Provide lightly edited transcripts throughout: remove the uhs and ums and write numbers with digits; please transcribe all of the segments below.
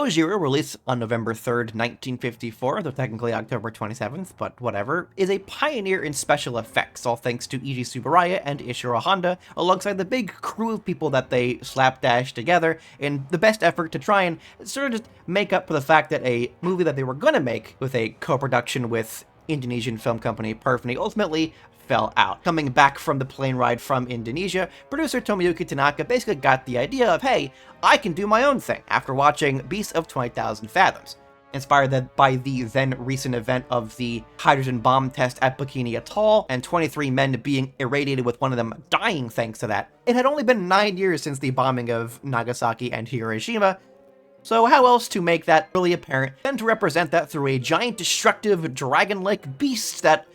Gojira, released on November 3rd, 1954, though technically October 27th, but whatever, is a pioneer in special effects, all thanks to Eiji Tsuburaya and Ishiro Honda, alongside the big crew of people that they slapdash together in the best effort to try and sort of just make up for the fact that a movie that they were gonna make with a co-production with Indonesian film company Perfni ultimately fell out. Coming back from the plane ride from Indonesia, producer Tomoyuki Tanaka basically got the idea of, hey, I can do my own thing after watching Beast of 20,000 Fathoms. Inspired by the then recent event of the hydrogen bomb test at Bikini Atoll, and 23 men being irradiated with one of them dying thanks to that. It had only been 9 years since the bombing of Nagasaki and Hiroshima, so how else to make that really apparent than to represent that through a giant destructive dragon-like beast that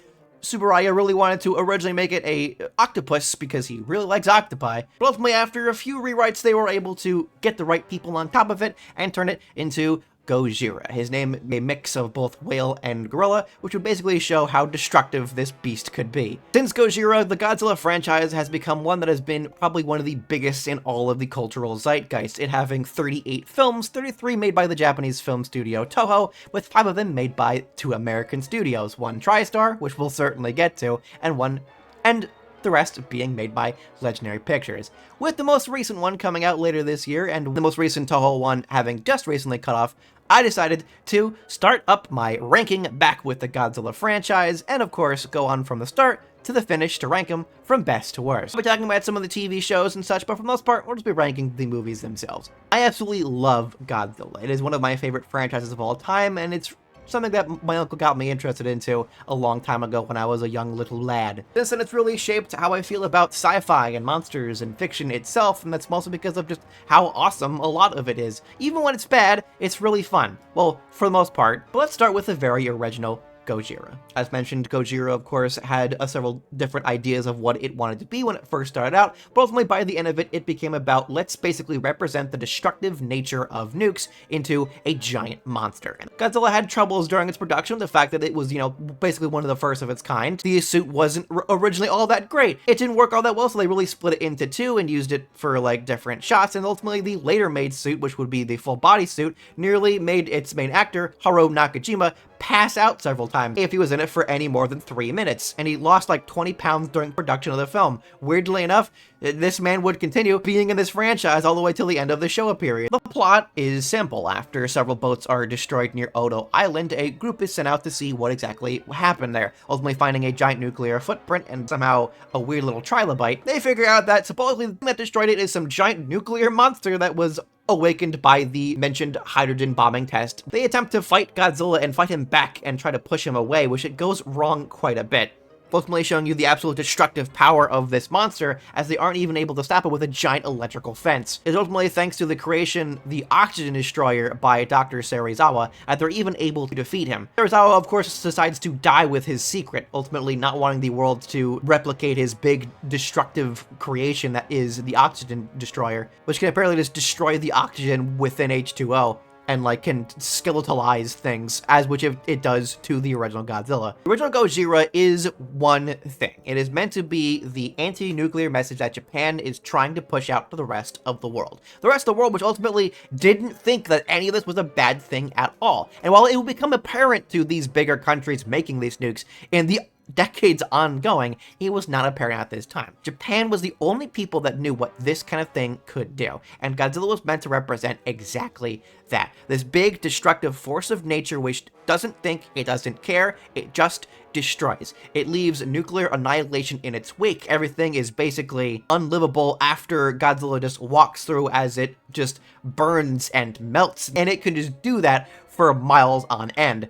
Tsuburaya really wanted to originally make it a octopus because he really likes octopi, but ultimately after a few rewrites they were able to get the right people on top of it and turn it into Gojira. His name, a mix of both whale and gorilla, which would basically show how destructive this beast could be. Since Gojira, the Godzilla franchise has become one that has been probably one of the biggest in all of the cultural zeitgeist, it having 38 films, 33 made by the Japanese film studio Toho, with 5 of them made by 2 American studios, one TriStar, which we'll certainly get to, and the rest being made by Legendary Pictures, with the most recent one coming out later this year, and the most recent Toho one having just recently cut off. I decided to start up my ranking back with the Godzilla franchise, and of course go on from the start to the finish to rank them from best to worst. We'll be talking about some of the TV shows and such, but for the most part, we'll just be ranking the movies themselves. I absolutely love Godzilla. It is one of my favorite franchises of all time, and it's something that my uncle got me interested into a long time ago when I was a young little lad. Since then, it's really shaped how I feel about sci-fi and monsters and fiction itself, and that's mostly because of just how awesome a lot of it is. Even when it's bad, it's really fun. Well, for the most part. But let's start with the very original Gojira. As mentioned, Gojira, of course, had several different ideas of what it wanted to be when it first started out, but ultimately by the end of it, it became about, let's basically represent the destructive nature of nukes into a giant monster. And Godzilla had troubles during its production, the fact that it was, basically one of the first of its kind. The suit wasn't originally all that great. It didn't work all that well, so they really split it into 2 and used it for, different shots, and ultimately the later made suit, which would be the full body suit, nearly made its main actor, Haruo Nakajima, pass out several times if he was in it for any more than 3 minutes, and he lost 20 pounds during production of the film. Weirdly enough, this man would continue being in this franchise all the way till the end of the Showa period. The plot is simple. After several boats are destroyed near Odo Island, a group is sent out to see what exactly happened there, ultimately finding a giant nuclear footprint and somehow a weird little trilobite. They figure out that supposedly the thing that destroyed it is some giant nuclear monster that was awakened by the mentioned hydrogen bombing test. They attempt to fight Godzilla and fight him back and try to push him away, which it goes wrong quite a bit, ultimately showing you the absolute destructive power of this monster, as they aren't even able to stop it with a giant electrical fence. It's ultimately thanks to the creation, the Oxygen Destroyer, by Dr. Serizawa, that they're even able to defeat him. Serizawa, of course, decides to die with his secret, ultimately not wanting the world to replicate his big destructive creation that is the Oxygen Destroyer, which can apparently just destroy the oxygen within H2O. And can skeletalize things, as which it does to the original Godzilla. The original Gojira is one thing. It is meant to be the anti-nuclear message that Japan is trying to push out to the rest of the world. The rest of the world, which ultimately didn't think that any of this was a bad thing at all. And while it will become apparent to these bigger countries making these nukes in the decades ongoing, it was not apparent at this time. Japan was the only people that knew what this kind of thing could do, and Godzilla was meant to represent exactly that. This big, destructive force of nature which doesn't think, it doesn't care, it just destroys. It leaves nuclear annihilation in its wake. Everything is basically unlivable after Godzilla just walks through, as it just burns and melts, and it can just do that for miles on end.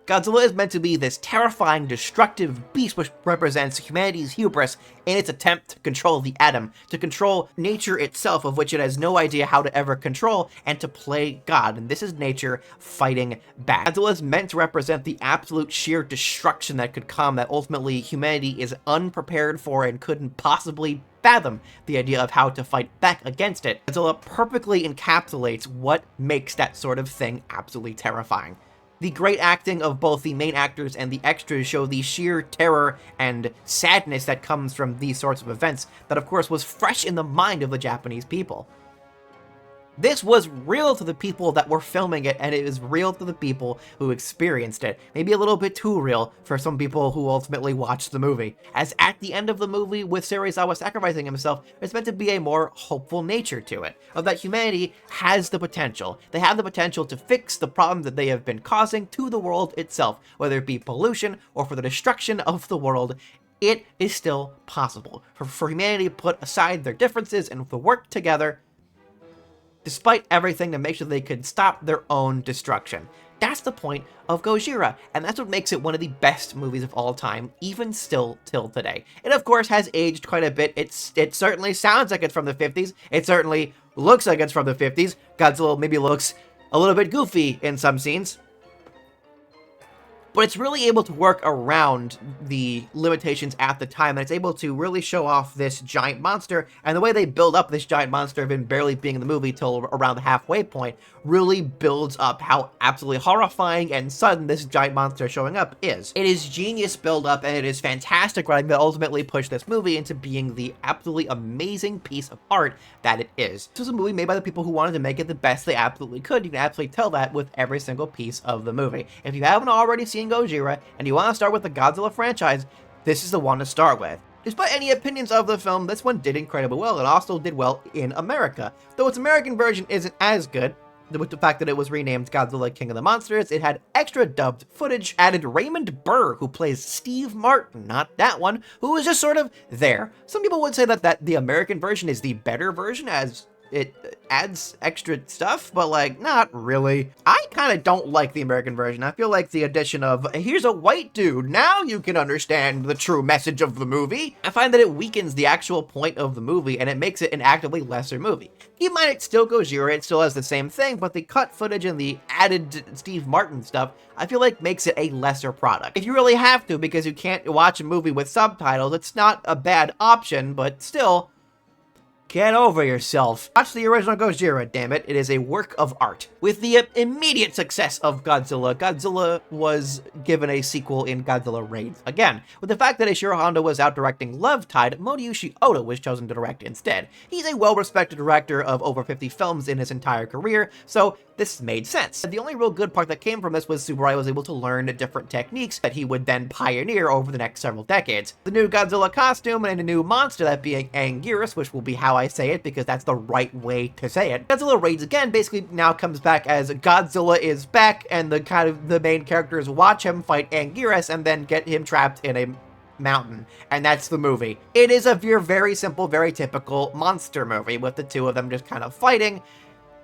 Godzilla is meant to be this terrifying, destructive beast which represents humanity's hubris in its attempt to control the atom, to control nature itself, of which it has no idea how to ever control, and to play God. And this is nature fighting back. Godzilla is meant to represent the absolute sheer destruction that could come, that ultimately humanity is unprepared for and couldn't possibly fathom the idea of how to fight back against it. Godzilla perfectly encapsulates what makes that sort of thing absolutely terrifying. The great acting of both the main actors and the extras show the sheer terror and sadness that comes from these sorts of events that, of course, was fresh in the mind of the Japanese people. This was real to the people that were filming it, and it was real to the people who experienced it. Maybe a little bit too real for some people who ultimately watched the movie. As at the end of the movie, with Serizawa sacrificing himself, there's meant to be a more hopeful nature to it, of that humanity has the potential. They have the potential to fix the problems that they have been causing to the world itself, whether it be pollution or for the destruction of the world. It is still possible for humanity to put aside their differences and to work together despite everything to make sure they could stop their own destruction. That's the point of Gojira, and that's what makes it one of the best movies of all time, even still till today. It of course has aged quite a bit. It certainly sounds like it's from the 50s. It certainly looks like it's from the 50s. Godzilla maybe looks a little bit goofy in some scenes, but it's really able to work around the limitations at the time, and it's able to really show off this giant monster, and the way they build up this giant monster of him barely being in the movie till around the halfway point really builds up how absolutely horrifying and sudden this giant monster showing up is. It is genius build up, and it is fantastic writing that ultimately pushed this movie into being the absolutely amazing piece of art that it is. This was a movie made by the people who wanted to make it the best they absolutely could. You can absolutely tell that with every single piece of the movie. If you haven't already seen Gojira, and you want to start with the Godzilla franchise, this is the one to start with. Despite any opinions of the film, this one did incredibly well. It also did well in America. Though its American version isn't as good, with the fact that it was renamed Godzilla King of the Monsters, it had extra dubbed footage, added Raymond Burr, who plays Steve Martin, not that one, who was just sort of there. Some people would say that the American version is the better version, as it adds extra stuff, but like, not really. I kind of don't like the American version. I feel like the addition of, here's a white dude, now you can understand the true message of the movie. I find that it weakens the actual point of the movie, and it makes it an actively lesser movie. Keep in mind, it still Gojira, it still has the same thing, but the cut footage and the added Steve Martin stuff, I feel like makes it a lesser product. If you really have to, because you can't watch a movie with subtitles, it's not a bad option, but still, get over yourself. Watch the original Gojira, damn it. It is a work of art. With the immediate success of Godzilla, Godzilla was given a sequel in Godzilla Raids again. With the fact that Ishiro Honda was out directing Love Tide, Moriyoshi Oda was chosen to direct instead. He's a well-respected director of over 50 films in his entire career, so this made sense. The only real good part that came from this was Tsuburaya was able to learn different techniques that he would then pioneer over the next several decades. The new Godzilla costume and a new monster, that being Anguirus, which will be how I say it because that's the right way to say it. Godzilla Raids Again basically now comes back as Godzilla is back, and the main characters watch him fight Anguirus and then get him trapped in a mountain, and that's the movie. It is a very simple, very typical monster movie with the two of them just kind of fighting,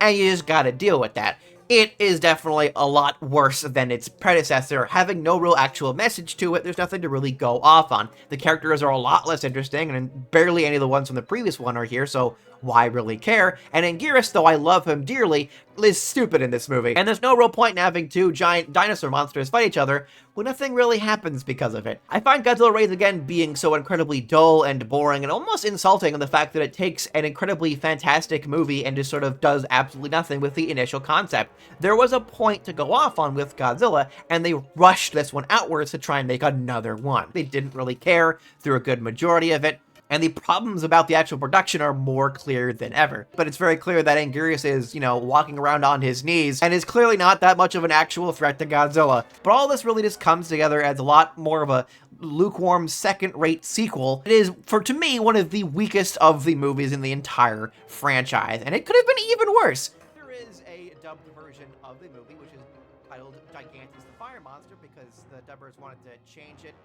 and you just gotta deal with that. It is definitely a lot worse than its predecessor, having no real actual message to it. There's nothing to really go off on. The characters are a lot less interesting, and barely any of the ones from the previous one are here, so why really care? And Anguirus, though I love him dearly, is stupid in this movie. And there's no real point in having two giant dinosaur monsters fight each other when nothing really happens because of it. I find Godzilla Raids Again being so incredibly dull and boring and almost insulting in the fact that it takes an incredibly fantastic movie and just sort of does absolutely nothing with the initial concept. There was a point to go off on with Godzilla, and they rushed this one outwards to try and make another one. They didn't really care through a good majority of it, and the problems about the actual production are more clear than ever. But it's very clear that Anguirus is, walking around on his knees, and is clearly not that much of an actual threat to Godzilla. But all this really just comes together as a lot more of a lukewarm, second-rate sequel. It is, to me, one of the weakest of the movies in the entire franchise, and it could have been even worse. There is a dubbed version of the movie, which is titled Gigantus the Fire Monster, because the dubbers wanted to change it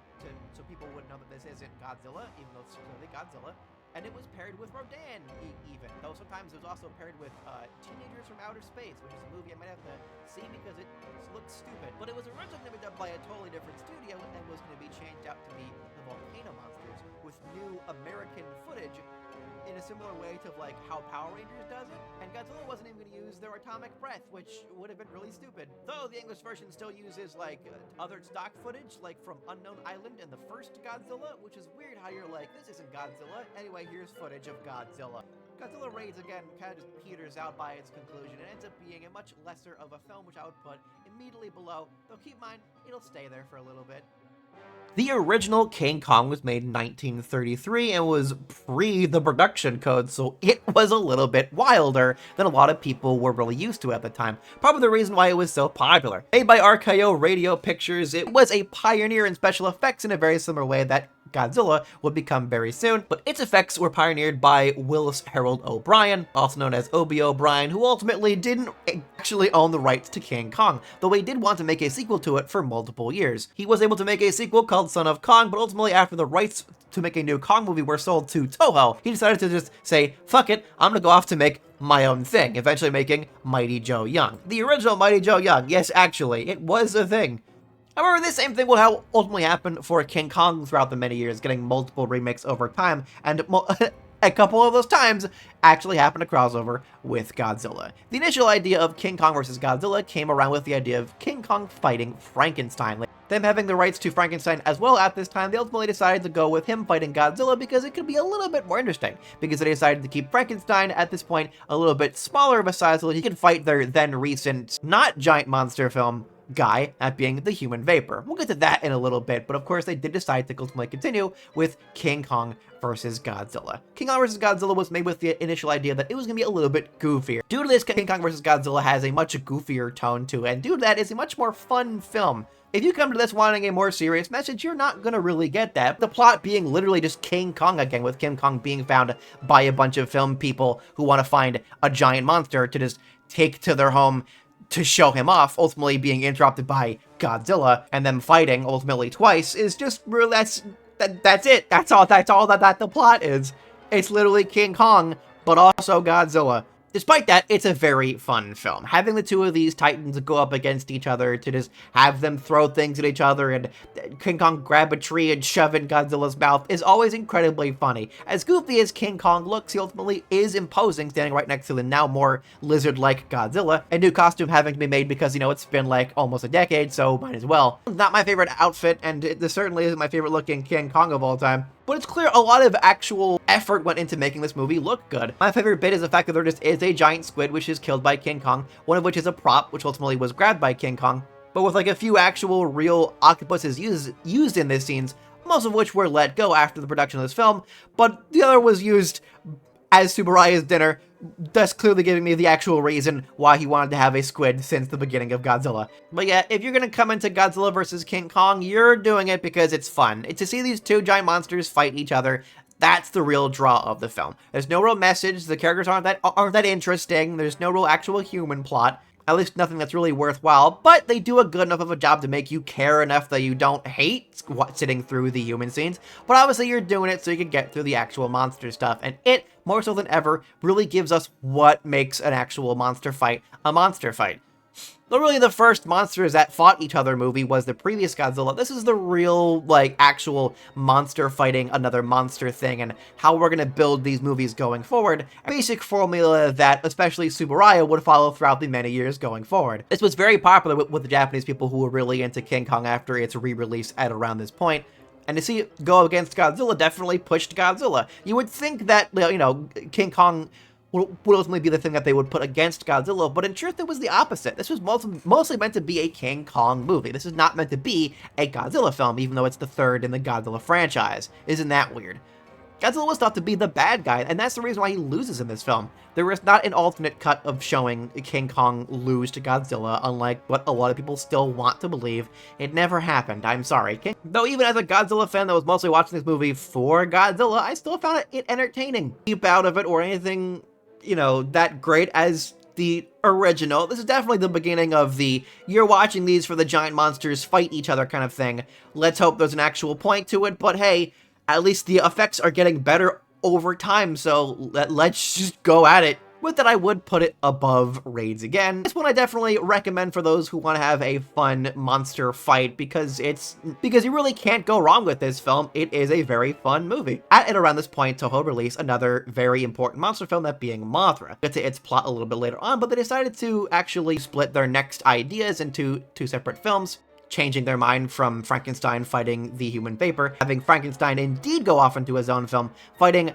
so people would know that this isn't Godzilla, even though it's clearly Godzilla. And it was paired with Rodan, even. Though sometimes it was also paired with Teenagers from Outer Space, which is a movie I might have to see because it looks stupid. But it was originally going to be dubbed by a totally different studio and was going to be changed out to be the Volcano Monsters with new American footage in a similar way to like how Power Rangers does it. And Godzilla wasn't even going to use their atomic breath, which would have been really stupid. Though the English version still uses like other stock footage, like from Unknown Island and the first Godzilla, which is weird how you're like, this isn't Godzilla. Anyway, here's footage of Godzilla. Godzilla Raids Again kind of just peters out by its conclusion and ends up being a much lesser of a film, which I would put immediately below, though keep in mind, it'll stay there for a little bit. The original King Kong was made in 1933 and was pre the production code, so it was a little bit wilder than a lot of people were really used to at the time. Probably the reason why it was so popular. Made by RKO Radio Pictures, it was a pioneer in special effects in a very similar way that Godzilla would become very soon, but its effects were pioneered by Willis Harold O'Brien, also known as Obie O'Brien, who ultimately didn't actually own the rights to King Kong, though he did want to make a sequel to it for multiple years. He was able to make a sequel called Son of Kong, but ultimately after the rights to make a new Kong movie were sold to Toho, he decided to just say, fuck it, I'm gonna go off to make my own thing, eventually making Mighty Joe Young. The original Mighty Joe Young, yes, actually, it was a thing. However, the same thing will ultimately happen for King Kong throughout the many years, getting multiple remakes over time, and a couple of those times actually happened to crossover with Godzilla. The initial idea of King Kong vs. Godzilla came around with the idea of King Kong fighting Frankenstein. Them having the rights to Frankenstein as well at this time, they ultimately decided to go with him fighting Godzilla because it could be a little bit more interesting, because they decided to keep Frankenstein at this point a little bit smaller of a size so that he could fight their then recent, not giant monster film, guy, that being the human vapor. We'll get to that in a little bit, but of course they did decide to ultimately continue with King Kong vs. Godzilla. King Kong vs. Godzilla was made with the initial idea that it was going to be a little bit goofier. Due to this, King Kong vs. Godzilla has a much goofier tone to it, and due to that, it's a much more fun film. If you come to this wanting a more serious message, you're not going to really get that. The plot being literally just King Kong again, with King Kong being found by a bunch of film people who want to find a giant monster to just take to their home to show him off, ultimately being interrupted by Godzilla, and them fighting ultimately twice, is just really, that's it. That's all that the plot is. It's literally King Kong, but also Godzilla. Despite that, it's a very fun film. Having the two of these titans go up against each other, to just have them throw things at each other and King Kong grab a tree and shove in Godzilla's mouth is always incredibly funny. As goofy as King Kong looks, he ultimately is imposing, standing right next to the now more lizard-like Godzilla. A new costume having to be made because, you know, it's been like almost a decade, so might as well. Not my favorite outfit, and this certainly isn't my favorite looking King Kong of all time. But it's clear a lot of actual effort went into making this movie look good. My favorite bit is the fact that there just is a giant squid which is killed by King Kong, one of which is a prop, which ultimately was grabbed by King Kong, but with like a few actual real octopuses used in these scenes, most of which were let go after the production of this film, but the other was used as Tsuburaya's dinner, thus clearly giving me the actual reason why he wanted to have a squid since the beginning of Godzilla. But yeah, if you're gonna come into Godzilla vs. King Kong, you're doing it because it's fun. To see these two giant monsters fight each other, that's the real draw of the film. There's no real message, the characters aren't that interesting, there's no real actual human plot. At least nothing that's really worthwhile, but they do a good enough of a job to make you care enough that you don't hate sitting through the human scenes, but obviously you're doing it so you can get through the actual monster stuff, and it, more so than ever, really gives us what makes an actual monster fight a monster fight. Though really the first monsters that fought each other movie was the previous Godzilla, this is the real, like, actual monster fighting another monster thing, and how we're gonna build these movies going forward. A basic formula that especially Tsuburaya would follow throughout the many years going forward. This was very popular with the Japanese people who were really into King Kong after its re-release at around this point. And to see it go against Godzilla definitely pushed Godzilla. You would think that, you know, King Kong would ultimately be the thing that they would put against Godzilla, but in truth it was the opposite. This was mostly meant to be a King Kong movie. This is not meant to be a Godzilla film, even though it's the third in the Godzilla franchise. Isn't that weird? Godzilla was thought to be the bad guy, and that's the reason why he loses in this film. There is not an alternate cut of showing King Kong lose to Godzilla, unlike what a lot of people still want to believe. It never happened, I'm sorry. Though even as a Godzilla fan that was mostly watching this movie for Godzilla, I still found it entertaining. Keep out of it or anything, you know, that great as the original. This is definitely the beginning of the you're watching these for the giant monsters fight each other kind of thing. Let's hope there's an actual point to it, but hey, at least the effects are getting better over time, so let's just go at it. With that, I would put it above Raids again. This one I definitely recommend for those who want to have a fun monster fight because you really can't go wrong with this film. It is a very fun movie. At and around this point, Toho released another very important monster film, that being Mothra. We'll get to its plot a little bit later on, but they decided to actually split their next ideas into two separate films, changing their mind from Frankenstein fighting the human vapor, having Frankenstein indeed go off into his own film, fighting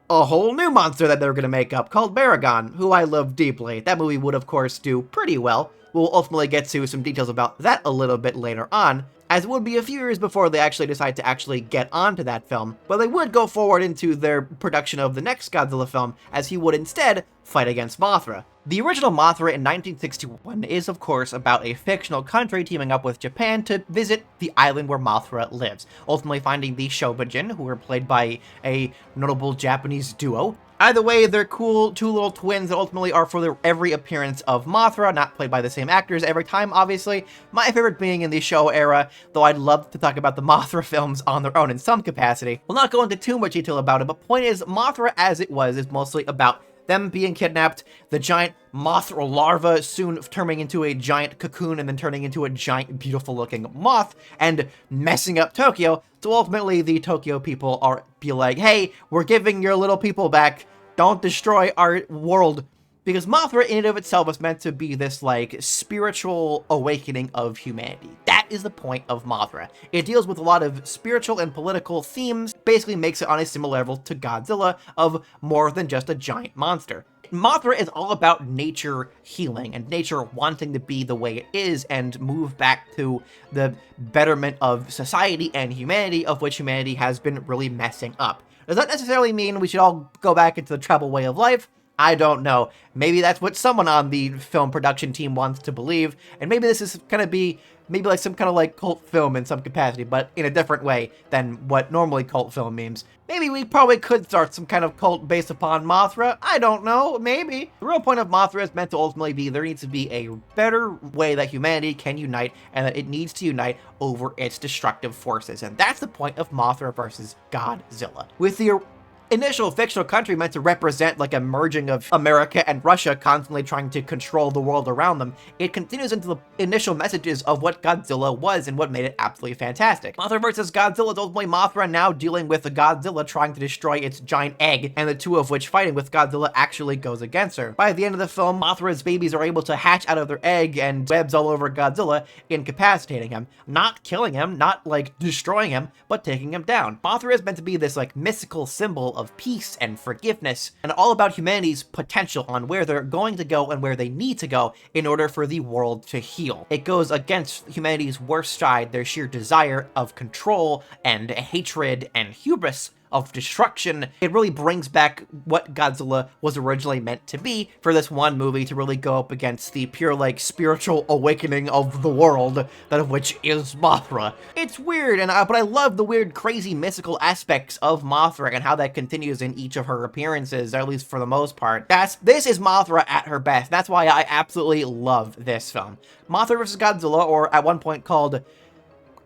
a whole new monster that they're going to make up called Baragon, who I love deeply. That movie would, of course, do pretty well. We'll ultimately get to some details about that a little bit later on. as it would be a few years before they actually decide to actually get onto that film, but they would go forward into their production of the next Godzilla film, as he would instead fight against Mothra. The original Mothra in 1961 is, of course, about a fictional country teaming up with Japan to visit the island where Mothra lives, ultimately finding the Shobijin, who were played by a notable Japanese duo. Either way, they're cool two little twins that ultimately are for every appearance of Mothra, not played by the same actors every time, obviously. My favorite being in the Showa era, though I'd love to talk about the Mothra films on their own in some capacity. We'll not go into too much detail about it, but point is, Mothra as it was is mostly about them being kidnapped, the giant Mothra larva soon turning into a giant cocoon and then turning into a giant beautiful looking moth and messing up Tokyo. So ultimately the Tokyo people be like, hey, we're giving your little people back. Don't destroy our world. Because Mothra in and of itself is meant to be this, like, spiritual awakening of humanity. That is the point of Mothra. It deals with a lot of spiritual and political themes, basically makes it on a similar level to Godzilla of more than just a giant monster. Mothra is all about nature healing and nature wanting to be the way it is and move back to the betterment of society and humanity, of which humanity has been really messing up. Does that necessarily mean we should all go back into the tribal way of life? I don't know. Maybe that's what someone on the film production team wants to believe, and maybe this is gonna be maybe like some kind of like cult film in some capacity, but in a different way than what normally cult film means. Maybe we probably could start some kind of cult based upon Mothra. I don't know, maybe. The real point of Mothra is meant to ultimately be there needs to be a better way that humanity can unite, and that it needs to unite over its destructive forces, and that's the point of Mothra versus Godzilla. With the initial fictional country meant to represent like a merging of America and Russia constantly trying to control the world around them, it continues into the initial messages of what Godzilla was and what made it absolutely fantastic. Mothra versus Godzilla is ultimately Mothra now dealing with the Godzilla trying to destroy its giant egg, and the two of which fighting with Godzilla actually goes against her. By the end of the film, Mothra's babies are able to hatch out of their egg and webs all over Godzilla, incapacitating him. Not killing him, not like destroying him, but taking him down. Mothra is meant to be this like mystical symbol of peace and forgiveness, and all about humanity's potential on where they're going to go and where they need to go in order for the world to heal. It goes against humanity's worst side, their sheer desire of control and hatred and hubris of destruction. It really brings back what Godzilla was originally meant to be for this one movie, to really go up against the pure, like, spiritual awakening of the world, that of which is Mothra. It's weird, but I love the weird, crazy, mystical aspects of Mothra and how that continues in each of her appearances, at least for the most part. This is Mothra at her best. That's why I absolutely love this film. Mothra vs. Godzilla, or at one point called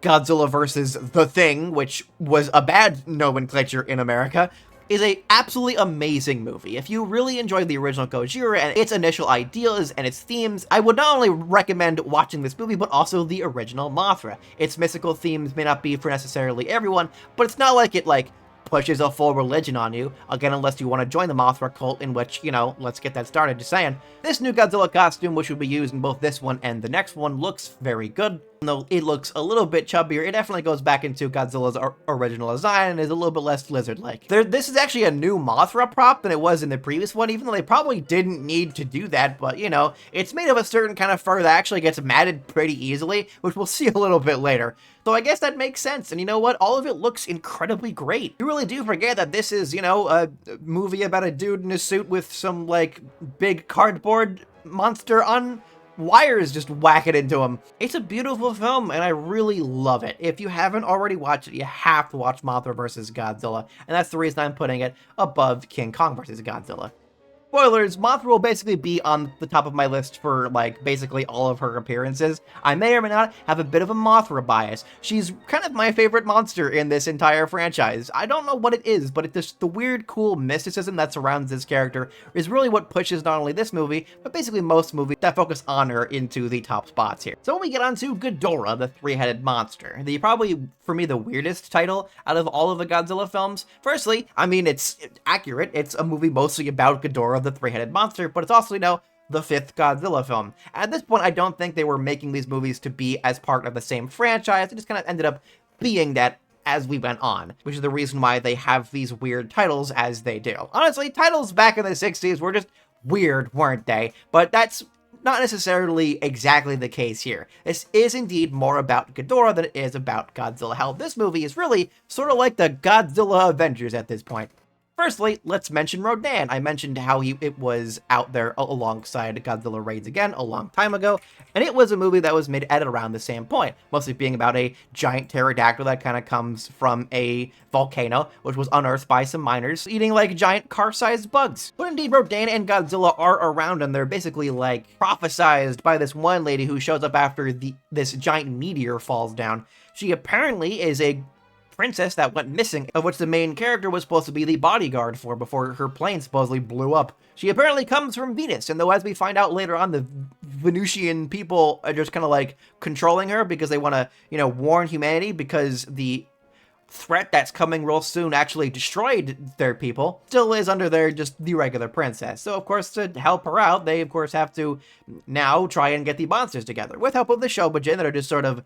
Godzilla vs. The Thing, which was a bad nomenclature in America, is a absolutely amazing movie. If you really enjoyed the original Gojira and its initial ideas and its themes, I would not only recommend watching this movie, but also the original Mothra. Its mystical themes may not be for necessarily everyone, but it's not like it, like, pushes a full religion on you, again, unless you want to join the Mothra cult, in which, you know, let's get that started, just saying. This new Godzilla costume, which will be used in both this one and the next one, looks very good. Even though it looks a little bit chubbier, it definitely goes back into Godzilla's original design and is a little bit less lizard-like. This is actually a new Mothra prop than it was in the previous one, even though they probably didn't need to do that, but, you know, it's made of a certain kind of fur that actually gets matted pretty easily, which we'll see a little bit later. Though I guess that makes sense, and you know what? All of it looks incredibly great. You really do forget that this is, you know, a movie about a dude in a suit with some, like, big cardboard monster on wires just whacking into him. It's a beautiful film, and I really love it. If you haven't already watched it, you have to watch Mothra vs. Godzilla, and that's the reason I'm putting it above King Kong vs. Godzilla. Spoilers, Mothra will basically be on the top of my list for, like, basically all of her appearances. I may or may not have a bit of a Mothra bias. She's kind of my favorite monster in this entire franchise. I don't know what it is, but the weird, cool mysticism that surrounds this character is really what pushes not only this movie, but basically most movies that focus on her into the top spots here. So when we get on to Ghidorah, the three-headed monster, probably, for me, the weirdest title out of all of the Godzilla films. Firstly, I mean, it's accurate. It's a movie mostly about Ghidorah, the three-headed monster, but it's also, you know, the fifth Godzilla film. At this point, I don't think they were making these movies to be as part of the same franchise. It just kind of ended up being that as we went on, which is the reason why they have these weird titles as they do. Honestly, titles back in the 60s were just weird, weren't they? But that's not necessarily exactly the case here. This is indeed more about Ghidorah than it is about Godzilla. Hell, this movie is really sort of like the Godzilla Avengers at this point. Firstly, let's mention Rodan. I mentioned how it was out there alongside Godzilla Raids Again a long time ago, and it was a movie that was made at around the same point, mostly being about a giant pterodactyl that kind of comes from a volcano, which was unearthed by some miners, eating like giant car-sized bugs. But indeed, Rodan and Godzilla are around, and they're basically like prophesized by this one lady who shows up after this giant meteor falls down. She apparently is a princess that went missing, of which the main character was supposed to be the bodyguard for before her plane supposedly blew up. She apparently comes from Venus, and though as we find out later on, the Venusian people are just kind of like controlling her because they want to, warn humanity because the threat that's coming real soon actually destroyed their people, still is under the regular princess. So of course, to help her out, they of course have to now try and get the monsters together with help of the Shobijin that are just sort of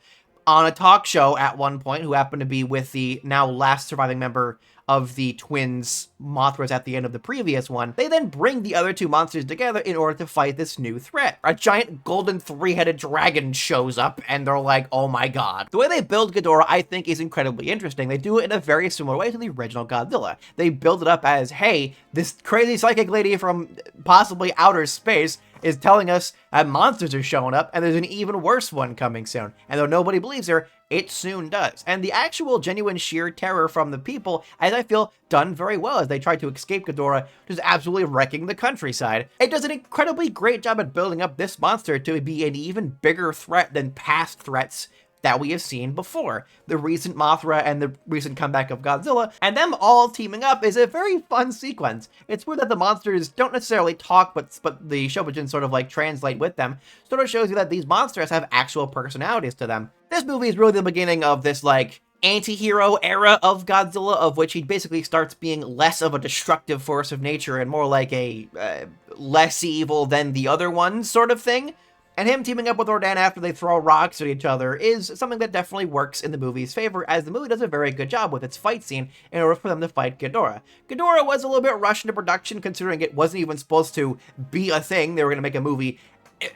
on a talk show at one point, who happened to be with the now last surviving member of the twins Mothras at the end of the previous one. They then bring the other two monsters together in order to fight this new threat. A giant golden three-headed dragon shows up, and they're like, oh my god. The way they build Ghidorah, I think, is incredibly interesting. They do it in a very similar way to the original Godzilla. They build it up as, hey, this crazy psychic lady from possibly outer space is telling us that monsters are showing up, and there's an even worse one coming soon. And though nobody believes her, it soon does. And the actual genuine sheer terror from the people, as I feel, done very well as they try to escape Ghidorah, just absolutely wrecking the countryside. It does an incredibly great job at building up this monster to be an even bigger threat than past threats that we have seen before. The recent Mothra and the recent comeback of Godzilla, and them all teaming up is a very fun sequence. It's weird that the monsters don't necessarily talk, but the Shobijin sort of like translate with them. Sort of shows you that these monsters have actual personalities to them. This movie is really the beginning of this like anti-hero era of Godzilla, of which he basically starts being less of a destructive force of nature and more like a less evil than the other ones sort of thing. And him teaming up with Rodan after they throw rocks at each other is something that definitely works in the movie's favor, as the movie does a very good job with its fight scene in order for them to fight Ghidorah. Ghidorah was a little bit rushed into production, considering it wasn't even supposed to be a thing. They were going to make a movie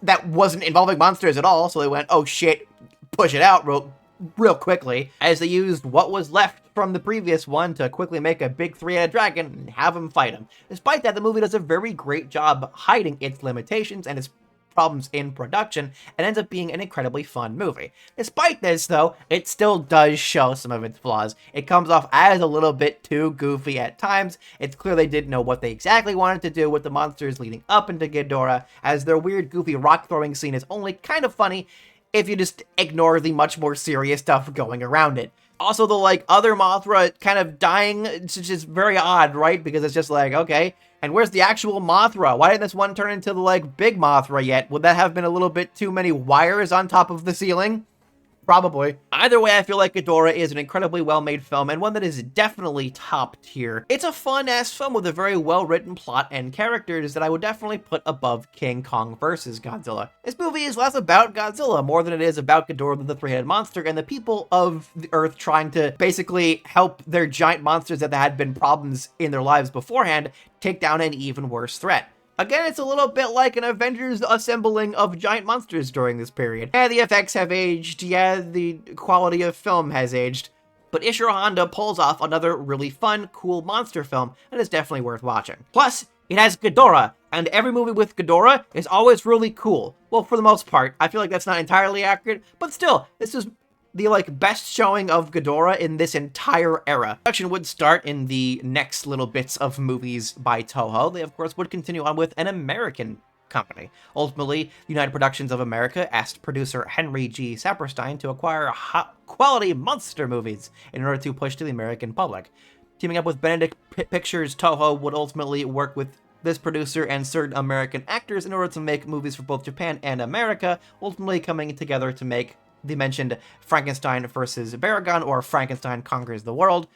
that wasn't involving monsters at all, so they went, oh shit, push it out real quickly, as they used what was left from the previous one to quickly make a big three-headed dragon and have him fight him. Despite that, the movie does a very great job hiding its limitations and its problems in production, and ends up being an incredibly fun movie. Despite this, though, it still does show some of its flaws. It comes off as a little bit too goofy at times. It's clear they didn't know what they exactly wanted to do with the monsters leading up into Ghidorah, as their weird, goofy rock-throwing scene is only kind of funny if you just ignore the much more serious stuff going around it. Also, the, like, other Mothra kind of dying, it's just very odd, right? Because it's just like, okay, and where's the actual Mothra? Why didn't this one turn into the, like, big Mothra yet? Would that have been a little bit too many wires on top of the ceiling? Probably. Either way, I feel like Ghidorah is an incredibly well-made film, and one that is definitely top tier. It's a fun-ass film with a very well-written plot and characters that I would definitely put above King Kong vs. Godzilla. This movie is less about Godzilla more than it is about Ghidorah the three-headed monster and the people of the Earth trying to basically help their giant monsters that had been problems in their lives beforehand take down an even worse threat. Again, it's a little bit like an Avengers assembling of giant monsters during this period. Yeah, the effects have aged, yeah, the quality of film has aged, but Ishiro Honda pulls off another really fun, cool monster film that is definitely worth watching. Plus, it has Ghidorah, and every movie with Ghidorah is always really cool. Well, for the most part. I feel like that's not entirely accurate, but still, this is the, like, best showing of Ghidorah in this entire era. Production would start in the next little bits of movies by Toho. They, of course, would continue on with an American company. Ultimately, United Productions of America asked producer Henry G. Saperstein to acquire high-quality monster movies in order to push to the American public. Teaming up with Benedict Pictures, Toho would ultimately work with this producer and certain American actors in order to make movies for both Japan and America, ultimately coming together to make the mentioned Frankenstein vs. Baragon, or Frankenstein Conquers the World,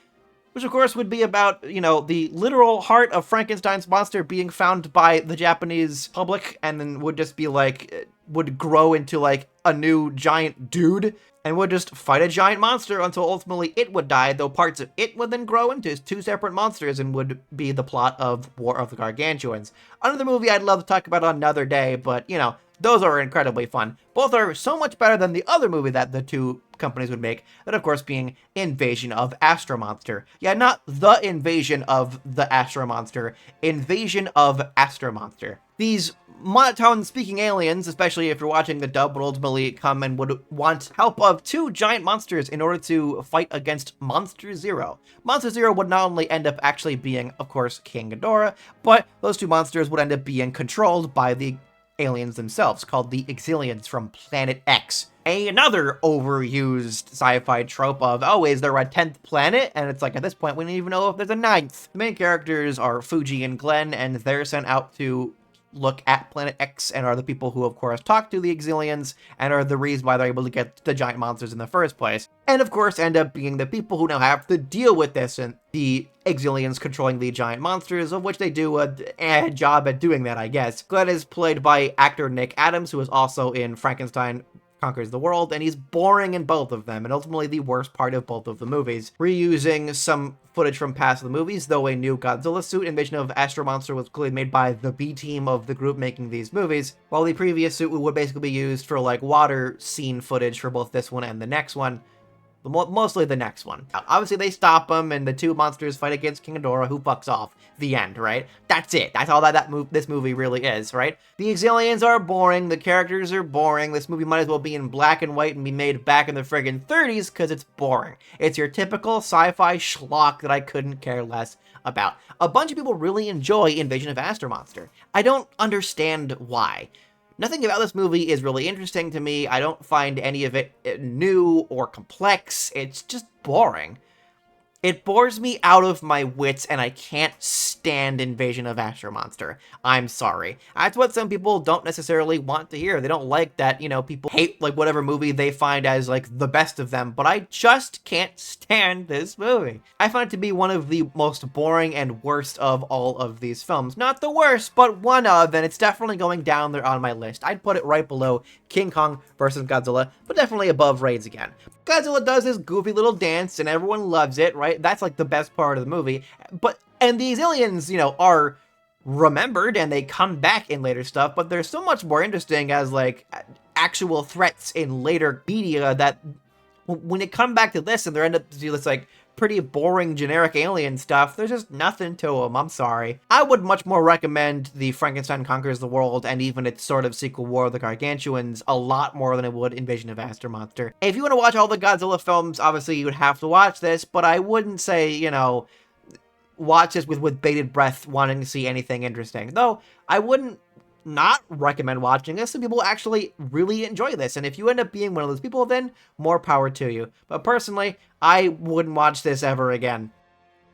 which of course would be about, you know, the literal heart of Frankenstein's monster being found by the Japanese public, and then would just be like, would grow into like a new giant dude, and would just fight a giant monster until ultimately it would die, though parts of it would then grow into two separate monsters and would be the plot of War of the Gargantuans. Another movie I'd love to talk about on another day, but, you know, Those are incredibly fun. Both are so much better than the other movie that the two companies would make, that of course being Invasion of Astro Monster. Yeah, not the invasion of the Astro Monster, Invasion of Astro Monster. These monotone-speaking aliens, especially if you're watching the dub, would ultimately come and would want help of two giant monsters in order to fight against Monster Zero. Monster Zero would not only end up actually being, of course, King Ghidorah, but those two monsters would end up being controlled by the aliens themselves, called the Exilians from Planet X. Another overused sci-fi trope of, oh, is there a 10th planet? And it's like, at this point, we don't even know if there's a 9th. The main characters are Fuji and Glenn, and they're sent out to look at Planet X and are the people who, of course, talk to the Exilians and are the reason why they're able to get the giant monsters in the first place. And, of course, end up being the people who now have to deal with this and the Exilians controlling the giant monsters, of which they do a job at doing that, I guess. Glenn is played by actor Nick Adams, who is also in Frankenstein Conquers the World, and he's boring in both of them, and ultimately the worst part of both of the movies. Reusing some footage from past of the movies, though a new Godzilla suit, Invasion of Astro Monster, was clearly made by the B team of the group making these movies, while the previous suit would basically be used for like water scene footage for both this one and the next one. Mostly the next one. Obviously, they stop him, and the two monsters fight against King Ghidorah, who fucks off. The end, right? That's it. That's all this movie really is, right? The Exilians are boring. The characters are boring. This movie might as well be in black and white and be made back in the friggin' 30s, because it's boring. It's your typical sci-fi schlock that I couldn't care less about. A bunch of people really enjoy Invasion of Astro Monster. I don't understand why. Nothing about this movie is really interesting to me. I don't find any of it new or complex. It's just boring. It bores me out of my wits, and I can't stand Invasion of Astro Monster. I'm sorry. That's what some people don't necessarily want to hear. They don't like that, you know, people hate, like, whatever movie they find as, like, the best of them, but I just can't stand this movie. I find it to be one of the most boring and worst of all of these films. Not the worst, but one of, and it's definitely going down there on my list. I'd put it right below King Kong vs. Godzilla, but definitely above Raids again. Godzilla does this goofy little dance, and everyone loves it, right? That's like the best part of the movie. And these aliens, you know, are remembered and they come back in later stuff, but they're so much more interesting as like actual threats in later media that when you come back to this and they're end up to do this like pretty boring generic alien stuff, there's just nothing to them. I'm sorry. I would much more recommend the Frankenstein Conquers the World and even its sort of sequel War of the Gargantuans a lot more than I would Invasion of Astro Monster. If you want to watch all the Godzilla films, obviously you would have to watch this, but I wouldn't say, you know, watch this with bated breath wanting to see anything interesting. Though, I wouldn't not recommend watching this. Some people actually really enjoy this, and if you end up being one of those people, then more power to you. But personally, I wouldn't watch this ever again.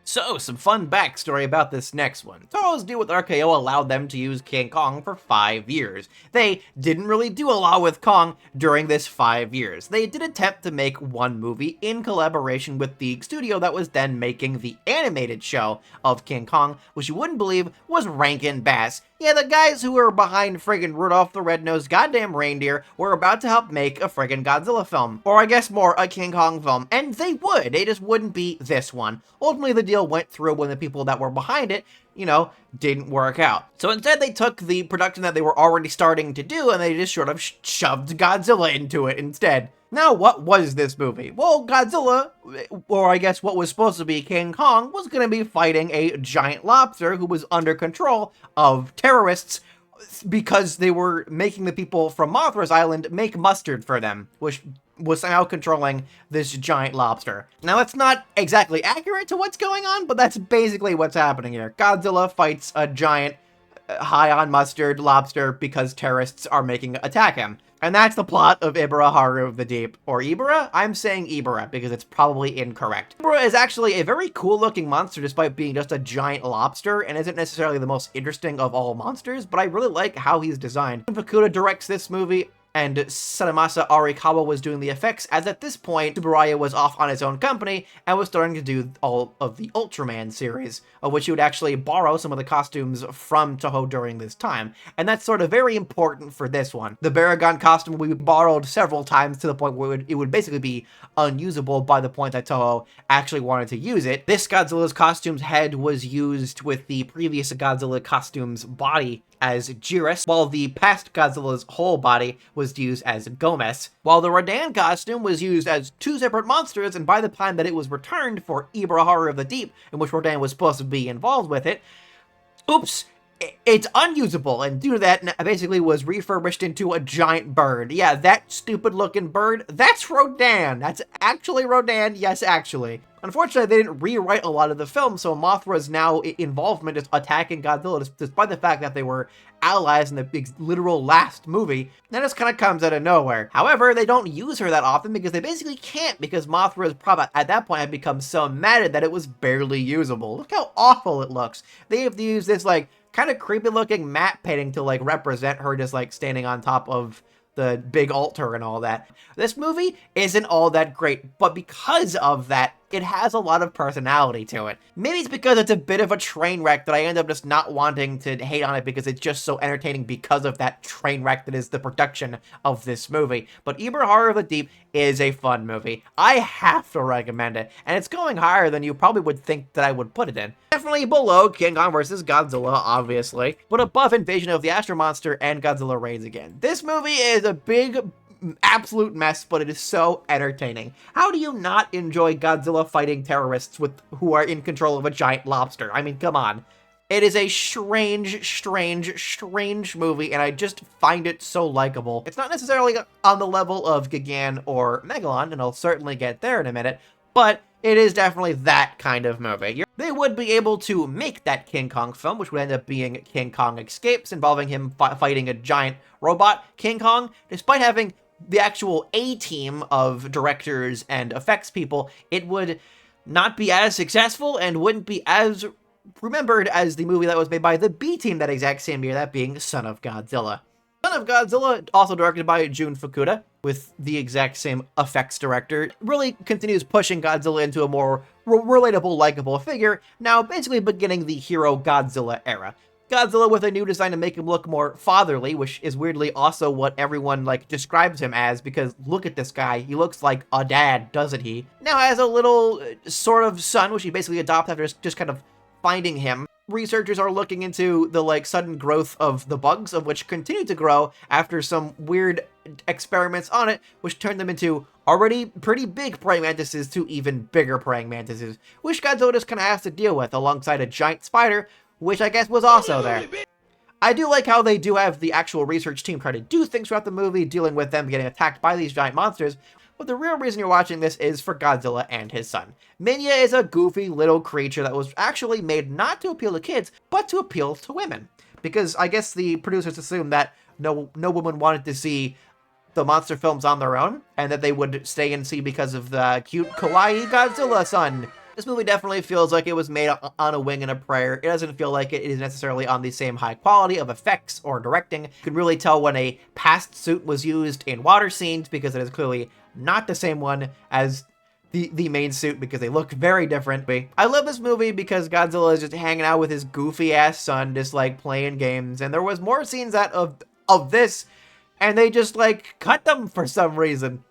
So, some fun backstory about this next one. Toro's deal with RKO allowed them to use King Kong for 5 years. They didn't really do a lot with Kong during this 5 years. They did attempt to make one movie in collaboration with the studio that was then making the animated show of King Kong, which you wouldn't believe was Rankin Bass. Yeah, the guys who were behind friggin' Rudolph the Red-Nosed Goddamn Reindeer were about to help make a friggin' Godzilla film. Or I guess more, a King Kong film. And they would. It just wouldn't be this one. Ultimately, the deal went through when the people that were behind it, you know, didn't work out. So instead, they took the production that they were already starting to do and they just sort of shoved Godzilla into it instead. Now, what was this movie? Well, Godzilla, or I guess what was supposed to be King Kong, was going to be fighting a giant lobster who was under control of terrorists because they were making the people from Mothra's Island make mustard for them, which was somehow controlling this giant lobster. Now, that's not exactly accurate to what's going on, but that's basically what's happening here. Godzilla fights a giant high on mustard lobster because terrorists are making attack him. And that's the plot of Ibara Haru of the Deep. Or Ibara? I'm saying Ibara because it's probably incorrect. Ibara is actually a very cool looking monster despite being just a giant lobster and isn't necessarily the most interesting of all monsters, but I really like how he's designed. Fukuda directs this movie. and Sanamasa Arikawa was doing the effects, as at this point, Tsuburaya was off on his own company and was starting to do all of the Ultraman series, of which he would actually borrow some of the costumes from Toho during this time. And that's sort of very important for this one. The Baragon costume we borrowed several times to the point where it would basically be unusable by the point that Toho actually wanted to use it. This Godzilla's costume's head was used with the previous Godzilla costume's body as Jiris, while the past Godzilla's whole body was used as Gomez, while the Rodan costume was used as two separate monsters, and by the time that it was returned for Ibra Horror of the Deep, in which Rodan was supposed to be involved with it, oops, it's unusable, and due to that, basically was refurbished into a giant bird. Yeah, that stupid-looking bird, that's Rodan. That's actually Rodan, yes, actually. Unfortunately, they didn't rewrite a lot of the film, so Mothra's now involvement is attacking Godzilla, despite the fact that they were allies in the big literal last movie. That just kind of comes out of nowhere. However, they don't use her that often because they basically can't, because Mothra's probably at that point had become so matted that it was barely usable. Look how awful it looks. They have to use this, like, kind of creepy looking matte painting to, like, represent her just, like, standing on top of the big altar and all that. This movie isn't all that great, but because of that, it has a lot of personality to it. Maybe it's because it's a bit of a train wreck that I end up just not wanting to hate on it because it's just so entertaining because of that train wreck that is the production of this movie. But Ibra Horror of the Deep is a fun movie. I have to recommend it, and it's going higher than you probably would think that I would put it in. Definitely below King Kong vs. Godzilla, obviously, but above Invasion of the Astro Monster and Godzilla Raids Again. This movie is a big absolute mess, but it is so entertaining. How do you not enjoy Godzilla fighting terrorists who are in control of a giant lobster? I mean, come on. It is a strange movie, and I just find it so likable. It's not necessarily on the level of Gigan or Megalon, and I'll certainly get there in a minute, but it is definitely that kind of movie. They would be able to make that King Kong film, which would end up being King Kong Escapes, involving him fighting a giant robot King Kong, despite having the actual A-team of directors and effects people. It would not be as successful and wouldn't be as remembered as the movie that was made by the B-team that exact same year, that being Son of Godzilla. Son of Godzilla, also directed by Jun Fukuda, with the exact same effects director, really continues pushing Godzilla into a more relatable, likable figure, now basically beginning the hero Godzilla era. Godzilla with a new design to make him look more fatherly, which is weirdly also what everyone, like, describes him as, because look at this guy, he looks like a dad, doesn't he? Now has a little sort of son, which he basically adopts after just kind of finding him. Researchers are looking into the, like, sudden growth of the bugs, of which continue to grow after some weird experiments on it, which turned them into already pretty big praying mantises to even bigger praying mantises, which Godzilla just kind of has to deal with, alongside a giant spider, which I guess was also there. I do like how they do have the actual research team try to do things throughout the movie, dealing with them getting attacked by these giant monsters, but the real reason you're watching this is for Godzilla and his son. Minya is a goofy little creature that was actually made not to appeal to kids, but to appeal to women. Because I guess the producers assumed that no woman wanted to see the monster films on their own, and that they would stay and see because of the cute kawaii Godzilla son. This movie definitely feels like it was made on a wing and a prayer. It doesn't feel like it is necessarily on the same high quality of effects or directing. You can really tell when a past suit was used in water scenes, because it is clearly not the same one as the main suit, because they look very different. I love this movie because Godzilla is just hanging out with his goofy ass son, just like playing games, and there was more scenes of this, and they just like cut them for some reason.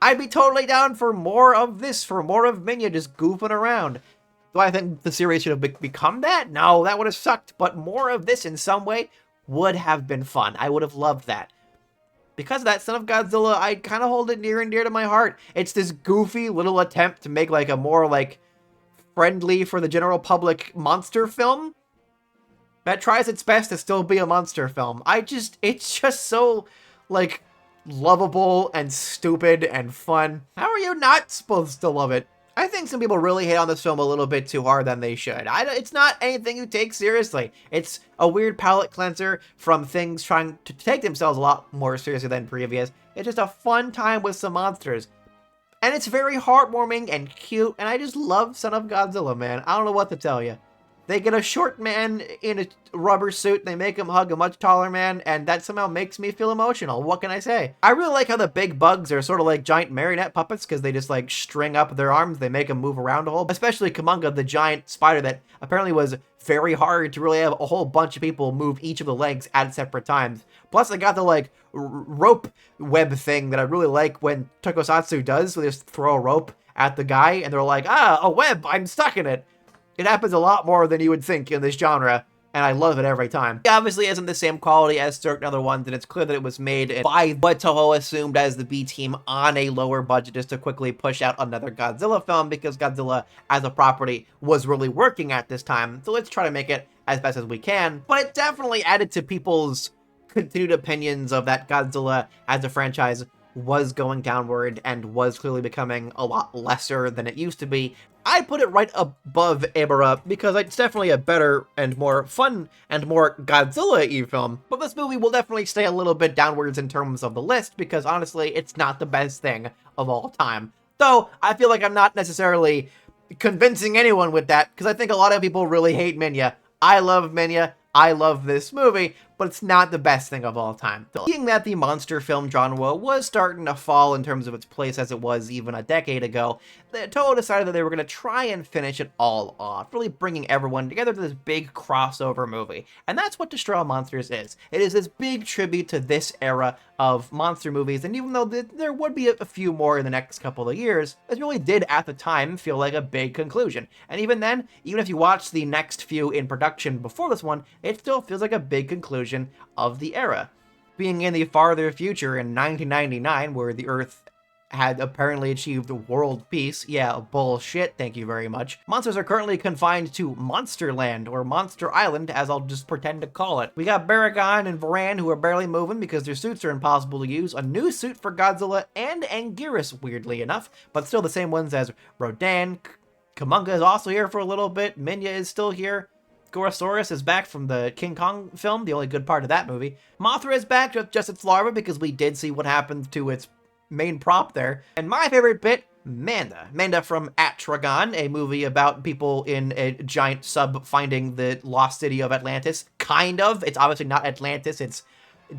I'd be totally down for more of this, for more of Minya just goofing around. Do I think the series should have become that? No, that would have sucked, but more of this in some way would have been fun. I would have loved that. Because of that, Son of Godzilla, I kind of hold it near and dear to my heart. It's this goofy little attempt to make like a more like friendly for the general public monster film that tries its best to still be a monster film. It's just so like lovable and stupid and fun. How are you not supposed to love it? I think some people really hate on this film a little bit too hard than they should. It's not anything you take seriously. It's a weird palate cleanser from things trying to take themselves a lot more seriously than previous. It's just a fun time with some monsters. And it's very heartwarming and cute, and I just love Son of Godzilla, man. I don't know what to tell you. They get a short man in a rubber suit, they make him hug a much taller man, and that somehow makes me feel emotional. What can I say? I really like how the big bugs are sort of like giant marionette puppets, because they just like string up their arms, they make them move around a whole, especially Kumonga, the giant spider that apparently was very hard to really have a whole bunch of people move each of the legs at separate times. Plus, I got the like rope web thing that I really like when Tokusatsu does, so they just throw a rope at the guy, and they're like, ah, a web, I'm stuck in it. It happens a lot more than you would think in this genre, and I love it every time. It obviously isn't the same quality as certain other ones, and it's clear that it was made by what Toho assumed as the B team on a lower budget just to quickly push out another Godzilla film, because Godzilla as a property was really working at this time, so let's try to make it as best as we can. But it definitely added to people's continued opinions of that Godzilla as a franchise was going downward and was clearly becoming a lot lesser than it used to be. I put it right above Ebirah because it's definitely a better and more fun and more Godzilla-y film, but this movie will definitely stay a little bit downwards in terms of the list because honestly, it's not the best thing of all time. Though, I feel like I'm not necessarily convincing anyone with that because I think a lot of people really hate Minya. I love Minya. I love this movie, but it's not the best thing of all time. Being that the monster film genre was starting to fall in terms of its place as it was even a decade ago, Toho decided that they were going to try and finish it all off, really bringing everyone together to this big crossover movie. And that's what Destroy All Monsters is. It is this big tribute to this era of monster movies, and even though there would be a few more in the next couple of years, it really did at the time feel like a big conclusion. And even then, even if you watch the next few in production before this one, it still feels like a big conclusion of the era. Being in the farther future in 1999, where the Earth had apparently achieved world peace. Yeah, bullshit, thank you very much. Monsters are currently confined to Monsterland, or Monster Island, as I'll just pretend to call it. We got Baragon and Varan, who are barely moving because their suits are impossible to use, a new suit for Godzilla and Anguirus, weirdly enough, but still the same ones as Rodan. Kumonga is also here for a little bit, Minya is still here. Gorosaurus is back from the King Kong film, the only good part of that movie. Mothra is back with just its larva because we did see what happened to its main prop there. And my favorite bit, Manda. Manda from Atragon, a movie about people in a giant sub finding the lost city of Atlantis. Kind of. It's obviously not Atlantis, it's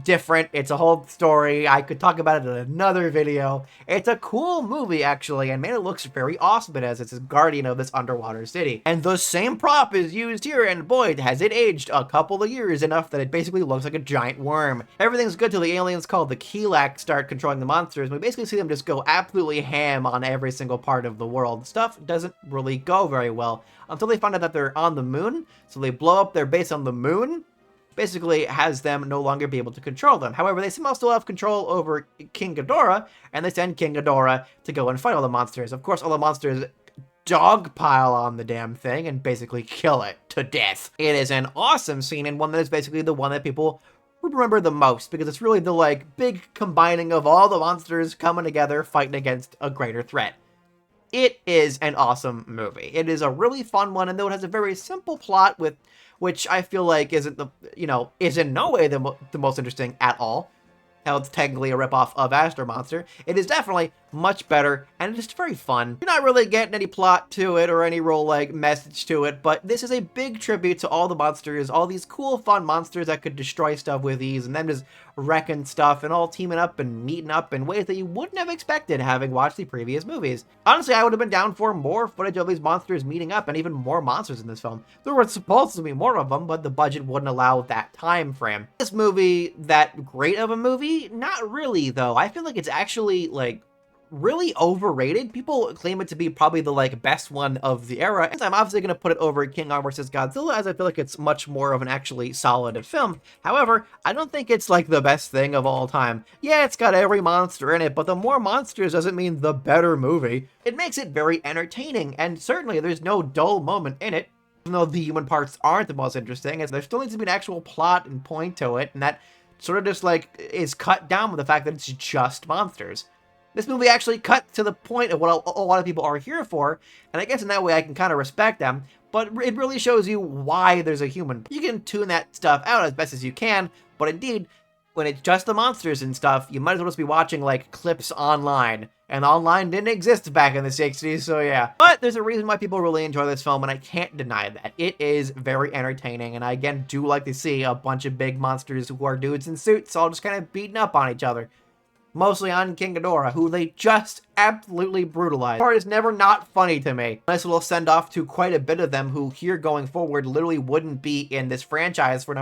different. It's a whole story. I could talk about it in another video. It's a cool movie, actually, and man, it looks very awesome as it's a guardian of this underwater city. And the same prop is used here, and boy, has it aged a couple of years enough that it basically looks like a giant worm. Everything's good till the aliens called the Keelak start controlling the monsters. We basically see them just go absolutely ham on every single part of the world. Stuff doesn't really go very well until they find out that they're on the moon, so they blow up their base on the moon. Basically has them no longer be able to control them. However, they somehow still have control over King Ghidorah, and they send King Ghidorah to go and fight all the monsters. Of course, all the monsters dogpile on the damn thing and basically kill it to death. It is an awesome scene, and one that is basically the one that people would remember the most, because it's really the, like, big combining of all the monsters coming together fighting against a greater threat. It is an awesome movie. It is a really fun one, and though it has a very simple plot with which I feel like isn't is in no way the most interesting at all. How it's technically a ripoff of Astro Monster. It is definitely much better, and it's just very fun. You're not really getting any plot to it or any real, like, message to it, but this is a big tribute to all the monsters, all these cool, fun monsters that could destroy stuff with ease, and them just wrecking stuff and all teaming up and meeting up in ways that you wouldn't have expected having watched the previous movies. Honestly, I would have been down for more footage of these monsters meeting up and even more monsters in this film. There were supposed to be more of them, but the budget wouldn't allow that time frame. This movie, that great of a movie? Not really, though. I feel like it's actually, like, really overrated. People claim it to be probably the, like, best one of the era. And I'm obviously going to put it over King Kong vs. Godzilla, as I feel like it's much more of an actually solid film. However, I don't think it's, like, the best thing of all time. Yeah, it's got every monster in it, but the more monsters doesn't mean the better movie. It makes it very entertaining, and certainly there's no dull moment in it. Even though the human parts aren't the most interesting, there still needs to be an actual plot and point to it, and that sort of just, like, is cut down with the fact that it's just monsters. This movie actually cut to the point of what a lot of people are here for, and I guess in that way I can kind of respect them, but it really shows you why there's a human. You can tune that stuff out as best as you can, but indeed, when it's just the monsters and stuff, you might as well just be watching, like, clips online and online didn't exist back in the 60s, so yeah. But there's a reason why people really enjoy this film, and I can't deny that. It is very entertaining, and I again do like to see a bunch of big monsters who are dudes in suits all just kind of beating up on each other. Mostly on King Ghidorah, who they just absolutely brutalized. The part is never not funny to me. Nice little send-off to quite a bit of them who here going forward literally wouldn't be in this franchise for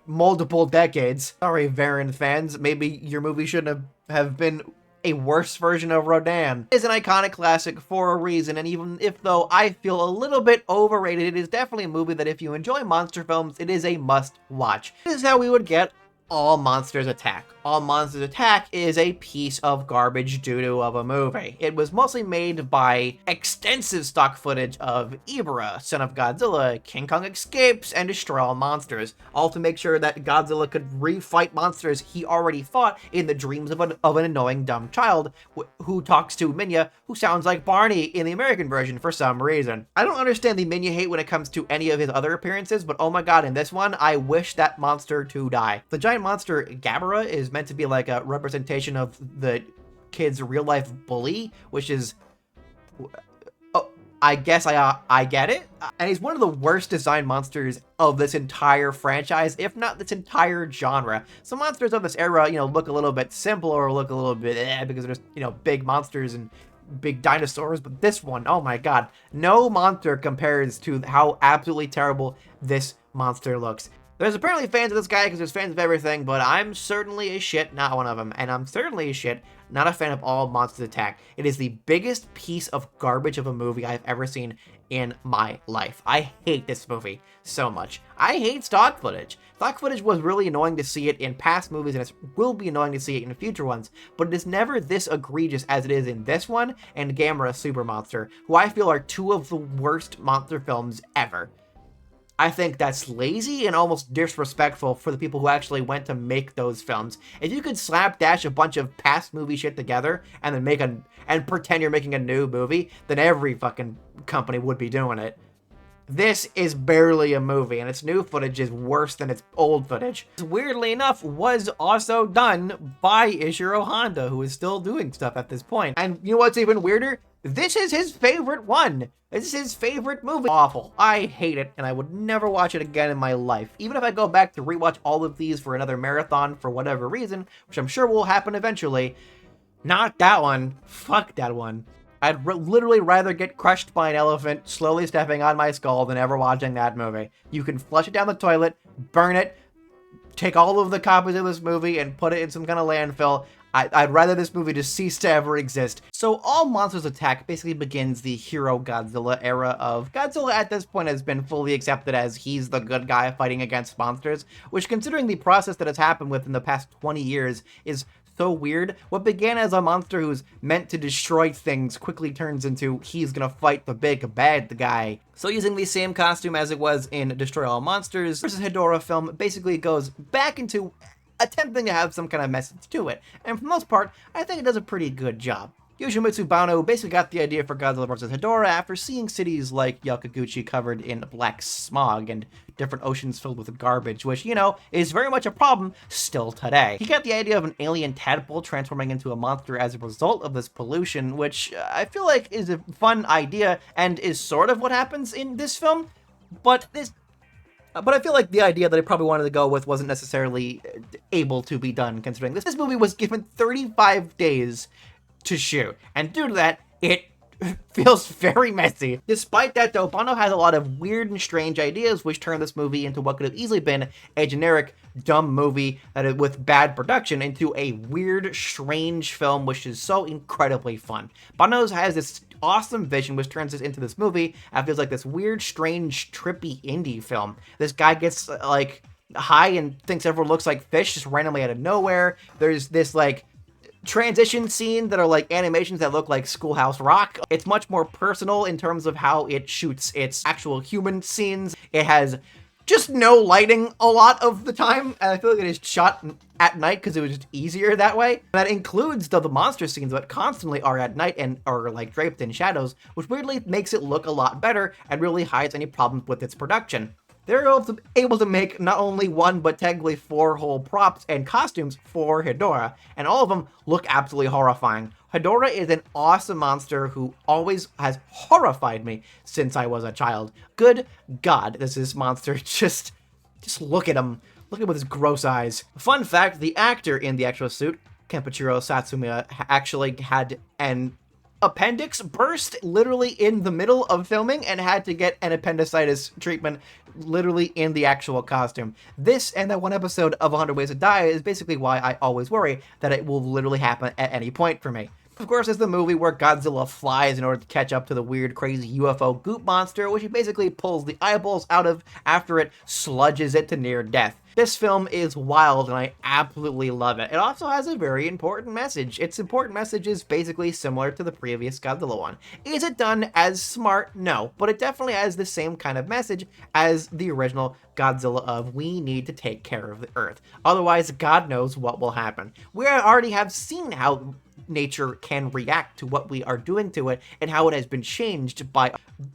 multiple decades. Sorry, Varan fans, maybe your movie shouldn't have been a worse version of Rodan. It is an iconic classic for a reason, and even if though I feel a little bit overrated, it is definitely a movie that if you enjoy monster films, it is a must-watch. This is how we would get All Monsters Attack. All Monsters Attack is a piece of garbage doo-doo of a movie. It was mostly made by extensive stock footage of Ibra, son of Godzilla, King Kong escapes, and destroy all monsters, all to make sure that Godzilla could re-fight monsters he already fought in the dreams of an annoying dumb child who talks to Minya, who sounds like Barney in the American version for some reason. I don't understand the Minya hate when it comes to any of his other appearances, but oh my god, in this one, I wish that monster to die. The giant monster Gabara is meant to be like a representation of the kid's real-life bully, which is... Oh, I guess I get it. And he's one of the worst designed monsters of this entire franchise, if not this entire genre. Some monsters of this era, look a little bit simple or look a little bit because they're just, big monsters and big dinosaurs, but this one, oh my god, no monster compares to how absolutely terrible this monster looks. There's apparently fans of this guy because there's fans of everything, but I'm certainly a shit not one of them, and I'm certainly a shit not a fan of All Monsters Attack. It is the biggest piece of garbage of a movie I've ever seen in my life. I hate this movie so much. I hate stock footage. Stock footage was really annoying to see it in past movies, and it will be annoying to see it in future ones, but it is never this egregious as it is in this one and Gamera Super Monster, who I feel are two of the worst monster films ever. I think that's lazy and almost disrespectful for the people who actually went to make those films. If you could slapdash a bunch of past movie shit together and then and pretend you're making a new movie, then every fucking company would be doing it. This is barely a movie, and its new footage is worse than its old footage. Weirdly enough, was also done by Ishiro Honda, who is still doing stuff at this point. And you know what's even weirder? This is his favorite one. This is his favorite movie. Awful. I hate it, and I would never watch it again in my life. Even if I go back to rewatch all of these for another marathon for whatever reason, which I'm sure will happen eventually, not that one. Fuck that one. I'd literally rather get crushed by an elephant slowly stepping on my skull than ever watching that movie. You can flush it down the toilet, burn it, take all of the copies of this movie and put it in some kind of landfill. I'd rather this movie just cease to ever exist. So All Monsters Attack basically begins the hero Godzilla era of Godzilla at this point has been fully accepted as he's the good guy fighting against monsters, which considering the process that has happened within the past 20 years is so weird. What began as a monster who's meant to destroy things quickly turns into he's gonna fight the big bad guy. So using the same costume as it was in Destroy All Monsters vs. Hedorah film basically goes back into attempting to have some kind of message to it, and for the most part, I think it does a pretty good job. Yoshimitsu Banno basically got the idea for Godzilla vs. Hedorah after seeing cities like Yakaguchi covered in black smog and different oceans filled with garbage, which, is very much a problem still today. He got the idea of an alien tadpole transforming into a monster as a result of this pollution, which I feel like is a fun idea and is sort of what happens in this film, but I feel like the idea that I probably wanted to go with wasn't necessarily able to be done, considering this movie was given 35 days to shoot, and due to that, it feels very messy. Despite that, though, Banno has a lot of weird and strange ideas, which turn this movie into what could have easily been a generic, dumb movie that with bad production into a weird, strange film, which is so incredibly fun. Banno has this awesome vision, which turns this into this movie, and feels like this weird, strange, trippy indie film. This guy gets, high and thinks everyone looks like fish just randomly out of nowhere. There's this, transition scene that are animations that look like Schoolhouse Rock. It's much more personal in terms of how it shoots its actual human scenes. It has just no lighting a lot of the time, and I feel like it is shot at night because it was just easier that way. That includes the monster scenes, but constantly are at night and are draped in shadows, which weirdly makes it look a lot better and really hides any problems with its production. They're able to make not only one, but technically 4 whole props and costumes for Hedorah, and all of them look absolutely horrifying. Hedorah is an awesome monster who always has horrified me since I was a child. Good God, this monster. Just look at him. Look at him with his gross eyes. Fun fact, the actor in the actual suit, Kenpachiro Satsuma, actually had an appendix burst literally in the middle of filming and had to get an appendicitis treatment literally in the actual costume. This and that one episode of 100 Ways to Die is basically why I always worry that it will literally happen at any point for me. Of course, there's the movie where Godzilla flies in order to catch up to the weird, crazy UFO goop monster, which he basically pulls the eyeballs out of after it sludges it to near death. This film is wild, and I absolutely love it. It also has a very important message. Its important message is basically similar to the previous Godzilla one. Is it done as smart? No, but it definitely has the same kind of message as the original Godzilla of we need to take care of the Earth. Otherwise, God knows what will happen. We already have seen how nature can react to what we are doing to it and how it has been changed by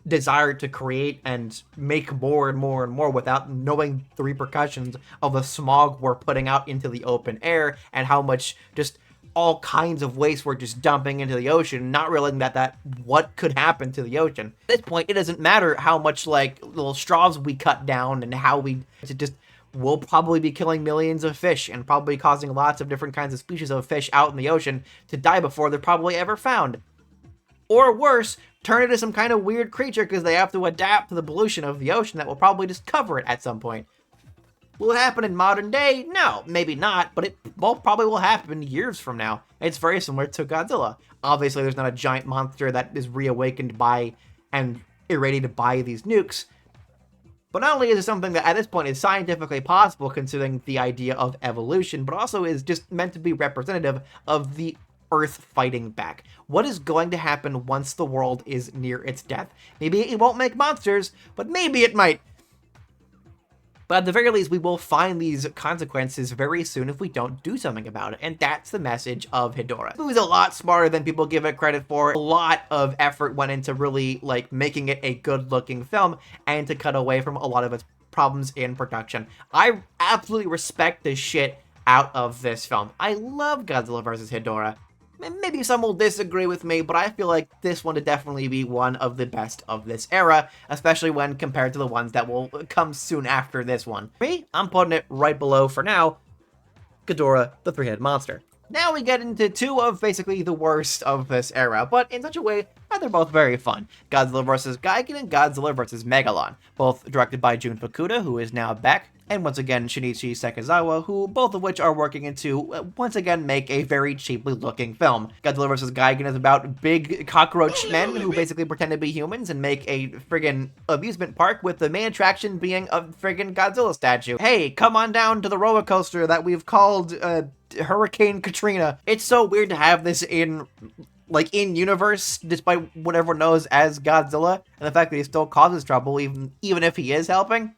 desire to create and make more and more and more without knowing the repercussions of the smog we're putting out into the open air and how much just all kinds of waste we're just dumping into the ocean, not realizing that what could happen to the ocean. At this point, it doesn't matter how much like little straws we cut down and how we just we'll probably be killing millions of fish and probably causing lots of different kinds of species of fish out in the ocean to die before they're probably ever found. Or worse, turn into some kind of weird creature because they have to adapt to the pollution of the ocean that will probably just cover it at some point. Will it happen in modern day? No, maybe not, but it probably will happen years from now. It's very similar to Godzilla. Obviously, there's not a giant monster that is reawakened by and irradiated by these nukes. But not only is it something that at this point is scientifically possible considering the idea of evolution, but also is just meant to be representative of the Earth fighting back. What is going to happen once the world is near its death? Maybe it won't make monsters, but maybe it might. But at the very least, we will find these consequences very soon if we don't do something about it. And that's the message of Hedorah. The movie's a lot smarter than people give it credit for. A lot of effort went into really like making it a good looking film and to cut away from a lot of its problems in production. I absolutely respect the shit out of this film. I love Godzilla vs. Hedorah. Maybe some will disagree with me, but I feel like this one to definitely be one of the best of this era, especially when compared to the ones that will come soon after this one. Me, I'm putting it right below, for now, Ghidorah, the three-headed monster. Now we get into two of basically the worst of this era, but in such a way that they're both very fun. Godzilla vs. Gigan and Godzilla vs. Megalon, both directed by Jun Fukuda, who is now back, and once again Shinichi Sekizawa, who both of which are working into, once again, make a very cheaply looking film. Godzilla vs. Gigan is about big cockroach men who basically pretend to be humans and make a friggin' amusement park, with the main attraction being a friggin' Godzilla statue. Hey, come on down to the roller coaster that we've called, Hurricane Katrina. It's so weird to have this in universe, despite what everyone knows as Godzilla, and the fact that he still causes trouble even if he is helping.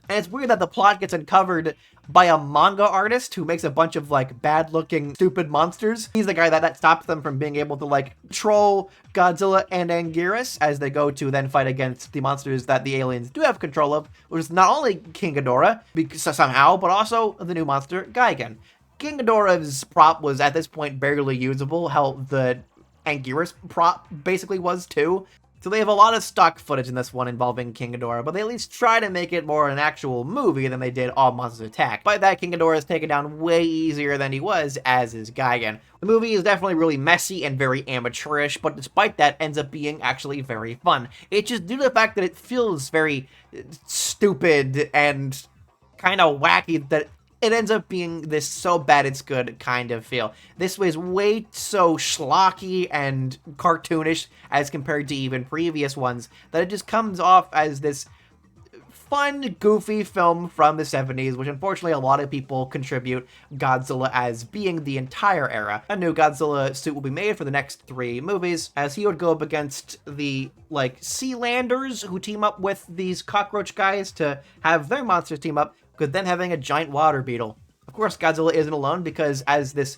And it's weird that the plot gets uncovered by a manga artist who makes a bunch of, like, bad-looking, stupid monsters. He's the guy that stops them from being able to, like, troll Godzilla and Anguirus as they go to then fight against the monsters that the aliens do have control of, which is not only King Ghidorah, somehow, but also the new monster, Gigan. King Ghidorah's prop was, at this point, barely usable. Hell, the Anguirus prop basically was, too. So they have a lot of stock footage in this one involving King Ghidorah, but they at least try to make it more an actual movie than they did All Monsters Attack. By that, King Ghidorah is taken down way easier than he was, as is Gigan. The movie is definitely really messy and very amateurish, but despite that, ends up being actually very fun. It's just due to the fact that it feels very stupid and kind of wacky that it ends up being this so bad it's good kind of feel. This was way so schlocky and cartoonish as compared to even previous ones that it just comes off as this fun, goofy film from the 70s, which unfortunately a lot of people contribute Godzilla as being the entire era. A new Godzilla suit will be made for the next 3 movies, as he would go up against the, Sealanders, who team up with these cockroach guys to have their monsters team up, with them having a giant water beetle. Of course, Godzilla isn't alone, because as this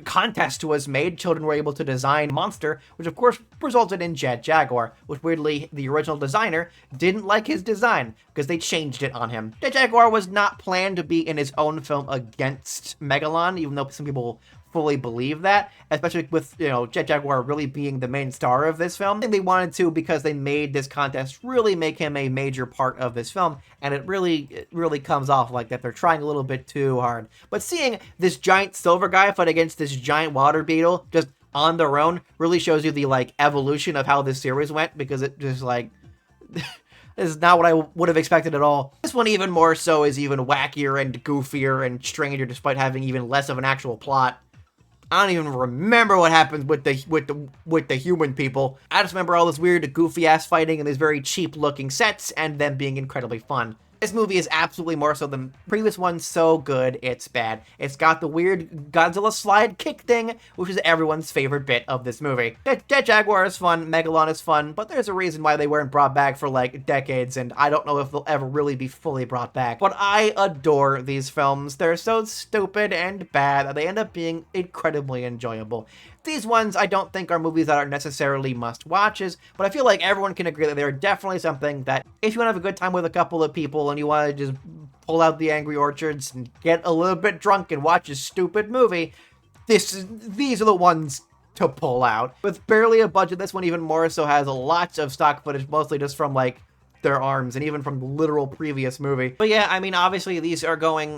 contest was made, children were able to design a monster, which of course resulted in Jet Jaguar, which weirdly, the original designer didn't like his design, because they changed it on him. Jet Jaguar was not planned to be in his own film against Megalon, even though some people fully believe that, especially with, Jet Jaguar really being the main star of this film. I think they wanted to because they made this contest really make him a major part of this film, and it really comes off like that they're trying a little bit too hard. But seeing this giant silver guy fight against this giant water beetle just on their own really shows you the, like, evolution of how this series went, because it just, like... This is not what I would have expected at all. This one even more so is even wackier and goofier and stranger, despite having even less of an actual plot. I don't even remember what happens with the human people. I just remember all this weird goofy ass fighting and these very cheap looking sets and them being incredibly fun. This movie is absolutely more so than the previous one, so good it's bad. It's got the weird Godzilla slide kick thing, which is everyone's favorite bit of this movie. Jet Jaguar is fun, Megalon is fun, but there's a reason why they weren't brought back for like decades, and I don't know if they'll ever really be fully brought back. But I adore these films. They're so stupid and bad that they end up being incredibly enjoyable. These ones I don't think are movies that are necessarily must-watches, but I feel like everyone can agree that they're definitely something that if you want to have a good time with a couple of people and you want to just pull out the Angry Orchards and get a little bit drunk and watch a stupid movie, these are the ones to pull out. With barely a budget, this one even more so has lots of stock footage, mostly just from, like, their arms, and even from the literal previous movie. But yeah, I mean, obviously these are going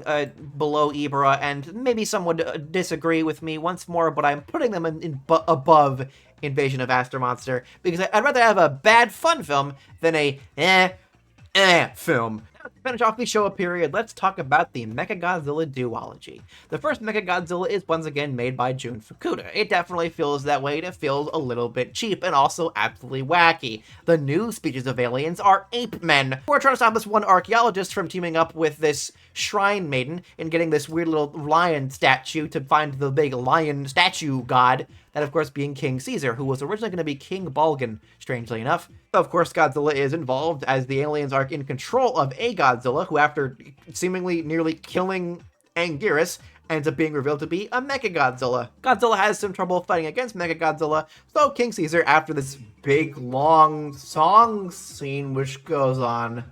below Ibra, and maybe some would disagree with me once more, but I'm putting them above Invasion of Aster Monster, because I'd rather have a bad fun film than a film. Now, to finish off the Showa period, let's talk about the Mechagodzilla duology. The first Mechagodzilla is once again made by Jun Fukuda. It definitely feels that way, and it feels a little bit cheap and also absolutely wacky. The new species of aliens are ape men, who are trying to stop this one archaeologist from teaming up with this shrine maiden and getting this weird little lion statue to find the big lion statue god, that of course being King Caesar, who was originally going to be King Balgan, strangely enough. Of course, Godzilla is involved, as the aliens are in control of a Godzilla, who after seemingly nearly killing Anguirus, ends up being revealed to be a Mechagodzilla. Godzilla has some trouble fighting against Mechagodzilla, so King Caesar, after this big, long song scene, which goes on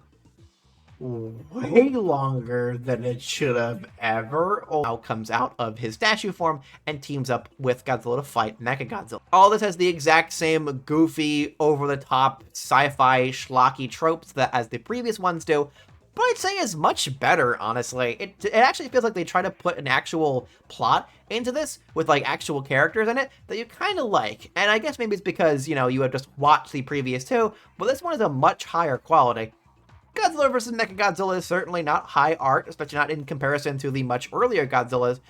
way longer than it should have ever, now comes out of his statue form and teams up with Godzilla to fight Mechagodzilla. All this has the exact same goofy, over-the-top, sci-fi, schlocky tropes that as the previous ones do, but I'd say is much better, honestly. It actually feels like they try to put an actual plot into this with, like, actual characters in it that you kind of like. And I guess maybe it's because, you have just watched the previous two, but this one is a much higher quality. Godzilla vs. Mechagodzilla is certainly not high art, especially not in comparison to the much earlier Godzillas,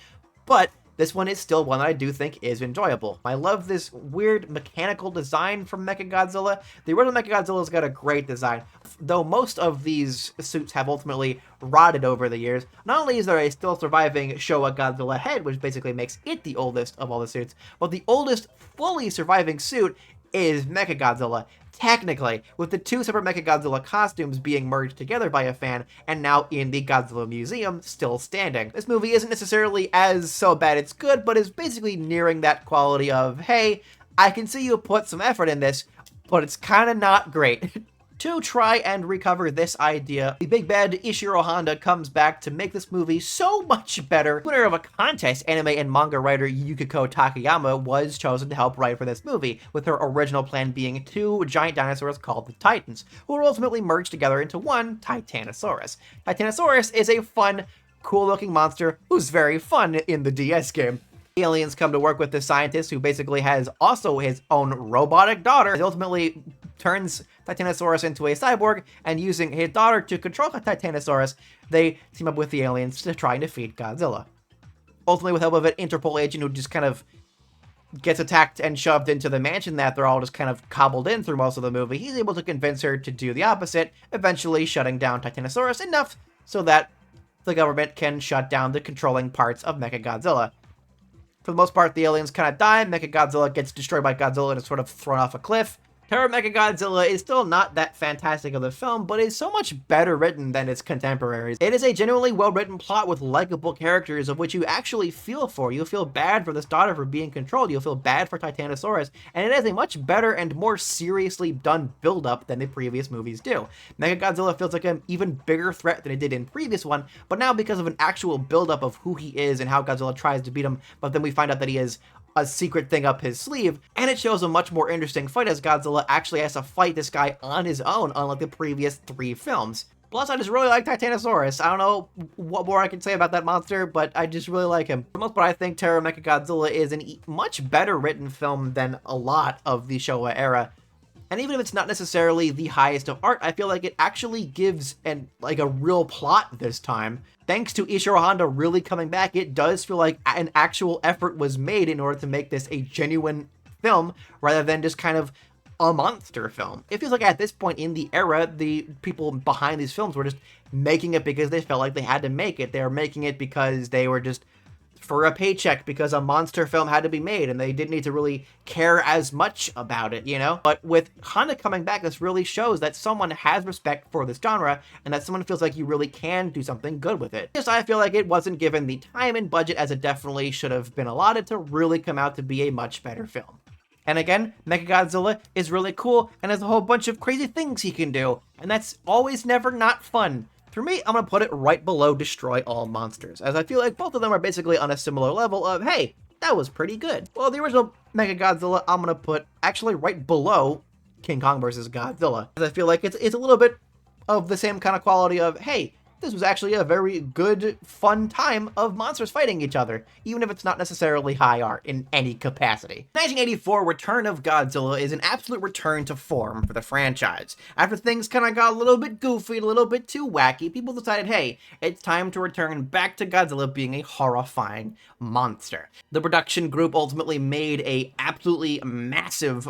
but this one is still one that I do think is enjoyable. I love this weird mechanical design from Mechagodzilla. The original Mechagodzilla's got a great design, though most of these suits have ultimately rotted over the years. Not only is there a still surviving Showa Godzilla head, which basically makes it the oldest of all the suits, but the oldest fully surviving suit is Mechagodzilla. Technically, with the two separate Mechagodzilla costumes being merged together by a fan, and now in the Godzilla Museum, still standing. This movie isn't necessarily as so bad it's good, but is basically nearing that quality of, hey, I can see you put some effort in this, but it's kinda not great. To try and recover this idea, the big bad Ishiro Honda comes back to make this movie so much better. Winner of a contest, anime and manga writer Yukiko Takayama was chosen to help write for this movie, with her original plan being two giant dinosaurs called the Titans, who were ultimately merged together into one Titanosaurus. Titanosaurus is a fun, cool-looking monster who's very fun in the DS game. The aliens come to work with this scientist who basically has also his own robotic daughter. He ultimately turns Titanosaurus into a cyborg, and using his daughter to control Titanosaurus, they team up with the aliens to try and defeat Godzilla. Ultimately, with help of an Interpol agent who just kind of gets attacked and shoved into the mansion that they're all just kind of cobbled in through most of the movie, he's able to convince her to do the opposite, eventually shutting down Titanosaurus enough so that the government can shut down the controlling parts of Mechagodzilla. For the most part, the aliens kind of die, Mechagodzilla gets destroyed by Godzilla and is sort of thrown off a cliff. Terror Mechagodzilla is still not that fantastic of a film, but is so much better written than its contemporaries. It is a genuinely well-written plot with likable characters of which you actually feel for. You'll feel bad for this daughter for being controlled, you'll feel bad for Titanosaurus, and it has a much better and more seriously done build-up than the previous movies do. Mechagodzilla feels like an even bigger threat than it did in previous one, but now because of an actual build-up of who he is and how Godzilla tries to beat him, but then we find out that he is a secret thing up his sleeve, and it shows a much more interesting fight as Godzilla actually has to fight this guy on his own, unlike the previous 3 films. Plus, I just really like Titanosaurus. I don't know what more I can say about that monster, but I just really like him. For the most part, I think Terror Mechagodzilla is a much better written film than a lot of the Showa era. And even if it's not necessarily the highest of art, I feel like it actually gives a real plot this time. Thanks to Ishiro Honda really coming back, it does feel like an actual effort was made in order to make this a genuine film, rather than just kind of a monster film. It feels like at this point in the era, the people behind these films were just making it because they felt like they had to make it. They were making it because they were just for a paycheck, because a monster film had to be made and they didn't need to really care as much about it, you know? But with Honda coming back, this really shows that someone has respect for this genre and that someone feels like you really can do something good with it. Just I feel like it wasn't given the time and budget as it definitely should have been allotted to really come out to be a much better film. And again, Mechagodzilla is really cool and has a whole bunch of crazy things he can do, and that's always never not fun. For me, I'm going to put it right below Destroy All Monsters, as I feel like both of them are basically on a similar level of, hey, that was pretty good. Well, the original Mechagodzilla, I'm going to put actually right below King Kong vs. Godzilla, as I feel like it's a little bit of the same kind of quality of, hey, this was actually a very good, fun time of monsters fighting each other, even if it's not necessarily high art in any capacity. 1984 Return of Godzilla is an absolute return to form for the franchise. After things kind of got a little bit goofy, a little bit too wacky, people decided, hey, it's time to return back to Godzilla being a horrifying monster. The production group ultimately made a absolutely massive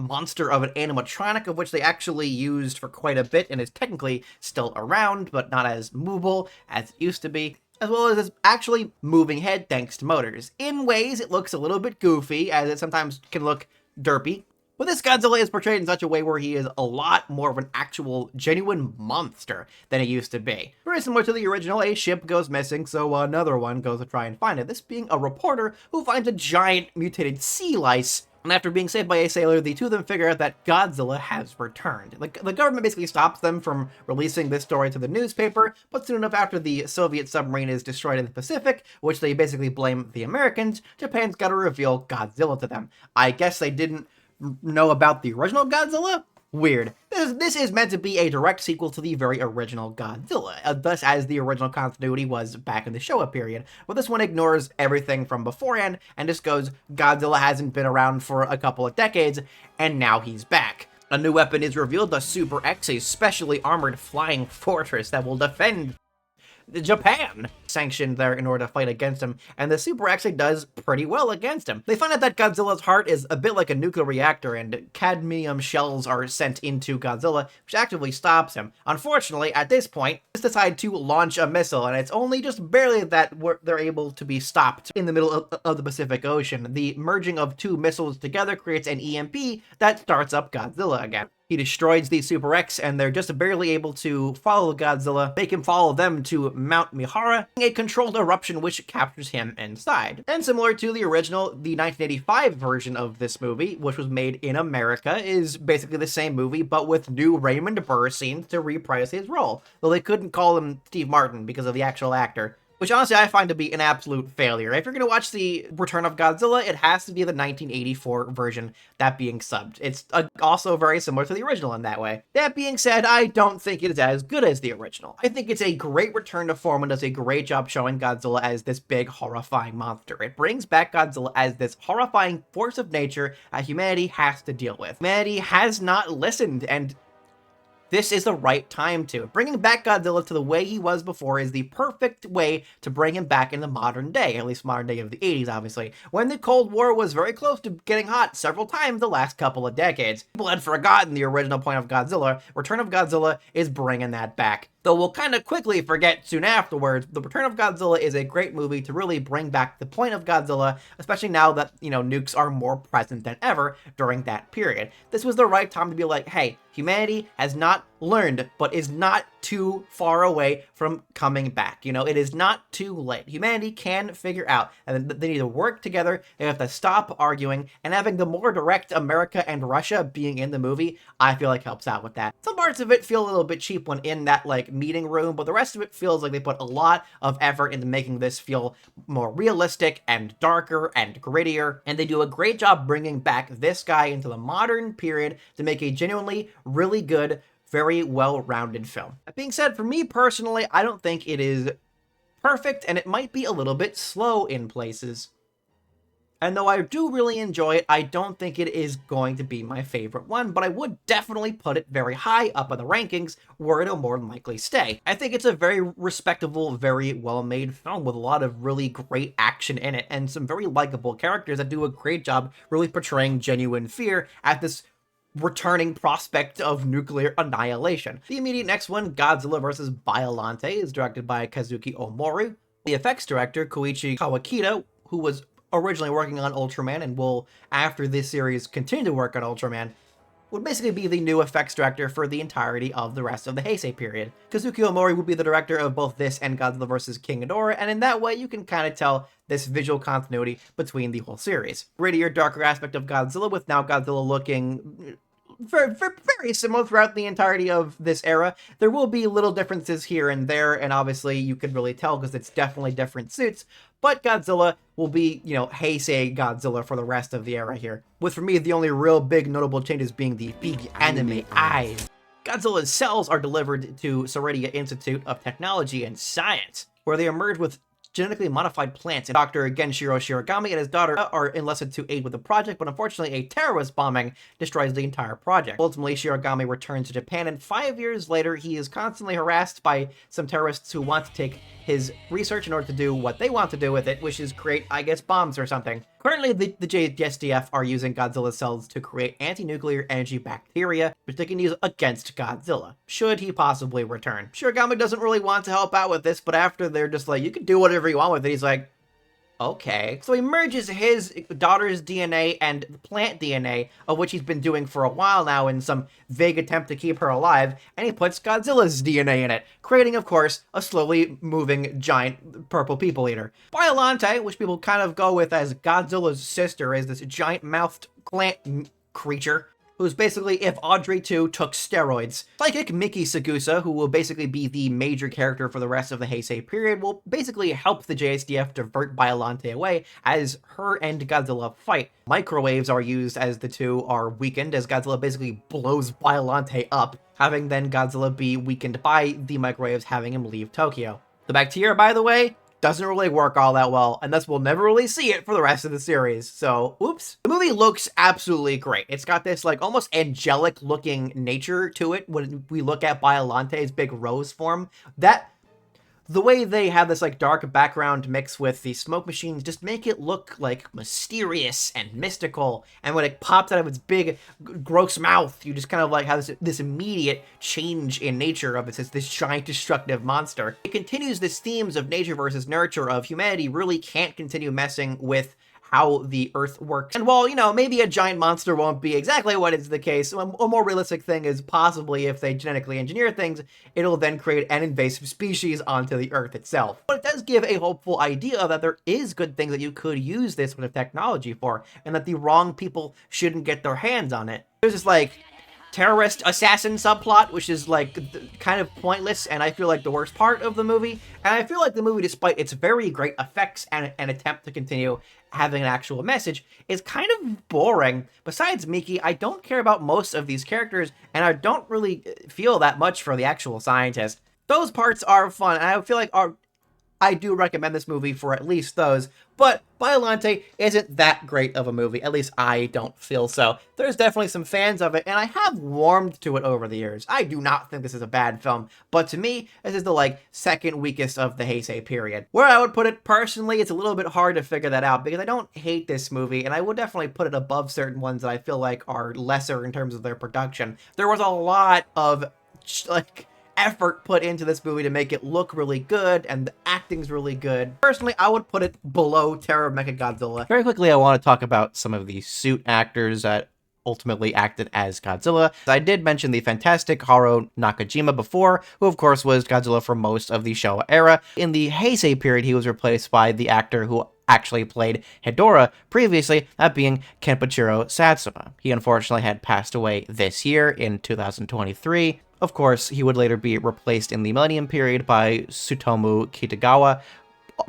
monster of an animatronic, of which they actually used for quite a bit and is technically still around, but not as movable as it used to be, as well as this actually moving head thanks to motors. In ways, it looks a little bit goofy, as it sometimes can look derpy, but this Godzilla is portrayed in such a way where he is a lot more of an actual, genuine monster than he used to be. Very similar to the original, a ship goes missing, so another one goes to try and find it, this being a reporter who finds a giant mutated sea lice. And after being saved by a sailor, the two of them figure out that Godzilla has returned. The government basically stops them from releasing this story to the newspaper, but soon enough after the Soviet submarine is destroyed in the Pacific, which they basically blame the Americans, Japan's gotta reveal Godzilla to them. I guess they didn't know about the original Godzilla? Weird. This is meant to be a direct sequel to the very original Godzilla, thus as the original continuity was back in the Showa period. But this one ignores everything from beforehand and just goes, Godzilla hasn't been around for a couple of decades, and now he's back. A new weapon is revealed, the Super X, a specially armored flying fortress that will defend Japan sanctioned there in order to fight against him, and the Super actually does pretty well against him. They find out that Godzilla's heart is a bit like a nuclear reactor, and cadmium shells are sent into Godzilla, which actively stops him. Unfortunately, at this point, they decide to launch a missile, and it's only just barely that they're able to be stopped in the middle of the Pacific Ocean. The merging of two missiles together creates an EMP that starts up Godzilla again. He destroys the Super X, and they're just barely able to follow Godzilla, make him follow them to Mount Mihara, a controlled eruption which captures him inside. And similar to the original, the 1985 version of this movie, which was made in America, is basically the same movie, but with new Raymond Burr scenes to reprise his role, though they couldn't call him Steve Martin because of the actual actor, which honestly I find to be an absolute failure. If you're going to watch the Return of Godzilla, it has to be the 1984 version, that being subbed. It's also very similar to the original in that way. That being said, I don't think it is as good as the original. I think it's a great return to form and does a great job showing Godzilla as this big, horrifying monster. It brings back Godzilla as this horrifying force of nature that humanity has to deal with. Humanity has not listened, and this is the right time to. Bringing back Godzilla to the way he was before is the perfect way to bring him back in the modern day, at least modern day of the 80s, obviously, when the Cold War was very close to getting hot several times the last couple of decades. People had forgotten the original point of Godzilla. Return of Godzilla is bringing that back. Though we'll kind of quickly forget soon afterwards, The Return of Godzilla is a great movie to really bring back the point of Godzilla, especially now that, nukes are more present than ever during that period. This was the right time to be like, hey, humanity has not learned, but is not too far away from coming back. It is not too late. Humanity can figure out, and they need to work together. They have to stop arguing, and having the more direct America and Russia being in the movie, I feel like helps out with that. Some parts of it feel a little bit cheap when in that, meeting room, but the rest of it feels like they put a lot of effort into making this feel more realistic and darker and grittier, and they do a great job bringing back this guy into the modern period to make a genuinely really good, very well-rounded film. That being said, for me personally, I don't think it is perfect, and it might be a little bit slow in places. And though I do really enjoy it, I don't think it is going to be my favorite one, but I would definitely put it very high up in the rankings where it'll more than likely stay. I think it's a very respectable, very well-made film with a lot of really great action in it and some very likable characters that do a great job really portraying genuine fear at this returning prospect of nuclear annihilation. The immediate next one, Godzilla vs. Biollante, is directed by Kazuki Omori. The effects director, Koichi Kawakita, who was originally working on Ultraman and will, after this series, continue to work on Ultraman, would basically be the new effects director for the entirety of the rest of the Heisei period. Kazuki Omori would be the director of both this and Godzilla vs. King Ghidorah, and in that way you can kind of tell this visual continuity between the whole series. Grittier, darker aspect of Godzilla, with now Godzilla looking very similar throughout the entirety of this era. There will be little differences here and there, and obviously you could really tell because it's definitely different suits, but Godzilla will be, Heisei Godzilla for the rest of the era here. With, for me, the only real big notable changes being the big anime eyes. Godzilla's cells are delivered to Soredia Institute of Technology and Science, where they emerge with genetically modified plants, and Dr. Genshiro Shirogami and his daughter are enlisted to aid with the project, but unfortunately a terrorist bombing destroys the entire project. Ultimately, Shirogami returns to Japan, and 5 years later, he is constantly harassed by some terrorists who want to take his research in order to do what they want to do with it, which is create, I guess, bombs or something. Currently, the JSDF are using Godzilla cells to create anti-nuclear energy bacteria, which they can use against Godzilla, should he possibly return. Shirogami doesn't really want to help out with this, but after they're just like, you can do whatever you want with it, he's like, okay. So he merges his daughter's DNA and the plant DNA, of which he's been doing for a while now in some vague attempt to keep her alive, and he puts Godzilla's DNA in it, creating, of course, a slowly moving giant purple people eater. Biollante, which people kind of go with as Godzilla's sister, is this giant-mouthed plant creature who's basically if Audrey 2 took steroids. Psychic Miki Sagusa, who will basically be the major character for the rest of the Heisei period, will basically help the JSDF divert Biollante away as her and Godzilla fight. Microwaves are used as the two are weakened, as Godzilla basically blows Biollante up, having then Godzilla be weakened by the microwaves, having him leave Tokyo. The bacteria, by the way, doesn't really work all that well, and thus we'll never really see it for the rest of the series, so oops. The movie looks absolutely great. It's got this almost angelic looking nature to it when we look at Biollante's big rose form. The way they have this dark background mixed with the smoke machines just make it look mysterious and mystical, and when it pops out of its big gross mouth, you just kind of have this immediate change in nature of it as this giant destructive monster. It continues this themes of nature versus nurture, of humanity really can't continue messing with how the Earth works. And while, maybe a giant monster won't be exactly what is the case, a more realistic thing is possibly if they genetically engineer things, it'll then create an invasive species onto the Earth itself. But it does give a hopeful idea that there is good things that you could use this sort of technology for, and that the wrong people shouldn't get their hands on it. There's this terrorist assassin subplot, which is kind of pointless, and I feel like the worst part of the movie. And I feel like the movie, despite its very great effects and an attempt to continue having an actual message, is kind of boring. Besides Miki, I don't care about most of these characters, and I don't really feel that much for the actual scientist. Those parts are fun, and I feel like I do recommend this movie for at least those, but Biollante isn't that great of a movie. At least I don't feel so. There's definitely some fans of it, and I have warmed to it over the years. I do not think this is a bad film, but to me, this is the second weakest of the Heisei period. Where I would put it personally, it's a little bit hard to figure that out because I don't hate this movie, and I would definitely put it above certain ones that I feel like are lesser in terms of their production. There was a lot of effort put into this movie to make it look really good, and the acting's really good. Personally, I would put it below Terror of Mechagodzilla. Very quickly, I want to talk about some of the suit actors that ultimately acted as Godzilla. I did mention the fantastic Haruo Nakajima before, who of course was Godzilla for most of the Showa era. In the Heisei period, he was replaced by the actor who actually played Hedorah previously, that being Kenpachiro Satsuma. He unfortunately had passed away this year in 2023. Of course, he would later be replaced in the Millennium period by Tsutomu Kitagawa,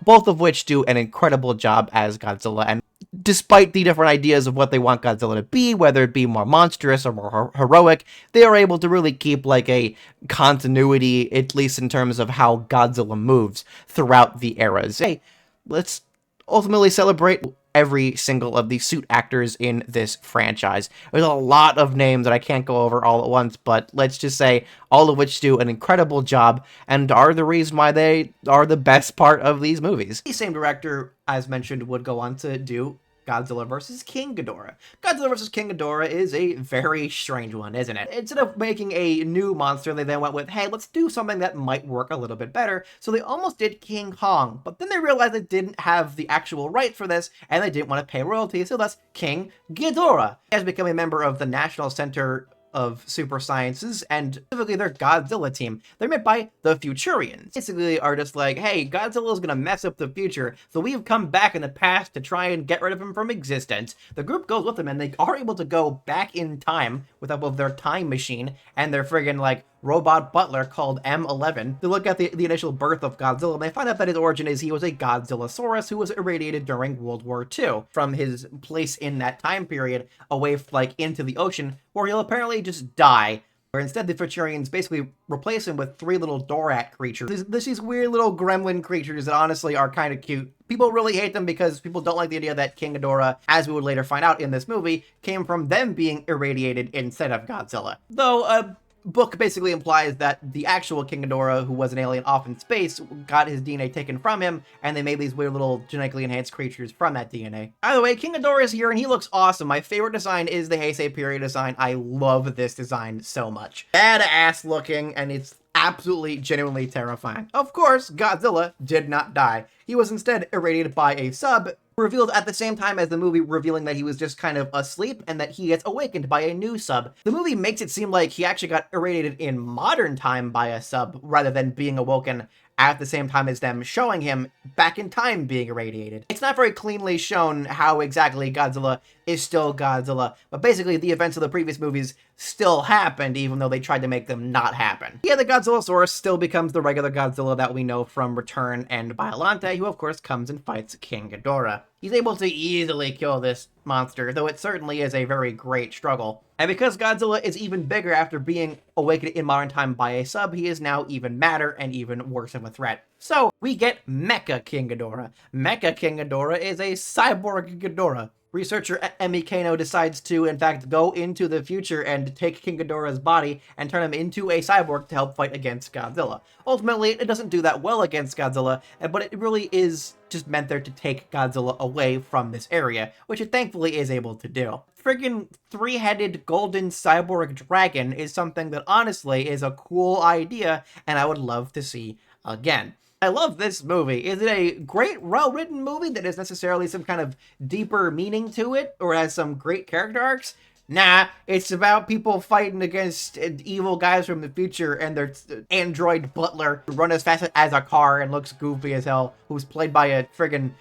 both of which do an incredible job as Godzilla, and despite the different ideas of what they want Godzilla to be, whether it be more monstrous or more heroic, they are able to really keep like a continuity, at least in terms of how Godzilla moves throughout the eras. Hey, let's ultimately celebrate every single of the suit actors in this franchise. There's a lot of names that I can't go over all at once, but let's just say all of which do an incredible job and are the reason why they are the best part of these movies. The same director, as mentioned, would go on to do Godzilla vs. King Ghidorah. Godzilla vs. King Ghidorah is a very strange one, isn't it? Instead of making a new monster, they then went with, hey, let's do something that might work a little bit better. So they almost did King Kong, but then they realized they didn't have the actual right for this, and they didn't want to pay royalties, so that's King Ghidorah. He has become a member of the National Center of Super Sciences, and specifically their Godzilla team. They're made by the Futurians. Basically are just like, hey, Godzilla's gonna mess up the future, so we've come back in the past to try and get rid of him from existence. The group goes with them, and they are able to go back in time with help of their time machine and their friggin' like robot butler called M11 to look at the initial birth of Godzilla, and they find out that his origin is he was a Godzillasaurus who was irradiated during World War II from his place in that time period away like into the ocean, where he'll apparently just die. Where instead the Futurians basically replace him with 3 little Dorak creatures. These weird little gremlin creatures that honestly are kind of cute. People really hate them because people don't like the idea that King Ghidorah, as we would later find out in this movie, came from them being irradiated instead of Godzilla. Though, book basically implies that the actual King Ghidorah, who was an alien off in space, got his DNA taken from him, and they made these weird little genetically enhanced creatures from that DNA. Either way, King Ghidorah is here, and he looks awesome. My favorite design is the Heisei period design. I love this design so much. Badass looking, and it's absolutely, genuinely terrifying. Of course, Godzilla did not die. He was instead irradiated by a sub, revealed at the same time as the movie revealing that he was just kind of asleep and that he gets awakened by a new sub. The movie makes it seem like he actually got irradiated in modern time by a sub rather than being awoken at the same time as them showing him back in time being irradiated. It's not very cleanly shown how exactly Godzilla is still Godzilla, but basically the events of the previous movies still happened even though they tried to make them not happen. Yeah, the Godzillasaurus still becomes the regular Godzilla that we know from Return and Biollante, who of course comes and fights King Ghidorah. He's able to easily kill this monster, though it certainly is a very great struggle. And because Godzilla is even bigger after being awakened in modern time by a sub, he is now even madder and even worse of a threat. So, we get Mecha King Ghidorah. Mecha King Ghidorah is a cyborg Ghidorah. Researcher Emi Kano decides to, in fact, go into the future and take King Ghidorah's body and turn him into a cyborg to help fight against Godzilla. Ultimately, it doesn't do that well against Godzilla, but it really is just meant there to take Godzilla away from this area, which it thankfully is able to do. Friggin' 3-headed golden cyborg dragon is something that honestly is a cool idea, and I would love to see again. I love this movie. Is it a great, well-written movie that has necessarily some kind of deeper meaning to it, or has some great character arcs? Nah, it's about people fighting against evil guys from the future and their android butler who run as fast as a car and looks goofy as hell, who's played by a friggin'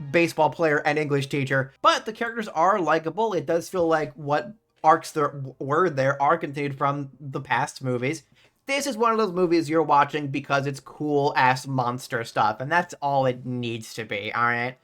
baseball player and English teacher. But the characters are likable. It does feel like what arcs there were there are continued from the past movies. This is one of those movies you're watching because it's cool-ass monster stuff, and that's all it needs to be, alright?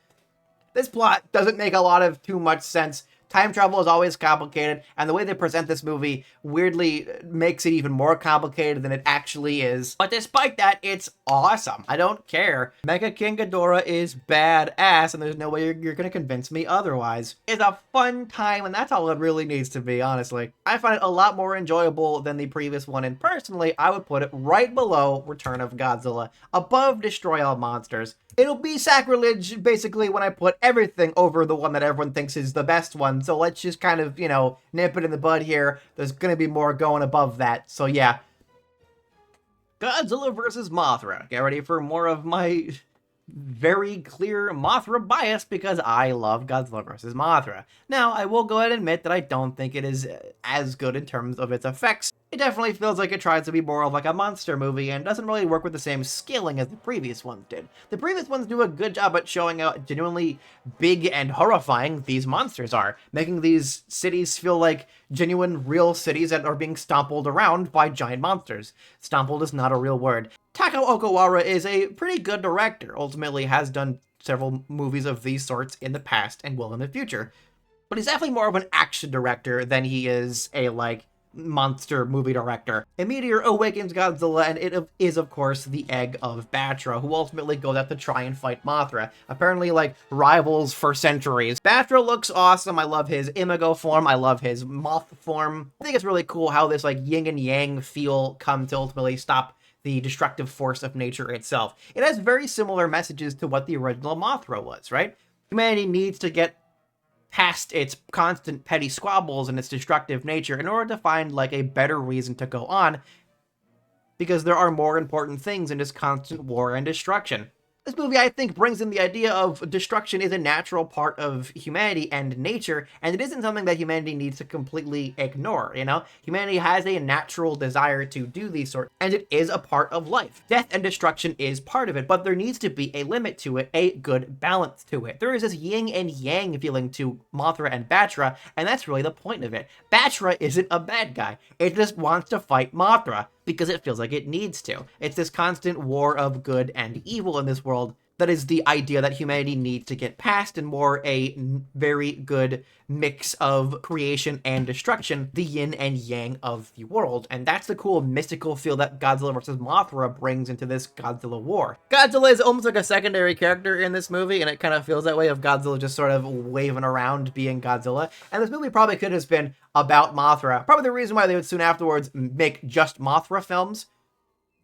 This plot doesn't make a lot of too much sense. Time travel is always complicated, and the way they present this movie weirdly makes it even more complicated than it actually is. But despite that, it's awesome. I don't care. Mecha King Ghidorah is badass, and there's no way you're gonna convince me otherwise. It's a fun time, and that's all it really needs to be, honestly. I find it a lot more enjoyable than the previous one, and personally, I would put it right below Return of Godzilla, above Destroy All Monsters. It'll be sacrilege, basically, when I put everything over the one that everyone thinks is the best one, so let's just kind of, nip it in the bud here. There's gonna be more going above that, so yeah. Godzilla vs. Mothra. Get ready for more of my very clear Mothra bias because I love Godzilla vs. Mothra. Now, I will go ahead and admit that I don't think it is as good in terms of its effects. It definitely feels like it tries to be more of like a monster movie and doesn't really work with the same scaling as the previous ones did. The previous ones do a good job at showing how genuinely big and horrifying these monsters are, making these cities feel like genuine real cities that are being stompled around by giant monsters. Stompled is not a real word. Takao Okawara is a pretty good director, ultimately has done several movies of these sorts in the past and will in the future. But he's definitely more of an action director than he is a, like, monster movie director. A meteor awakens Godzilla, and it is, of course, the egg of Batra, who ultimately goes out to try and fight Mothra. Apparently, like, rivals for centuries. Batra looks awesome. I love his Imago form. I love his moth form. I think it's really cool how this, like, yin and yang feel come to ultimately stop the destructive force of nature itself. It has very similar messages to what the original Mothra was, right? Humanity needs to get past its constant petty squabbles and its destructive nature in order to find, like, a better reason to go on, because there are more important things in this constant war and destruction. This movie, I think, brings in the idea of destruction is a natural part of humanity and nature, and it isn't something that humanity needs to completely ignore, you know? Humanity has a natural desire to do these sorts, and it is a part of life. Death and destruction is part of it, but there needs to be a limit to it, a good balance to it. There is this yin and yang feeling to Mothra and Batra, and that's really the point of it. Batra isn't a bad guy. It just wants to fight Mothra because it feels like it needs to. It's this constant war of good and evil in this world that is the idea that humanity needs to get past, and more a very good mix of creation and destruction, the yin and yang of the world. And that's the cool mystical feel that Godzilla vs. Mothra brings into this Godzilla war. Godzilla is almost like a secondary character in this movie, and it kind of feels that way, of Godzilla just sort of waving around being Godzilla. And this movie probably could have been about Mothra. Probably the reason why they would soon afterwards make just Mothra films,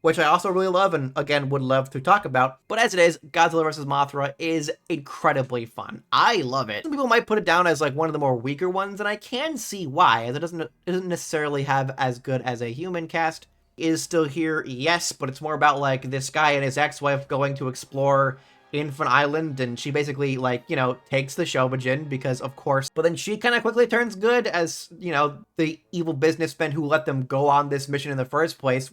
which I also really love and, again, would love to talk about. But as it is, Godzilla vs. Mothra is incredibly fun. I love it. Some people might put it down as, like, one of the more weaker ones, and I can see why, as it doesn't necessarily have as good as a human cast. It is still here, yes, but it's more about, like, this guy and his ex-wife going to explore Infant Island, and she basically, like, you know, takes the Shobijin because, of course, but then she kind of quickly turns good, as, you know, the evil businessman who let them go on this mission in the first place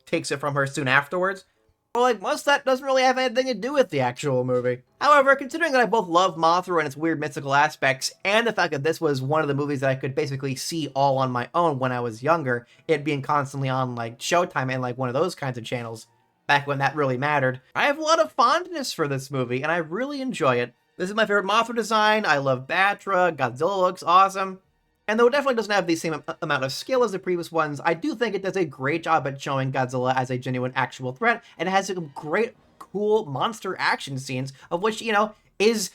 takes it from her soon afterwards. But, like, most of that doesn't really have anything to do with the actual movie. However, considering that I both love Mothra and its weird mystical aspects, and the fact that this was one of the movies that I could basically see all on my own when I was younger, it being constantly on, like, Showtime and, like, one of those kinds of channels, back when that really mattered, I have a lot of fondness for this movie, and I really enjoy it. This is my favorite Mothra design. I love Batra. Godzilla looks awesome. And though it definitely doesn't have the same amount of skill as the previous ones, I do think it does a great job at showing Godzilla as a genuine actual threat, and it has some great, cool monster action scenes, of which, you know, is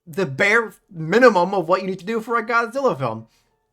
the bare minimum of what you need to do for a Godzilla film.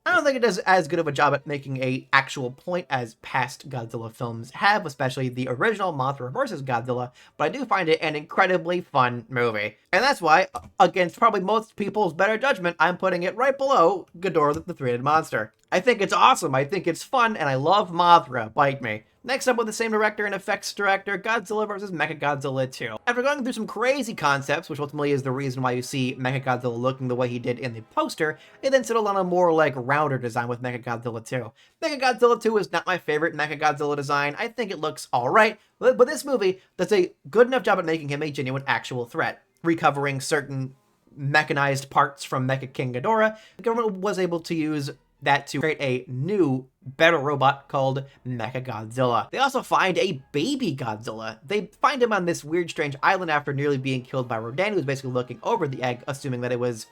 I don't think it does as good of a job at making a actual point as past Godzilla films have, especially the original Mothra vs. Godzilla, but I do find it an incredibly fun movie. And that's why, against probably most people's better judgment, I'm putting it right below Ghidorah the Three-Headed Monster. I think it's awesome, I think it's fun, and I love Mothra, bite me. Next up, with the same director and effects director, Godzilla vs. Mechagodzilla 2. After going through some crazy concepts, which ultimately is the reason why you see Mechagodzilla looking the way he did in the poster, they then settled on a more, like, rounder design with Mechagodzilla 2. Mechagodzilla 2 is not my favorite Mechagodzilla design. I think it looks alright, but this movie does a good enough job at making him a genuine actual threat, recovering certain mechanized parts from Mecha King Ghidorah. The government was able to use that to create a new, better robot called Mechagodzilla. They also find a baby Godzilla. They find him on this weird, strange island after nearly being killed by Rodan, who was basically looking over the egg, assuming that it was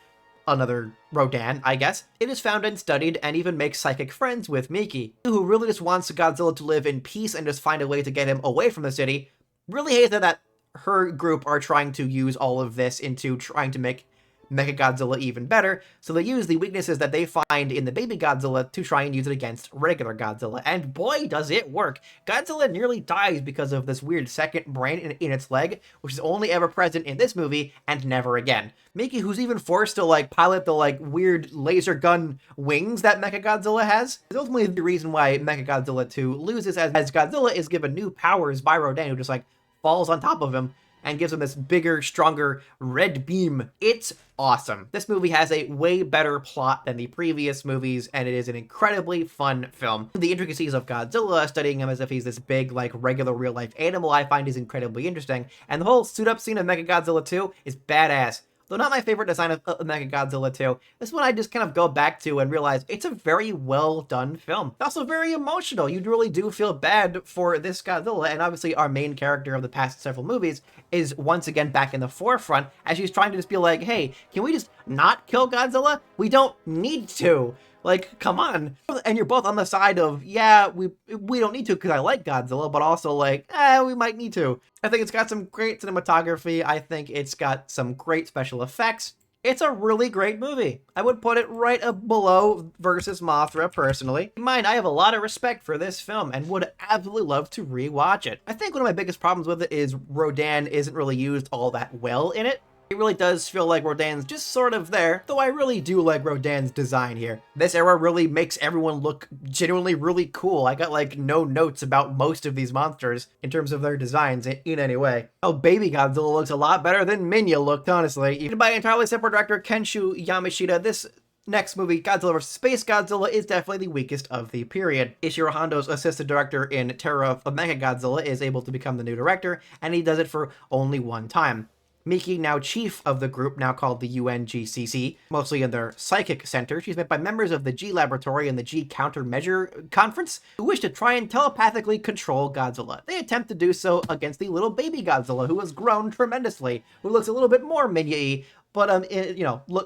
another Rodan, I guess. It is found and studied, and even makes psychic friends with Miki, who really just wants Godzilla to live in peace and just find a way to get him away from the city. Really hates that her group are trying to use all of this into trying to make Mechagodzilla even better, so they use the weaknesses that they find in the baby Godzilla to try and use it against regular Godzilla, and boy does it work! Godzilla nearly dies because of this weird second brain in its leg, which is only ever present in this movie, and never again. Miki, who's even forced to, like, pilot the, like, weird laser gun wings that Mechagodzilla has, is ultimately the reason why Mechagodzilla 2 loses, as Godzilla is given new powers by Rodan, who just, like, falls on top of him and gives him this bigger, stronger red beam. It's awesome. This movie has a way better plot than the previous movies, and it is an incredibly fun film. The intricacies of Godzilla, studying him as if he's this big, like, regular real-life animal, I find is incredibly interesting, and the whole suit-up scene of Mechagodzilla 2 is badass. Though not my favorite design of Mechagodzilla 2, this one I just kind of go back to and realize it's a very well done film. It's also very emotional. You really do feel bad for this Godzilla, and obviously our main character of the past several movies is once again back in the forefront as she's trying to just be like, hey, can we just not kill Godzilla? We don't need to. Like, come on. And you're both on the side of, yeah, we don't need to because I like Godzilla, but also like, we might need to. I think it's got some great cinematography. I think it's got some great special effects. It's a really great movie. I would put it right below versus Mothra, personally. Keep in mind, I have a lot of respect for this film and would absolutely love to rewatch it. I think one of my biggest problems with it is Rodan isn't really used all that well in it. It really does feel like Rodan's just sort of there, though I really do like Rodan's design here. This era really makes everyone look genuinely really cool. I got like no notes about most of these monsters in terms of their designs in any way. Oh, baby Godzilla looks a lot better than Minya looked, honestly. Even by entirely separate director Kenshu Yamashita, this next movie, Godzilla vs. Space Godzilla, is definitely the weakest of the period. Ishiro Hondo's assistant director in Terror of Mechagodzilla is able to become the new director, and he does it for only one time. Miki, now chief of the group, now called the UNGCC, mostly in their psychic center, she's met by members of the G Laboratory and the G Countermeasure Conference, who wish to try and telepathically control Godzilla. They attempt to do so against the little baby Godzilla, who has grown tremendously, who looks a little bit more Minya-y, but,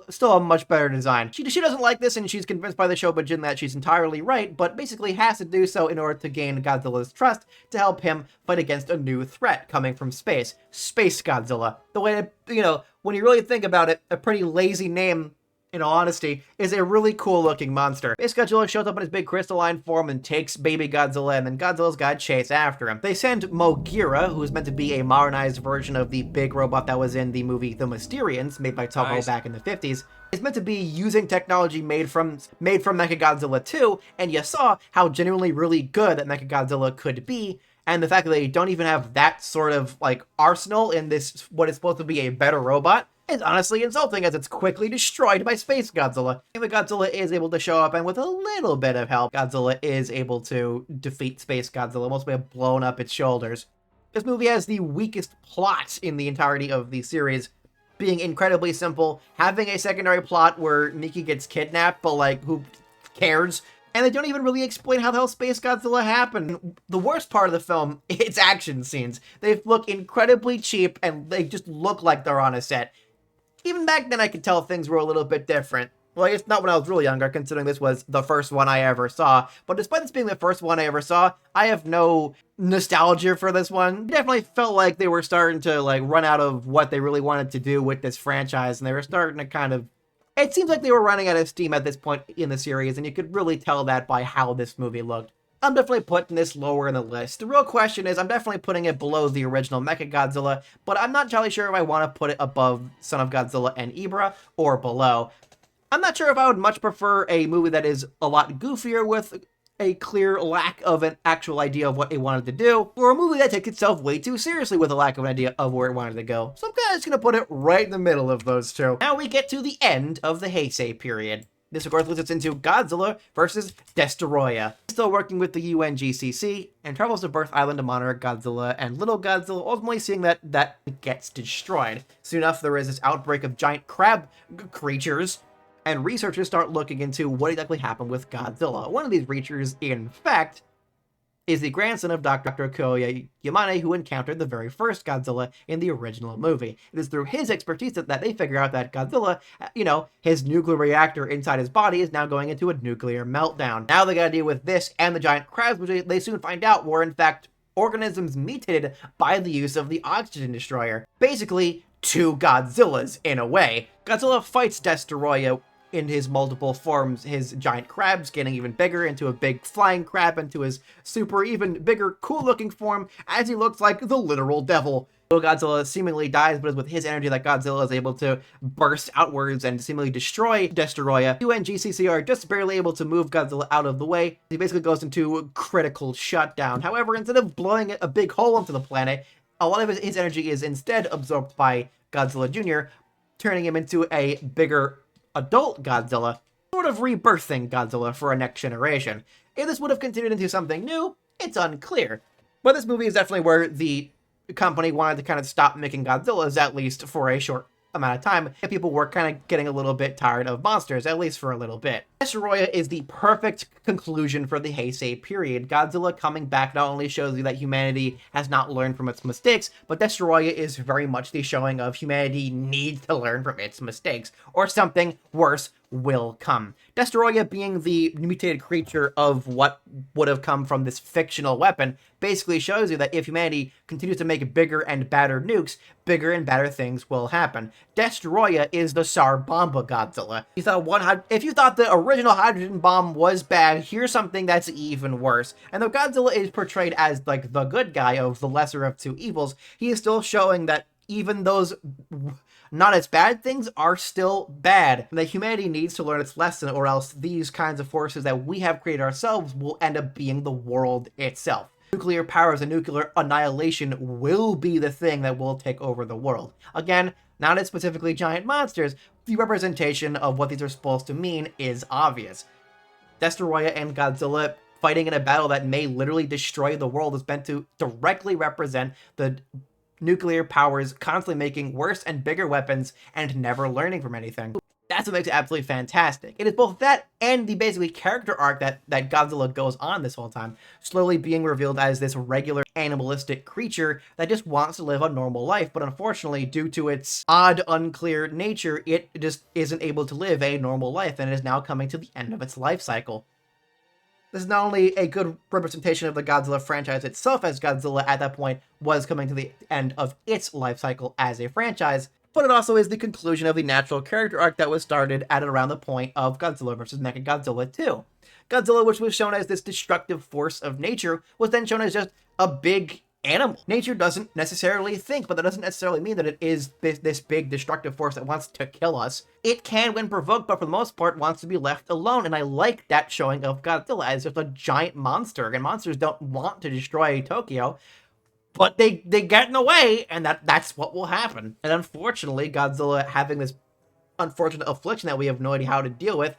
still a much better design. She doesn't like this, and she's convinced by the Shobijin that she's entirely right, but basically has to do so in order to gain Godzilla's trust to help him fight against a new threat coming from space. Space Godzilla. The way, when you really think about it, a pretty lazy name, in all honesty, is a really cool-looking monster. Space Godzilla shows up in his big crystalline form and takes baby Godzilla, and then Godzilla's gotta chase after him. They send Mogira, who is meant to be a modernized version of the big robot that was in the movie The Mysterians, made by Toho back in the 50s. It's meant to be using technology made from Mechagodzilla 2, and you saw how genuinely really good that Mechagodzilla could be, and the fact that they don't even have that sort of, like, arsenal in this, what is supposed to be a better robot, is honestly insulting, as it's quickly destroyed by Space Godzilla. But Godzilla is able to show up, and with a little bit of help, Godzilla is able to defeat Space Godzilla, mostly by blowing up its shoulders. This movie has the weakest plot in the entirety of the series, being incredibly simple, having a secondary plot where Miki gets kidnapped, but like, who cares? And they don't even really explain how the hell Space Godzilla happened. The worst part of the film, its action scenes. They look incredibly cheap, and they just look like they're on a set. Even back then, I could tell things were a little bit different. Well, I guess not when I was really younger, considering this was the first one I ever saw. But despite this being the first one I ever saw, I have no nostalgia for this one. It definitely felt like they were starting to, like, run out of what they really wanted to do with this franchise, and they were starting to kind of... It seems like they were running out of steam at this point in the series, and you could really tell that by how this movie looked. I'm definitely putting this lower in the list. The real question is, I'm definitely putting it below the original Mechagodzilla, but I'm not entirely sure if I want to put it above Son of Godzilla and Ibra, or below. I'm not sure if I would much prefer a movie that is a lot goofier with a clear lack of an actual idea of what it wanted to do, or a movie that takes itself way too seriously with a lack of an idea of where it wanted to go. So I'm kind of just going to put it right in the middle of those two. Now we get to the end of the Heisei period. This, of course, leads us into Godzilla versus Destoroyah. Still working with the UNGCC, and travels to Birth Island to monitor Godzilla and little Godzilla, ultimately seeing that gets destroyed. Soon enough, there is this outbreak of giant crab creatures, and researchers start looking into what exactly happened with Godzilla. One of these creatures, in fact, is the grandson of Dr. Koya Yamane, who encountered the very first Godzilla in the original movie. It is through his expertise that they figure out that Godzilla, his nuclear reactor inside his body is now going into a nuclear meltdown. Now they gotta deal with this and the giant crabs, which they soon find out were in fact organisms mutated by the use of the oxygen destroyer. Basically, two Godzillas, in a way. Godzilla fights Destoroyah in his multiple forms, his giant crabs getting even bigger into a big flying crab, into his super even bigger cool looking form, as he looks like the literal devil. Godzilla seemingly dies, but it's with his energy that Godzilla is able to burst outwards and seemingly destroy Destoroyah. You and GCC are just barely able to move Godzilla out of the way. He basically goes into critical shutdown. However, instead of blowing a big hole into the planet, a lot of his energy is instead absorbed by Godzilla Jr., turning him into a bigger adult Godzilla, sort of rebirthing Godzilla for a next generation. If this would have continued into something new, it's unclear. But this movie is definitely where the company wanted to kind of stop making Godzillas, at least for a short amount of time. People were kind of getting a little bit tired of monsters, at least for a little bit. Destoroyah is the perfect conclusion for the Heisei period. Godzilla coming back not only shows you that humanity has not learned from its mistakes, but Destoroyah is very much the showing of humanity needs to learn from its mistakes, or something worse will come. Destoroyah, being the mutated creature of what would have come from this fictional weapon, basically shows you that if humanity continues to make bigger and badder nukes, bigger and badder things will happen. Destoroyah is the Sarbamba Godzilla. If you thought the original hydrogen bomb was bad, here's something that's even worse. And though Godzilla is portrayed as like the good guy of the lesser of two evils, he is still showing that even those not as bad things are still bad. That humanity needs to learn its lesson, or else these kinds of forces that we have created ourselves will end up being the world itself. Nuclear powers and nuclear annihilation will be the thing that will take over the world. Again, not as specifically giant monsters, the representation of what these are supposed to mean is obvious. Destoroyah and Godzilla fighting in a battle that may literally destroy the world is meant to directly represent the nuclear powers constantly making worse and bigger weapons and never learning from anything. That's what makes it absolutely fantastic. It is both that and the basically character arc that Godzilla goes on this whole time, slowly being revealed as this regular animalistic creature that just wants to live a normal life, but unfortunately, due to its odd, unclear nature, it just isn't able to live a normal life and is now coming to the end of its life cycle. This is not only a good representation of the Godzilla franchise itself, as Godzilla at that point was coming to the end of its life cycle as a franchise, but it also is the conclusion of the natural character arc that was started at around the point of Godzilla vs. Mechagodzilla 2. Godzilla, which was shown as this destructive force of nature, was then shown as just a big animal. Nature doesn't necessarily think, but that doesn't necessarily mean that it is this big destructive force that wants to kill us. It can, when provoked, but for the most part wants to be left alone, and I like that showing of Godzilla as just a giant monster, and monsters don't want to destroy Tokyo, but they get in the way, and that's what will happen. And unfortunately, Godzilla having this unfortunate affliction that we have no idea how to deal with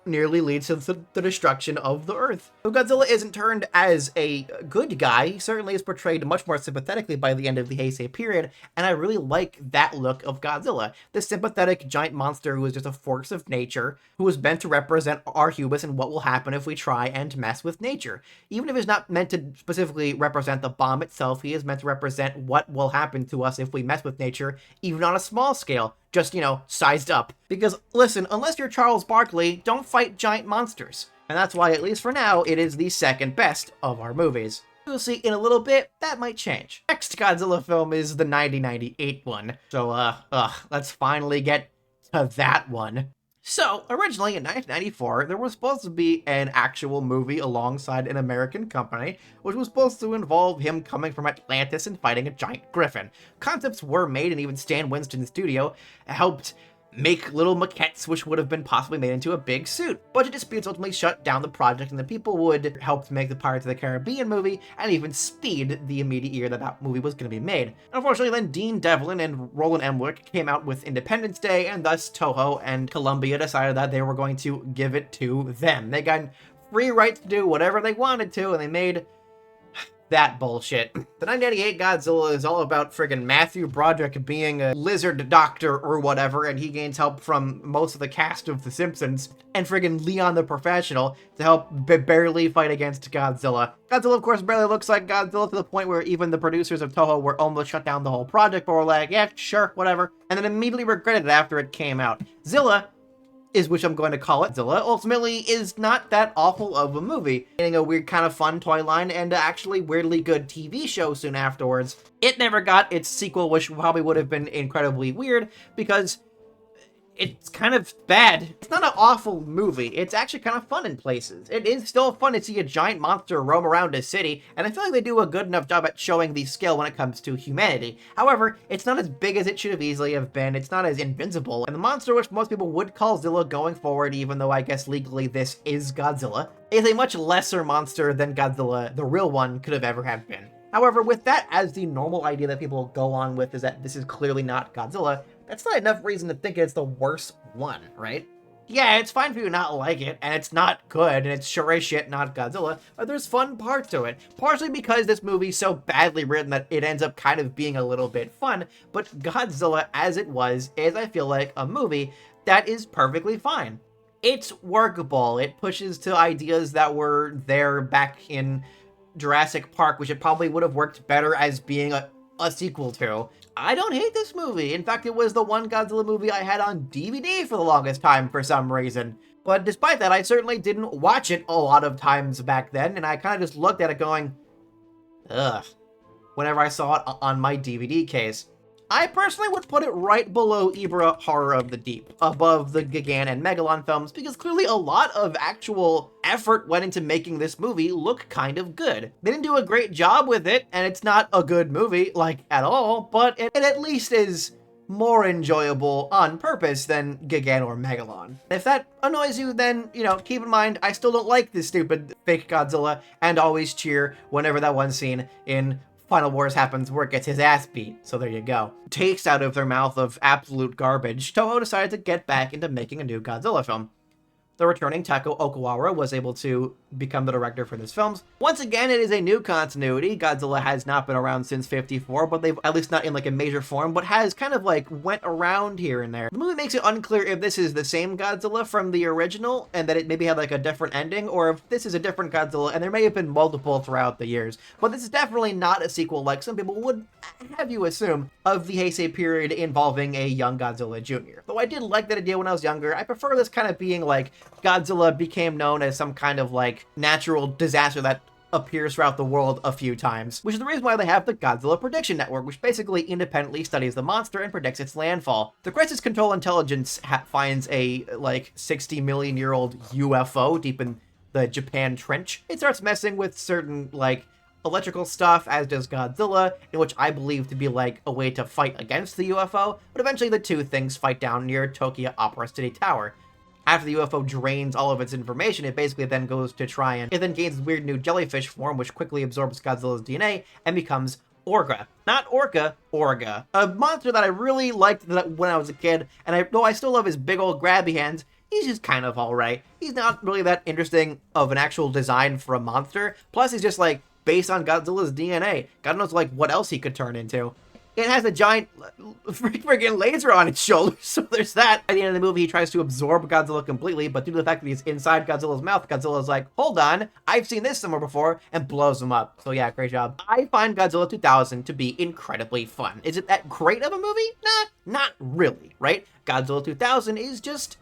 nearly leads to the destruction of the Earth. So Godzilla isn't turned as a good guy. He certainly is portrayed much more sympathetically by the end of the Heisei period, and I really like that look of Godzilla. This sympathetic giant monster who is just a force of nature, who is meant to represent our hubris and what will happen if we try and mess with nature. Even if it's not meant to specifically represent the bomb itself, he is meant to represent what will happen to us if we mess with nature, even on a small scale. Just, sized up. Because, listen, unless you're Charles Barkley, don't fight giant monsters. And that's why, at least for now, it is the second best of our movies. We'll see in a little bit, that might change. Next Godzilla film is the 1998 one. So, let's finally get to that one. So, originally in 1994, there was supposed to be an actual movie alongside an American company, which was supposed to involve him coming from Atlantis and fighting a giant griffin. Concepts were made, and even Stan Winston's studio helped make little maquettes which would have been possibly made into a big suit. Budget disputes ultimately shut down the project, and the people would help to make the Pirates of the Caribbean movie and even speed the immediate year that movie was going to be made. Unfortunately, then Dean Devlin and Roland Emmerich came out with Independence Day, and thus Toho and Columbia decided that they were going to give it to them. They got free rights to do whatever they wanted to, and they made that bullshit. The 1998 Godzilla is all about friggin' Matthew Broderick being a lizard doctor or whatever, and he gains help from most of the cast of The Simpsons, and friggin' Leon the Professional to help barely fight against Godzilla. Godzilla, of course, barely looks like Godzilla to the point where even the producers of Toho were almost shut down the whole project, but were like, yeah, sure, whatever, and then immediately regretted it after it came out. Zilla is which I'm going to call it, Godzilla, ultimately is not that awful of a movie. Getting a weird kind of fun toy line and actually weirdly good TV show soon afterwards. It never got its sequel, which probably would have been incredibly weird because it's kind of bad. It's not an awful movie. It's actually kind of fun in places. It is still fun to see a giant monster roam around a city, and I feel like they do a good enough job at showing the scale when it comes to humanity. However, it's not as big as it should have easily have been. It's not as invincible, and the monster, which most people would call Zilla going forward, even though I guess legally this is Godzilla, is a much lesser monster than Godzilla, the real one, could have ever have been. However, with that as the normal idea that people go on with is that this is clearly not Godzilla, that's not enough reason to think it's the worst one, right? Yeah, it's fine for you to not like it, and it's not good, and it's sure as shit not Godzilla, but there's fun parts to it. Partially because this movie's so badly written that it ends up kind of being a little bit fun, but Godzilla as it was is, I feel like, a movie that is perfectly fine. It's workable. It pushes to ideas that were there back in Jurassic Park, which it probably would have worked better as being a sequel to. I don't hate this movie. In fact, it was the one Godzilla movie I had on DVD for the longest time for some reason. But despite that, I certainly didn't watch it a lot of times back then, and I kind of just looked at it going, ugh, whenever I saw it on my DVD case. I personally would put it right below Ibra Horror of the Deep, above the Gigan and Megalon films, because clearly a lot of actual effort went into making this movie look kind of good. They didn't do a great job with it, and it's not a good movie, like, at all, but it at least is more enjoyable on purpose than Gigan or Megalon. If that annoys you, then, you know, keep in mind, I still don't like this stupid fake Godzilla, and always cheer whenever that one scene in Final Wars happens where it gets his ass beat, so there you go. Takes out of their mouth of absolute garbage, Toho decided to get back into making a new Godzilla film. The returning Taiko Okawara was able to become the director for this film. Once again, it is a new continuity. Godzilla has not been around since 54, but they've, at least not in like a major form, but has kind of like went around here and there. The movie makes it unclear if this is the same Godzilla from the original and that it maybe had like a different ending, or if this is a different Godzilla and there may have been multiple throughout the years. But this is definitely not a sequel like some people would have you assume of the Heisei period involving a young Godzilla Jr. Though I did like that idea when I was younger, I prefer this kind of being like Godzilla became known as some kind of like natural disaster that appears throughout the world a few times, which is the reason why they have the Godzilla Prediction Network, which basically independently studies the monster and predicts its landfall. The Crisis Control Intelligence finds a like 60 million year old UFO deep in the Japan Trench. It starts messing with certain like electrical stuff, as does Godzilla, in which I believe to be like a way to fight against the UFO, but eventually the two things fight down near Tokyo Opera City Tower. After the UFO drains all of its information, it basically then goes to try and it then gains weird new jellyfish form, which quickly absorbs Godzilla's DNA and becomes Orga. Not Orca, Orga. A monster that I really liked when I was a kid, and though I still love his big old grabby hands, he's just kind of alright. He's not really that interesting of an actual design for a monster, plus he's just like based on Godzilla's DNA. God knows like what else he could turn into. It has a giant freaking laser on its shoulder, so there's that. At the end of the movie, he tries to absorb Godzilla completely, but due to the fact that he's inside Godzilla's mouth, Godzilla's like, hold on, I've seen this somewhere before, and blows him up. So yeah, great job. I find Godzilla 2000 to be incredibly fun. Is it that great of a movie? Nah, not really, right? Godzilla 2000 is just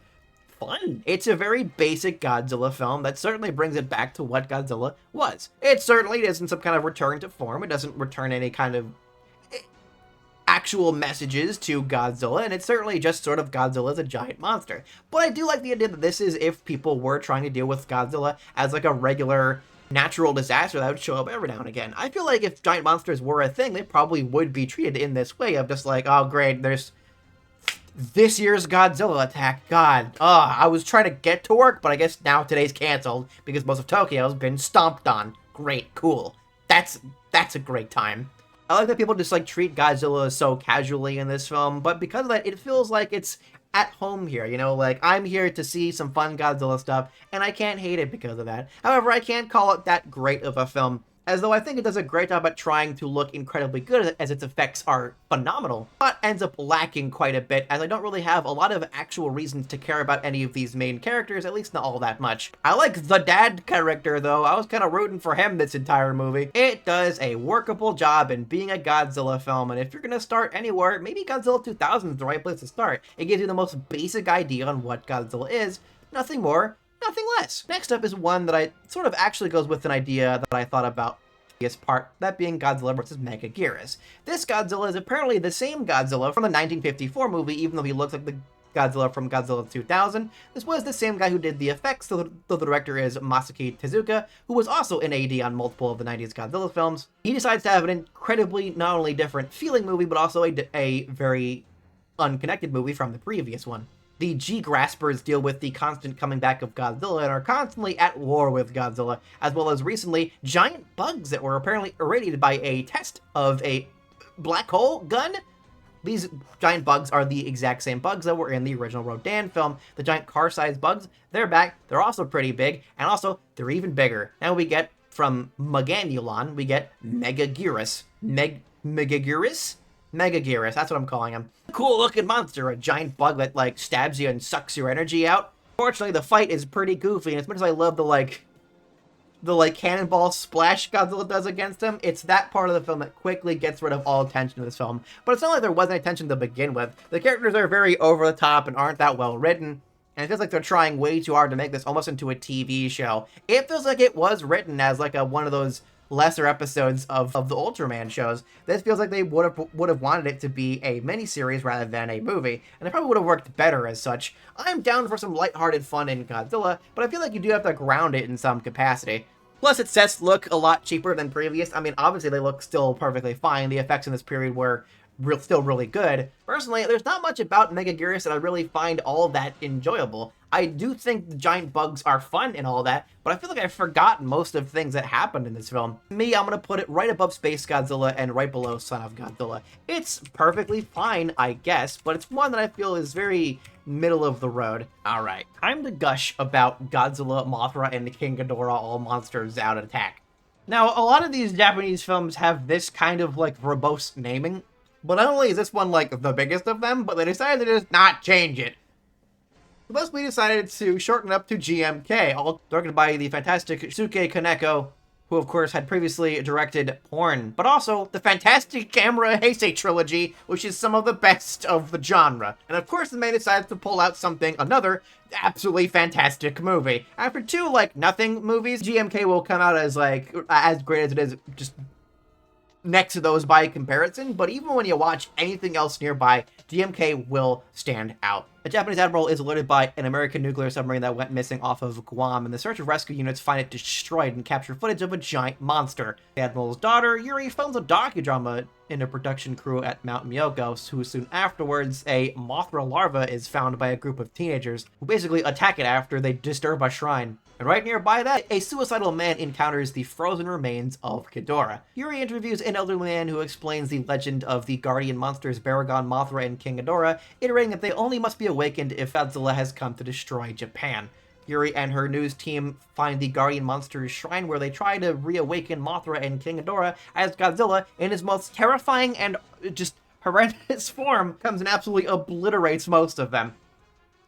fun. It's a very basic Godzilla film that certainly brings it back to what Godzilla was. It certainly isn't some kind of return to form. It doesn't return any kind of actual messages to Godzilla, and it's certainly just sort of Godzilla as a giant monster. But I do like the idea that this is if people were trying to deal with Godzilla as like a regular natural disaster that would show up every now and again. I feel like if giant monsters were a thing, they probably would be treated in this way of just like, oh great, there's this year's Godzilla attack. God, I was trying to get to work, but I guess now today's canceled because most of Tokyo's been stomped on. Great, cool. That's a great time. I like that people just like treat Godzilla so casually in this film, but because of that, it feels like it's at home here, you know, like I'm here to see some fun Godzilla stuff, and I can't hate it because of that. However, I can't call it that great of a film as though I think it does a great job at trying to look incredibly good as its effects are phenomenal, but ends up lacking quite a bit as I don't really have a lot of actual reasons to care about any of these main characters, at least not all that much. I like the dad character though, I was kind of rooting for him this entire movie. It does a workable job in being a Godzilla film, and if you're gonna start anywhere, maybe Godzilla 2000 is the right place to start. It gives you the most basic idea on what Godzilla is, nothing more, nothing less. Next up is one that I sort of actually goes with an idea that I thought about this part, that being Godzilla vs. Megaguirus. This Godzilla is apparently the same Godzilla from the 1954 movie, even though he looks like the Godzilla from Godzilla 2000. This was the same guy who did the effects, though the director is Masaki Tezuka, who was also an AD on multiple of the 90s Godzilla films. He decides to have an incredibly, not only different feeling movie, but also a very unconnected movie from the previous one. The G-Graspers deal with the constant coming back of Godzilla and are constantly at war with Godzilla, as well as recently giant bugs that were apparently irradiated by a test of a black hole gun. These giant bugs are the exact same bugs that were in the original Rodan film. The giant car-sized bugs, they're back, they're also pretty big, and also they're even bigger. Now we get, from Meganulon, we get Megaguirus. Megaguirus? Megaguirus, that's what I'm calling him. Cool looking monster, a giant bug that like stabs you and sucks your energy out. Fortunately, the fight is pretty goofy, and as much as I love the cannonball splash Godzilla does against him, it's that part of the film that quickly gets rid of all attention to this film. But it's not like there wasn't attention to begin with. The characters are very over the top and aren't that well written, and it feels like they're trying way too hard to make this almost into a TV show. It feels like it was written as like one of those lesser episodes of the Ultraman shows. This feels like they would have wanted it to be a miniseries rather than a movie, and it probably would have worked better as such. I'm down for some lighthearted fun in Godzilla, but I feel like you do have to ground it in some capacity. Plus, its sets look a lot cheaper than previous. I mean, obviously they look still perfectly fine. The effects in this period were still really good. Personally, there's not much about Megaguirus that I really find all that enjoyable. I do think the giant bugs are fun and all that, but I feel like I've forgotten most of the things that happened in this film. Me, I'm gonna put it right above Space Godzilla and right below Son of Godzilla. It's perfectly fine, I guess, but it's one that I feel is very middle of the road. Alright, time to gush about Godzilla, Mothra, and the King Ghidorah, all monsters out attack. Now, a lot of these Japanese films have this kind of like verbose naming, but not only is this one like the biggest of them, but they decided to just not change it. Thus, we decided to shorten up to GMK, all directed by the fantastic Shusuke Kaneko, who of course had previously directed Porn, but also the fantastic Camera Heisei trilogy, which is some of the best of the genre. And of course, the man decides to pull out another absolutely fantastic movie. After two, like, nothing movies, GMK will come out as, like, as great as it is, just next to those by comparison, but even when you watch anything else nearby, GMK will stand out. A Japanese admiral is alerted by an American nuclear submarine that went missing off of Guam, and the search and rescue units find it destroyed and capture footage of a giant monster. The admiral's daughter, Yuri, films a docudrama in a production crew at Mount Miyoko, who soon afterwards, a Mothra larva is found by a group of teenagers, who basically attack it after they disturb a shrine. And right nearby that, a suicidal man encounters the frozen remains of Ghidorah. Yuri interviews an elderly man who explains the legend of the guardian monsters Baragon, Mothra, and King Ghidorah, iterating that they only must be awakened if Godzilla has come to destroy Japan. Yuri and her news team find the Guardian Monsters shrine where they try to reawaken Mothra and King Ghidorah as Godzilla, in his most terrifying and just horrendous form, comes and absolutely obliterates most of them.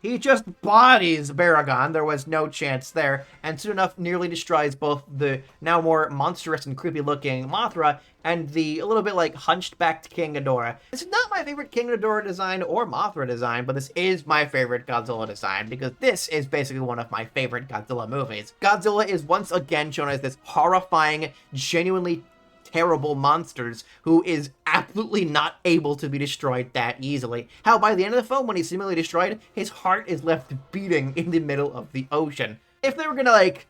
He just bodies Baragon, there was no chance there, and soon enough nearly destroys both the now more monstrous and creepy looking Mothra and the a little bit like hunched-backed King Ghidorah. This is not my favorite King Ghidorah design or Mothra design, but this is my favorite Godzilla design, because this is basically one of my favorite Godzilla movies. Godzilla is once again shown as this horrifying, genuinely terrible monsters who is absolutely not able to be destroyed that easily. How by the end of the film, when he's seemingly destroyed, his heart is left beating in the middle of the ocean. If they were gonna, like,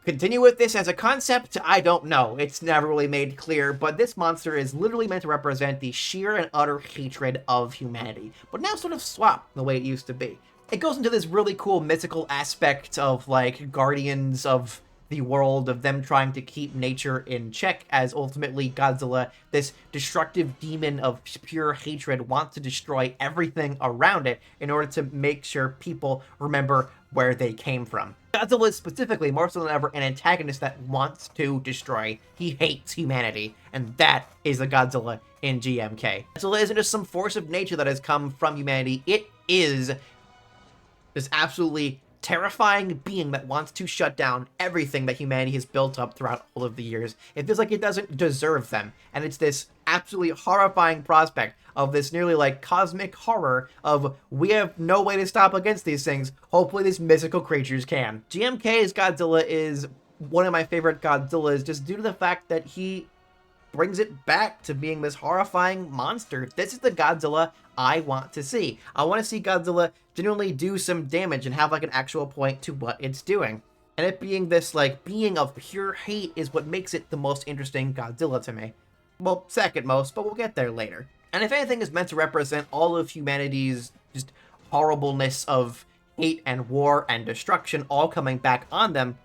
continue with this as a concept, I don't know. It's never really made clear, but this monster is literally meant to represent the sheer and utter hatred of humanity, but now sort of swapped the way it used to be. It goes into this really cool mythical aspect of, like, guardians of the world, of them trying to keep nature in check, as ultimately Godzilla, this destructive demon of pure hatred, wants to destroy everything around it in order to make sure people remember where they came from. Godzilla is specifically, more so than ever, an antagonist that wants to destroy. He hates humanity, and that is the Godzilla in GMK. Godzilla isn't just some force of nature that has come from humanity, it is this absolutely terrifying being that wants to shut down everything that humanity has built up throughout all of the years. It feels like it doesn't deserve them, and it's this absolutely horrifying prospect of this nearly like cosmic horror of we have no way to stop against these things. Hopefully these mystical creatures can. GMK's Godzilla is one of my favorite Godzillas just due to the fact that he brings it back to being this horrifying monster. This is the Godzilla I want to see. I want to see Godzilla genuinely do some damage and have like an actual point to what it's doing. And it being this like being of pure hate is what makes it the most interesting Godzilla to me. Well, second most, but we'll get there later. And if anything is meant to represent all of humanity's just horribleness of hate and war and destruction all coming back on them,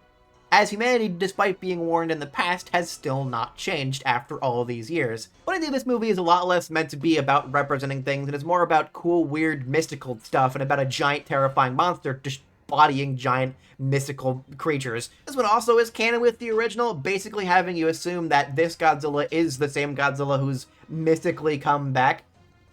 as humanity, despite being warned in the past, has still not changed after all these years. But I think this movie is a lot less meant to be about representing things, and it's more about cool, weird, mystical stuff, and about a giant, terrifying monster just bodying giant, mystical creatures. This one also is canon with the original, basically having you assume that this Godzilla is the same Godzilla who's mystically come back,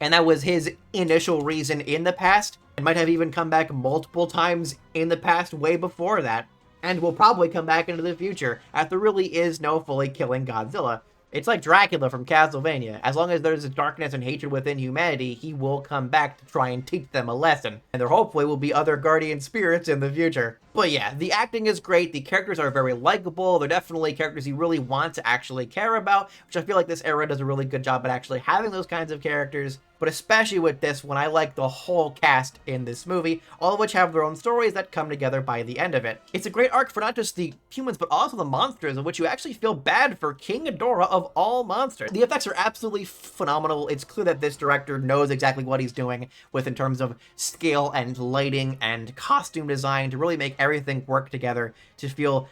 and that was his initial reason in the past, and might have even come back multiple times in the past way before that. And will probably come back into the future, as there really is no fully killing Godzilla. It's like Dracula from Castlevania. As long as there's a darkness and hatred within humanity, he will come back to try and teach them a lesson. And there hopefully will be other guardian spirits in the future. But yeah, the acting is great, the characters are very likable, they're definitely characters you really want to actually care about, which I feel like this era does a really good job at actually having those kinds of characters. But especially with this one, I like the whole cast in this movie, all of which have their own stories that come together by the end of it. It's a great arc for not just the humans, but also the monsters, of which you actually feel bad for King Ghidorah of all monsters. The effects are absolutely phenomenal. It's clear that this director knows exactly what he's doing with in terms of scale and lighting and costume design to really make everything work together to feel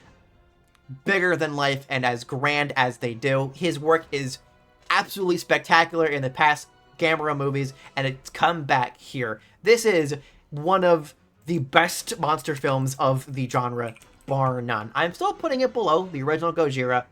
bigger than life and as grand as they do. His work is absolutely spectacular in the past Gamera movies, and it's come back here. This is one of the best monster films of the genre, bar none. I'm still putting it below the original Gojira,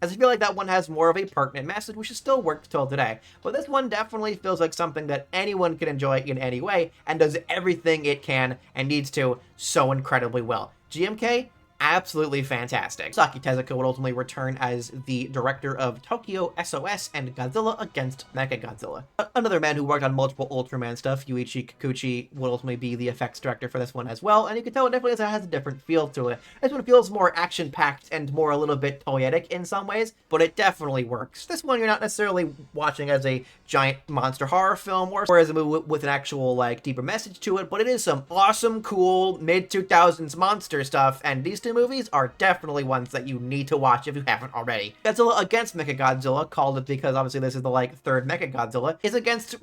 as I feel like that one has more of a pertinent message, which is still worked till today. But this one definitely feels like something that anyone can enjoy in any way, and does everything it can and needs to so incredibly well. GMK, absolutely fantastic. Saki Tezuka would ultimately return as the director of Tokyo SOS and Godzilla against Mechagodzilla. Another man who worked on multiple Ultraman stuff, Yuichi Kikuchi, would ultimately be the effects director for this one as well, and you can tell it definitely has a different feel to it. This one feels more action-packed and more a little bit toyetic in some ways, but it definitely works. This one you're not necessarily watching as a giant monster horror film or as a movie with an actual, like, deeper message to it, but it is some awesome, cool, mid-2000s monster stuff, and these two movies are definitely ones that you need to watch if you haven't already. Godzilla against Mechagodzilla, called it because obviously this is the like third Mechagodzilla, is against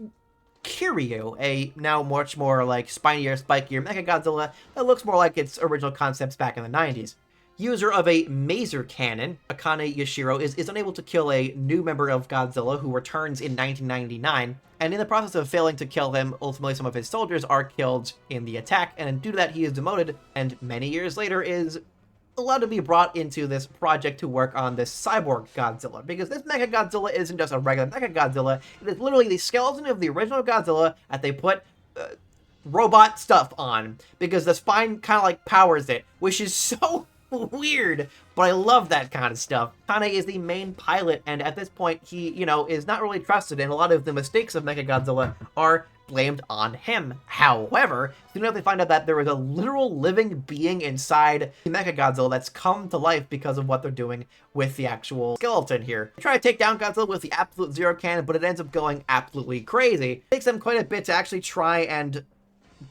Kiryu, a now much more like spinier, spikier Mechagodzilla that looks more like its original concepts back in the 90s. User of a Maser cannon, Akane Yashiro is unable to kill a new member of Godzilla who returns in 1999, and in the process of failing to kill him, ultimately some of his soldiers are killed in the attack, and due to that he is demoted, and many years later is allowed to be brought into this project to work on this cyborg Godzilla, because this Mechagodzilla isn't just a regular Mechagodzilla, it is literally the skeleton of the original Godzilla that they put robot stuff on, because the spine kind of like powers it, which is so weird, but I love that kind of stuff. Kane is the main pilot, and at this point he, you know, is not really trusted, and a lot of the mistakes of Mechagodzilla are blamed on him. However, soon enough they find out that there is a literal living being inside the Mechagodzilla that's come to life because of what they're doing with the actual skeleton here. They try to take down Godzilla with the absolute zero cannon, but it ends up going absolutely crazy. It takes them quite a bit to actually try and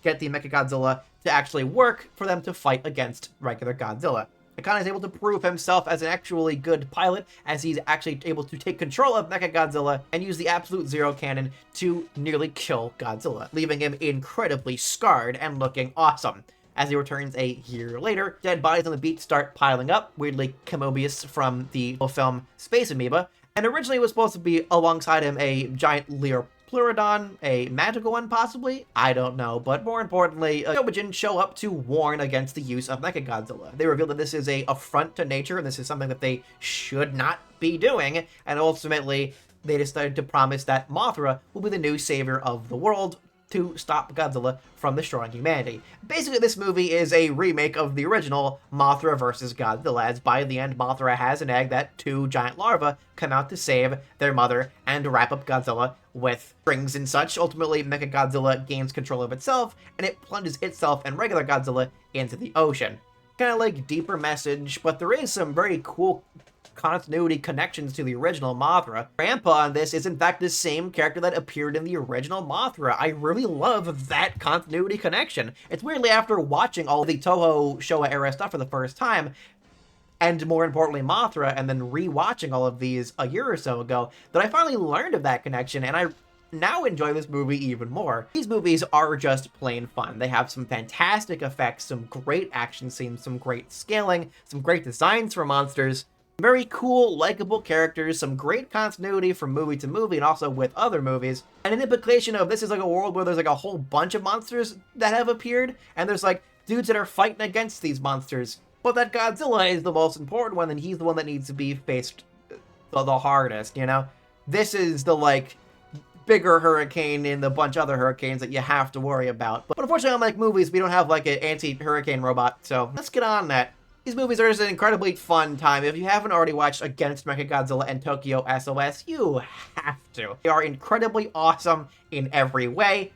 get the Mechagodzilla to actually work for them to fight against regular Godzilla. Akane is able to prove himself as an actually good pilot, as he's actually able to take control of Mechagodzilla and use the absolute zero cannon to nearly kill Godzilla, leaving him incredibly scarred and looking awesome. As he returns a year later, dead bodies on the beach start piling up, weirdly Mobius from the film Space Amoeba, and originally was supposed to be alongside him a giant Pleurodon a magical one, possibly? I don't know, but more importantly, Shobijin show up to warn against the use of Mechagodzilla. They reveal that this is a affront to nature, and this is something that they should not be doing, and ultimately, they decided to promise that Mothra will be the new savior of the world to stop Godzilla from destroying humanity. Basically, this movie is a remake of the original Mothra vs. Godzilla, as by the end, Mothra has an egg that two giant larvae come out to save their mother and wrap up Godzilla with strings and such. Ultimately, Mechagodzilla gains control of itself, and it plunges itself and regular Godzilla into the ocean. Kind of like deeper message, but there is some very cool continuity connections to the original Mothra. Grandpa on this is in fact the same character that appeared in the original Mothra. I really love that continuity connection. It's weirdly after watching all the Toho Showa era stuff for the first time, and more importantly Mothra, and then re-watching all of these a year or so ago, that I finally learned of that connection, and I now enjoy this movie even more. These movies are just plain fun. They have some fantastic effects, some great action scenes, some great scaling, some great designs for monsters, very cool, likable characters, some great continuity from movie to movie and also with other movies, and an implication of this is like a world where there's like a whole bunch of monsters that have appeared, and there's like dudes that are fighting against these monsters, but that Godzilla is the most important one, and he's the one that needs to be faced the hardest, you know? This is the like bigger hurricane in the bunch of other hurricanes that you have to worry about. But unfortunately, unlike movies, we don't have like an anti-hurricane robot, so let's get on that. These movies are just an incredibly fun time. If you haven't already watched Against Mechagodzilla and Tokyo SOS, you have to. They are incredibly awesome in every way,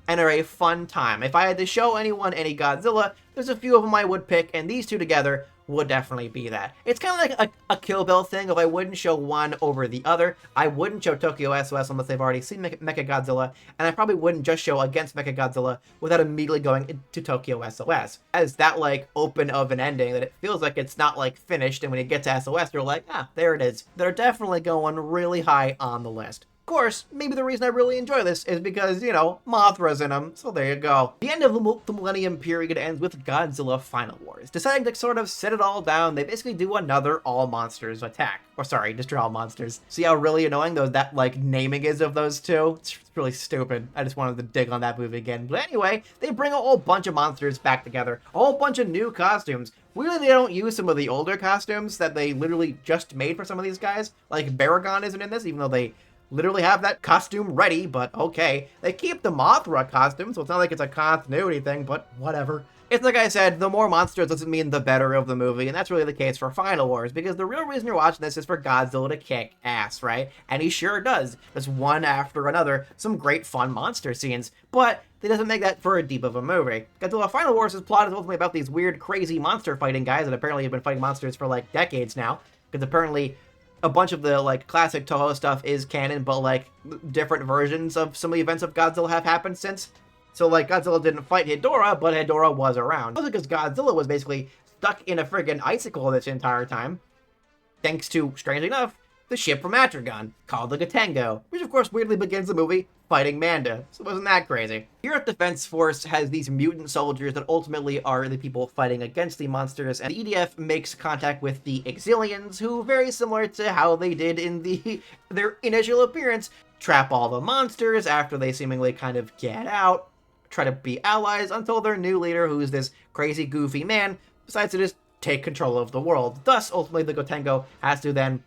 and are a fun time. If I had to show anyone any Godzilla, there's a few of them I would pick, and these two together would definitely be that. It's kind of like a Kill Bill thing. If I wouldn't show one over the other, I wouldn't show Tokyo SOS unless they've already seen Mechagodzilla, and I probably wouldn't just show Against Mechagodzilla without immediately going into Tokyo SOS. As that like open of an ending that it feels like it's not like finished, and when you get to SOS, you're like, ah, there it is. They're definitely going really high on the list. Of course, maybe the reason I really enjoy this is because, you know, Mothra's in them, so there you go. The end of the Millennium Period ends with Godzilla Final Wars. Deciding to sort of set it all down, they basically do another all monsters attack. Or sorry, destroy all monsters. See how really annoying that like naming is of those two? It's really stupid. I just wanted to dig on that movie again. But anyway, they bring a whole bunch of monsters back together, a whole bunch of new costumes. Weirdly, they don't use some of the older costumes that they literally just made for some of these guys. Like Baragon isn't in this, even though they literally have that costume ready, but okay. They keep the Mothra costume, so it's not like it's a continuity thing, but whatever. It's like I said, the more monsters doesn't mean the better of the movie, and that's really the case for Final Wars, because the real reason you're watching this is for Godzilla to kick ass, right? And he sure does. There's one after another, some great fun monster scenes, but that doesn't make that for a deep of a movie. Godzilla Final Wars' plot is ultimately about these weird, crazy monster fighting guys that apparently have been fighting monsters for like decades now, because apparently a bunch of the like classic Toho stuff is canon, but like different versions of some of the events of Godzilla have happened since. So like Godzilla didn't fight Hedorah, but Hedorah was around. Also because Godzilla was basically stuck in a friggin' icicle this entire time, thanks to, strangely enough, the ship from Atragon, called the Gotengo, which of course weirdly begins the movie fighting Manda, so wasn't that crazy. Your Earth Defense Force has these mutant soldiers that ultimately are the people fighting against the monsters, and the EDF makes contact with the Exilians, who, very similar to how they did in their initial appearance, trap all the monsters after they seemingly kind of get out, try to be allies, until their new leader, who's this crazy, goofy man, decides to just take control of the world. Thus, ultimately, the Gotengo has to then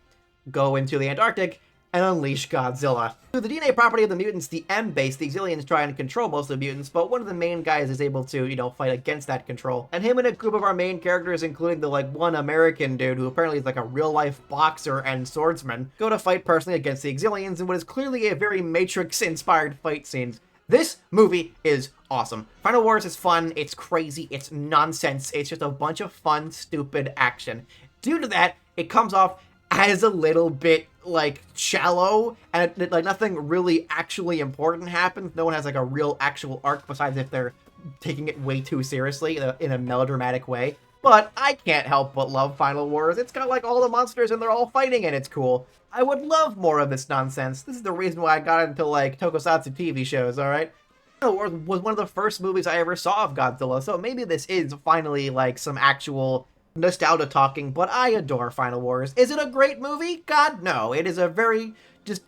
go into the Antarctic and unleash Godzilla. Through the DNA property of the mutants, the M base, the Exilians try and control most of the mutants, but one of the main guys is able to, you know, fight against that control. And him and a group of our main characters, including the, like, one American dude who apparently is like a real-life boxer and swordsman, go to fight personally against the Exilians in what is clearly a very Matrix-inspired fight scene. This movie is awesome. Final Wars is fun, it's crazy, it's nonsense, it's just a bunch of fun, stupid action. Due to that, it comes off as a little bit, like, shallow, and like nothing really actually important happens. No one has like a real actual arc besides if they're taking it way too seriously in a melodramatic way. But I can't help but love Final Wars. It's got like all the monsters and they're all fighting and it's cool. I would love more of this nonsense. This is the reason why I got into like tokusatsu TV shows, alright? Final Wars was one of the first movies I ever saw of Godzilla, so maybe this is finally like some actual nostalgia talking, but I adore Final Wars. Is it a great movie? God, no. It is a very just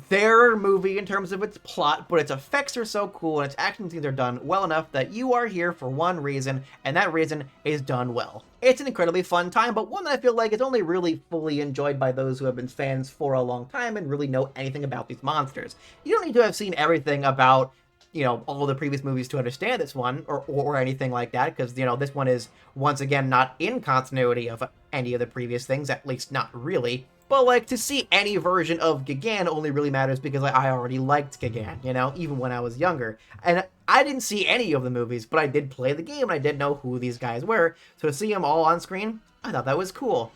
their movie in terms of its plot, but its effects are so cool and its action scenes are done well enough that you are here for one reason, and that reason is done well. It's an incredibly fun time, but one that I feel like is only really fully enjoyed by those who have been fans for a long time and really know anything about these monsters. You don't need to have seen everything about, you know, all the previous movies to understand this one, or anything like that, because, you know, this one is, once again, not in continuity of any of the previous things, at least not really. But, like, to see any version of Gigan only really matters because I already liked Gigan, you know, even when I was younger. And I didn't see any of the movies, but I did play the game, and I did know who these guys were, so to see them all on screen, I thought that was cool.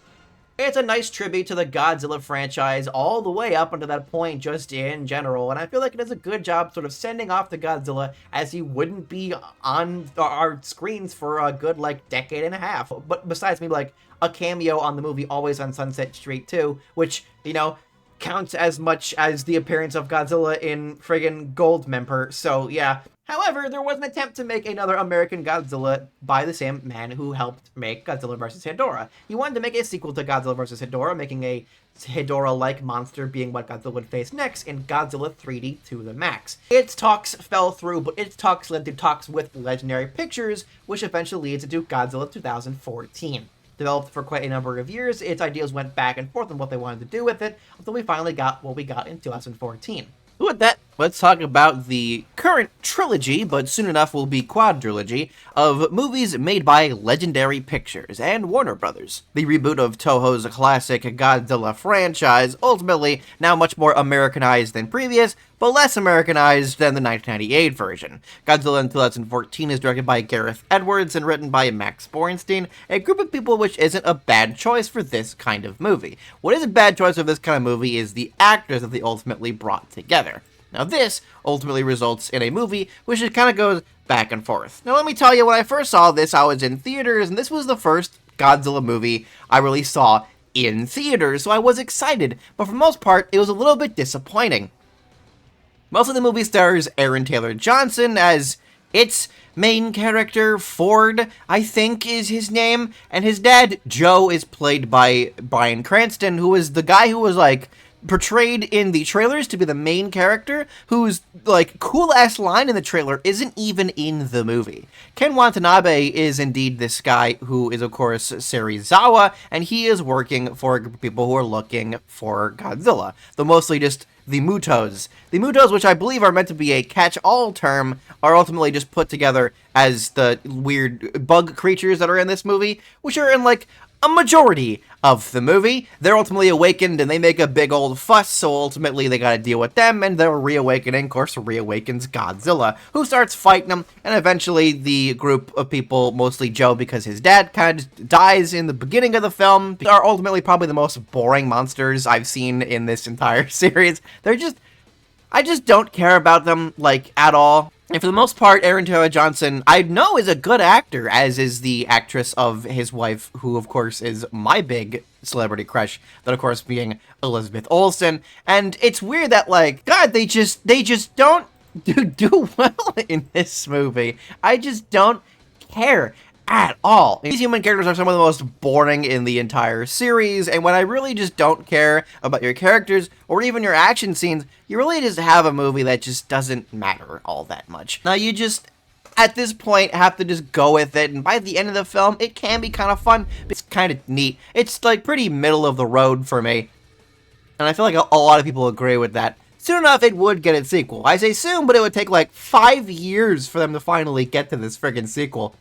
It's a nice tribute to the Godzilla franchise all the way up until that point just in general, and I feel like it does a good job sort of sending off the Godzilla as he wouldn't be on our screens for a good, like, decade and a half. But besides maybe, like, a cameo on the movie Always on Sunset Street 2, which, you know, counts as much as the appearance of Godzilla in friggin' Goldmember, so yeah. However, there was an attempt to make another American Godzilla by the same man who helped make Godzilla vs. Hedorah. He wanted to make a sequel to Godzilla vs. Hedorah, making a Hedorah-like monster being what Godzilla would face next in Godzilla 3D to the max. Its talks fell through, but its talks led to talks with Legendary Pictures, which eventually leads into Godzilla 2014. Developed for quite a number of years, its ideas went back and forth on what they wanted to do with it, until we finally got what we got in 2014. With that, let's talk about the current trilogy, but soon enough will be quadrilogy, of movies made by Legendary Pictures and Warner Brothers. The reboot of Toho's classic Godzilla franchise, ultimately now much more Americanized than previous, but less Americanized than the 1998 version. Godzilla in 2014 is directed by Gareth Edwards and written by Max Borenstein, a group of people which isn't a bad choice for this kind of movie. What is a bad choice for this kind of movie is the actors that they ultimately brought together. Now this ultimately results in a movie which it kind of goes back and forth. Now let me tell you, when I first saw this, I was in theaters, and this was the first Godzilla movie I really saw in theaters, so I was excited, but for the most part, it was a little bit disappointing. Most of the movie stars Aaron Taylor Johnson as its main character. Ford, I think, is his name, and his dad, Joe, is played by Bryan Cranston, who is the guy who was, like, portrayed in the trailers to be the main character, whose, like, cool-ass line in the trailer isn't even in the movie. Ken Watanabe is indeed this guy who is, of course, Serizawa, and he is working for a group of people who are looking for Godzilla, though mostly just the Mutos. The Mutos, which I believe are meant to be a catch-all term, are ultimately just put together as the weird bug creatures that are in this movie, which are in, like, a majority of the movie. They're ultimately awakened, and they make a big old fuss, so ultimately they gotta deal with them, and their reawakening, of course, reawakens Godzilla, who starts fighting them, and eventually the group of people, mostly Joe because his dad kind of dies in the beginning of the film, are ultimately probably the most boring monsters I've seen in this entire series. I just don't care about them, like, at all. And for the most part, Aaron Taylor Johnson, I know, is a good actor, as is the actress of his wife, who, of course, is my big celebrity crush, that, of course, being Elizabeth Olsen. And it's weird that, like, God, they just don't do well in this movie. I just don't care at all. These human characters are some of the most boring in the entire series, and when I really just don't care about your characters, or even your action scenes, you really just have a movie that just doesn't matter all that much. Now you just, at this point, have to just go with it, and by the end of the film, it can be kind of fun. It's kind of neat. It's, like, pretty middle of the road for me, and I feel like a lot of people agree with that. Soon enough, it would get its sequel. I say soon, but it would take, like, 5 years for them to finally get to this friggin' sequel.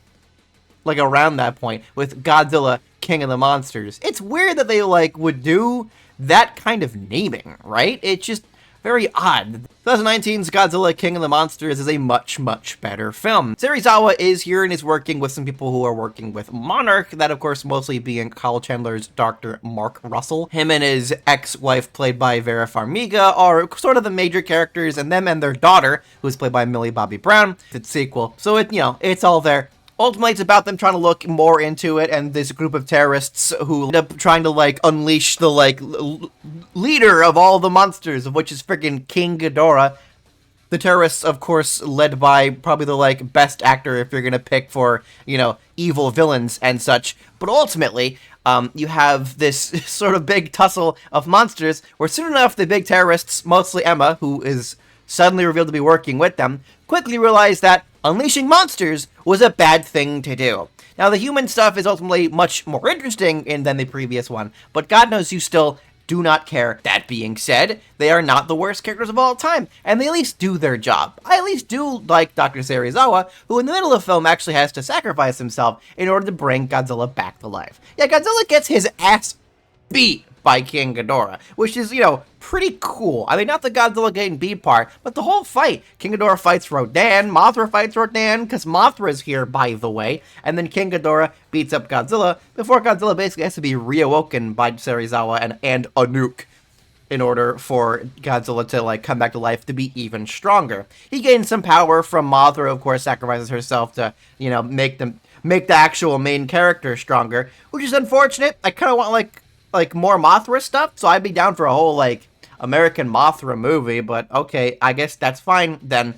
Like, around that point, with Godzilla, King of the Monsters. It's weird that they, like, would do that kind of naming, right? It's just very odd. 2019's Godzilla, King of the Monsters is a much, much better film. Serizawa is here and is working with some people who are working with Monarch, that, of course, mostly being Kyle Chandler's Dr. Mark Russell. Him and his ex-wife, played by Vera Farmiga, are sort of the major characters, and them and their daughter, who's played by Millie Bobby Brown, the sequel. So, it's all there. Ultimately, it's about them trying to look more into it, and this group of terrorists who end up trying to, like, unleash the, like, leader of all the monsters, of which is freaking King Ghidorah. The terrorists, of course, led by probably the, like, best actor if you're gonna pick for, evil villains and such. But ultimately, You have this sort of big tussle of monsters where soon enough the big terrorists, mostly Emma, who is suddenly revealed to be working with them, quickly realize that unleashing monsters was a bad thing to do. Now, the human stuff is ultimately much more interesting than the previous one, but God knows you still do not care. That being said, they are not the worst characters of all time, and they at least do their job. I at least do like Dr. Serizawa, who in the middle of the film actually has to sacrifice himself in order to bring Godzilla back to life. Yeah, Godzilla gets his ass beat by King Ghidorah, which is, pretty cool. I mean, not the Godzilla getting beat part, but the whole fight. King Ghidorah fights Rodan, Mothra fights Rodan, because Mothra's here, by the way, and then King Ghidorah beats up Godzilla, before Godzilla basically has to be reawoken by Serizawa and a nuke in order for Godzilla to, come back to life to be even stronger. He gains some power from Mothra, of course, sacrifices herself to, make the actual main character stronger, which is unfortunate. I kind of want, more Mothra stuff, so I'd be down for a whole, American Mothra movie, but okay, I guess that's fine then.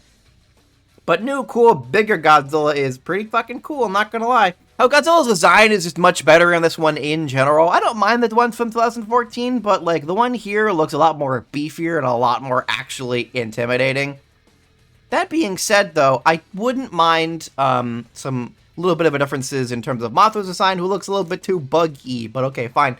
But new, cool, bigger Godzilla is pretty fucking cool, I'm not gonna lie. How Godzilla's design is just much better in this one in general. I don't mind the one from 2014, but, the one here looks a lot more beefier and a lot more actually intimidating. That being said, though, I wouldn't mind, some little bit of a differences in terms of Mothra's design, who looks a little bit too buggy, but okay, fine.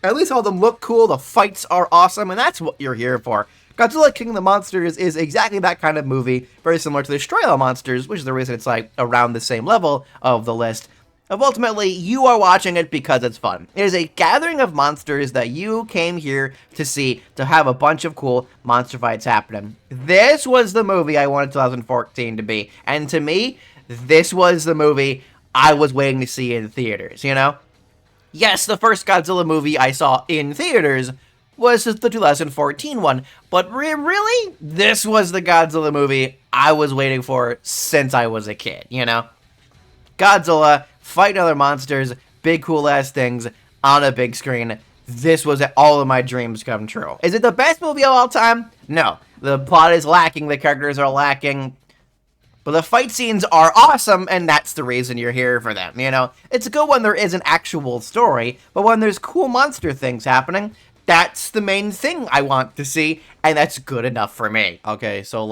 At least all of them look cool, the fights are awesome, and that's what you're here for. Godzilla King of the Monsters is exactly that kind of movie, very similar to Destroy All Monsters, which is the reason it's, around the same level of the list. Of ultimately, you are watching it because it's fun. It is a gathering of monsters that you came here to see, to have a bunch of cool monster fights happening. This was the movie I wanted 2014 to be, and to me, this was the movie I was waiting to see in theaters, Yes, the first Godzilla movie I saw in theaters was the 2014 one, but really, this was the Godzilla movie I was waiting for since I was a kid, Godzilla, fighting other monsters, big cool-ass things on a big screen. This was all of my dreams come true. Is it the best movie of all time? No. The plot is lacking, the characters are lacking, but the fight scenes are awesome, and that's the reason you're here for them, It's good when there is an actual story, but when there's cool monster things happening, that's the main thing I want to see, and that's good enough for me. Okay, so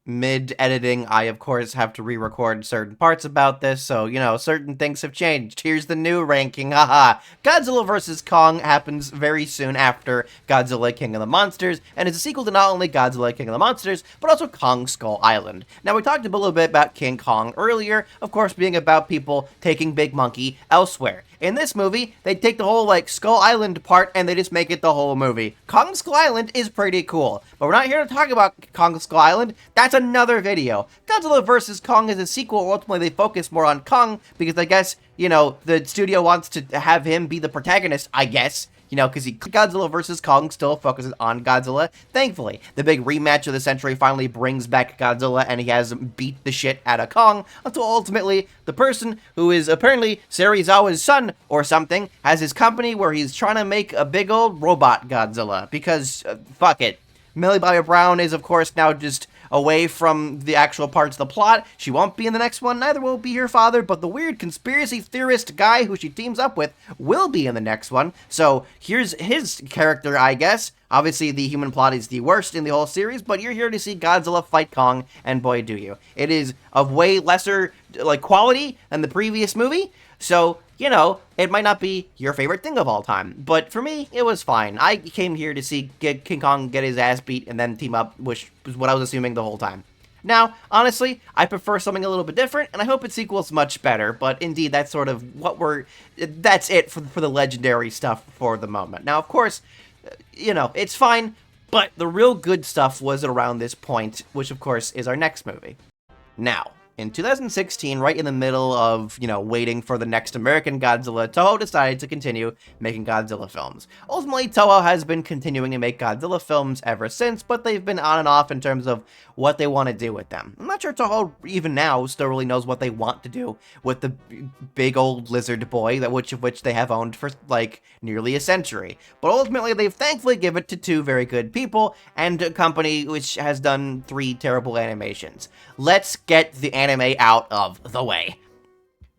mid-editing, I of course have to re-record certain parts about this, so, certain things have changed. Here's the new ranking, haha. Godzilla vs. Kong happens very soon after Godzilla King of the Monsters, and is a sequel to not only Godzilla King of the Monsters, but also Kong Skull Island. Now, we talked a little bit about King Kong earlier, of course being about people taking Big Monkey elsewhere. In this movie, they take the whole, Skull Island part, and they just make it the whole movie. Kong Skull Island is pretty cool, but we're not here to talk about Kong Skull Island. That's another video. Godzilla vs. Kong is a sequel. Ultimately, they focus more on Kong, because I guess, the studio wants to have him be the protagonist, I guess. Because Godzilla vs. Kong still focuses on Godzilla, thankfully. The big rematch of the century finally brings back Godzilla, and he has beat the shit out of Kong, until ultimately, the person who is apparently Serizawa's son or something, has his company where he's trying to make a big old robot Godzilla, because, fuck it. Millie Bobby Brown is, of course, now just away from the actual parts of the plot. She won't be in the next one, neither will be her father, but the weird conspiracy theorist guy who she teams up with will be in the next one. So here's his character, I guess. Obviously, the human plot is the worst in the whole series, but you're here to see Godzilla fight Kong, and boy, do you. It is of way lesser, quality than the previous movie, so, it might not be your favorite thing of all time, but for me, it was fine. I came here to see King Kong get his ass beat and then team up, which was what I was assuming the whole time. Now, honestly, I prefer something a little bit different, and I hope its sequel's much better, but indeed, that's sort of that's it for the legendary stuff for the moment. Now, of course, it's fine, but the real good stuff was around this point, which of course is our next movie. Now, in 2016, right in the middle of, waiting for the next American Godzilla, Toho decided to continue making Godzilla films. Ultimately, Toho has been continuing to make Godzilla films ever since, but they've been on and off in terms of what they want to do with them. I'm not sure Toho, even now, still really knows what they want to do with the big old lizard boy, which they have owned for, nearly a century. But ultimately, they've thankfully given it to two very good people, and a company which has done 3 terrible animations. Let's get the anime out of the way.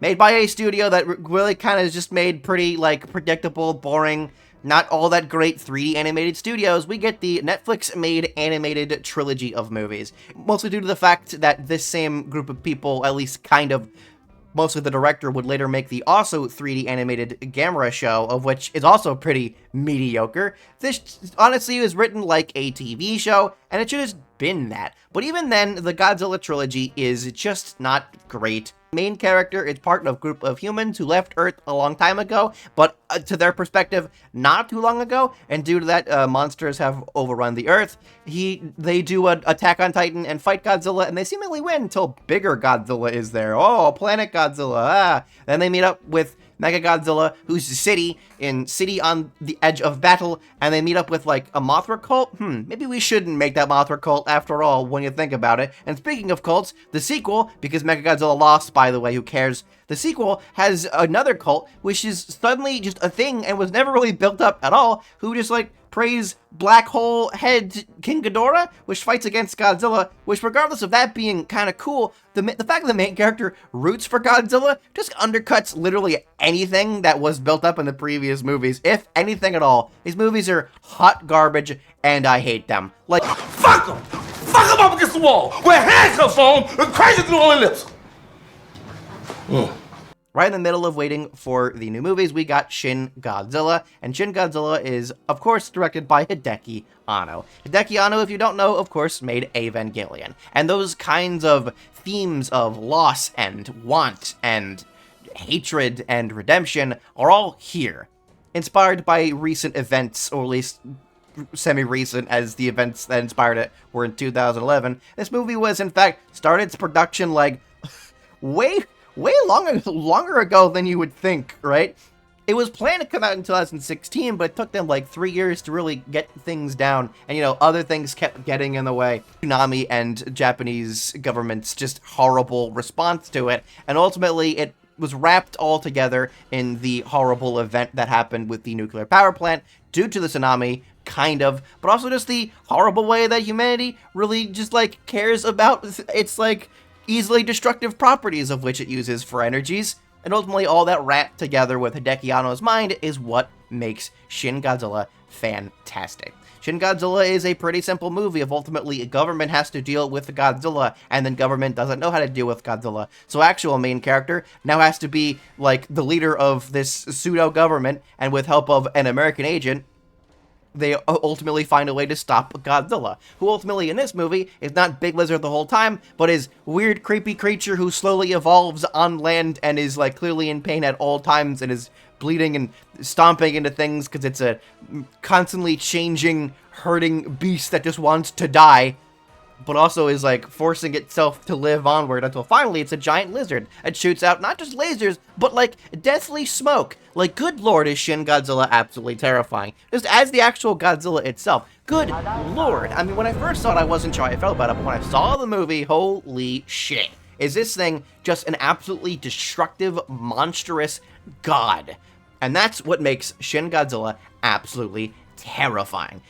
Made by a studio that really kind of just made pretty, like, predictable, boring, not all that great 3D animated studios, we get the Netflix-made animated trilogy of movies. Mostly due to the fact that this same group of people, at least kind of, mostly the director, would later make the also 3D animated Gamera show, of which is also pretty mediocre. This, honestly, was written like a TV show, and it should have been that. But even then, the Godzilla trilogy is just not great. Main character is part of a group of humans who left Earth a long time ago, but to their perspective, not too long ago, and due to that, monsters have overrun the Earth. They do an Attack on Titan and fight Godzilla, and they seemingly win until bigger Godzilla is there. Oh, Planet Godzilla, ah! Then they meet up with Mechagodzilla, who's City on the edge of battle, and they meet up with, like, a Mothra cult? Maybe we shouldn't make that Mothra cult after all, when you think about it. And speaking of cults, the sequel, because Mechagodzilla lost, by the way, who cares? The sequel has another cult, which is suddenly just a thing and was never really built up at all, who just, like, praise Black Hole Head King Ghidorah, which fights against Godzilla, which, regardless of that being kind of cool, the fact that the main character roots for Godzilla just undercuts literally anything that was built up in the previous movies, if anything at all. These movies are hot garbage, and I hate them. Like, fuck them! Fuck them up against the wall! Wear handcuffs on and crazy through all their lips! Right in the middle of waiting for the new movies, we got Shin Godzilla, and Shin Godzilla is, of course, directed by Hideki Anno. Hideki Anno, if you don't know, of course, made Evangelion. And those kinds of themes of loss and want and hatred and redemption are all here. Inspired by recent events, or at least semi-recent, as the events that inspired it were in 2011. This movie was, in fact, started its production, like, way longer ago than you would think, right? It was planned to come out in 2016, but it took them like 3 years to really get things down, and you know, other things kept getting in the way. Tsunami and Japanese government's just horrible response to it, and ultimately it was wrapped all together in the horrible event that happened with the nuclear power plant due to the tsunami, kind of, but also just the horrible way that humanity really just, like, cares about its, like, easily destructive properties of which it uses for energies, and ultimately all that wrapped together with Hideki Anno's mind is what makes Shin Godzilla fantastic. Shin Godzilla is a pretty simple movie of ultimately a government has to deal with Godzilla, and then government doesn't know how to deal with Godzilla. So actual main character now has to be, like, the leader of this pseudo-government, and with help of an American agent, they ultimately find a way to stop Godzilla, who ultimately in this movie is not Big Lizard the whole time, but is weird, creepy creature who slowly evolves on land and is, like, clearly in pain at all times and is bleeding and stomping into things because it's a constantly changing, hurting beast that just wants to die, but also is, like, forcing itself to live onward until finally it's a giant lizard that shoots out not just lasers, but, like, deathly smoke. Like, good lord, is Shin Godzilla absolutely terrifying. Just as the actual Godzilla itself. Good lord. I mean, when I first saw it, I wasn't sure how I felt about it, but when I saw the movie, holy shit. Is this thing just an absolutely destructive, monstrous god? And that's what makes Shin Godzilla absolutely terrifying.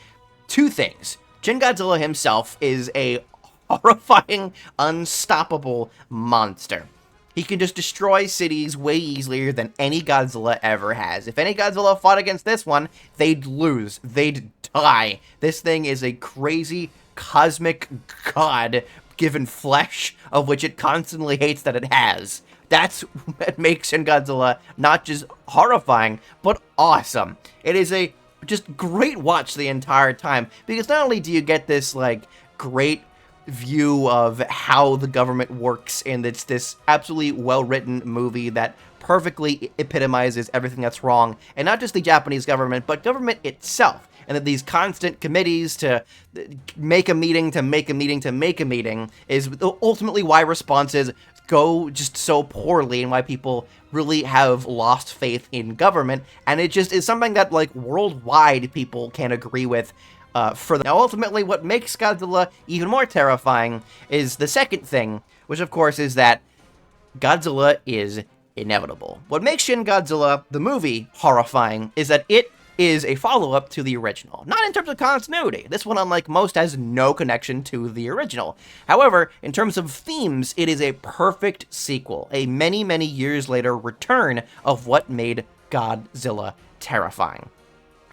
Two things. Shin Godzilla himself is a horrifying, unstoppable monster. He can just destroy cities way easier than any Godzilla ever has. If any Godzilla fought against this one, they'd lose. They'd die. This thing is a crazy, cosmic god given flesh, of which it constantly hates that it has. That's what makes Shin Godzilla not just horrifying, but awesome. It is a just great watch the entire time, because not only do you get this, like, great view of how the government works, and it's this absolutely well-written movie that perfectly epitomizes everything that's wrong, and not just the Japanese government, but government itself, and that these constant committees to make a meeting, to make a meeting, to make a meeting, is ultimately why responses go just so poorly, and why people really have lost faith in government, and it just is something that, like, worldwide people can agree with. Now, ultimately, what makes Godzilla even more terrifying is the second thing, which, of course, is that Godzilla is inevitable. What makes Shin Godzilla, the movie, horrifying is that it is a follow-up to the original. Not in terms of continuity. This one, unlike most, has no connection to the original. However, in terms of themes, it is a perfect sequel, a many, many years later return of what made Godzilla terrifying.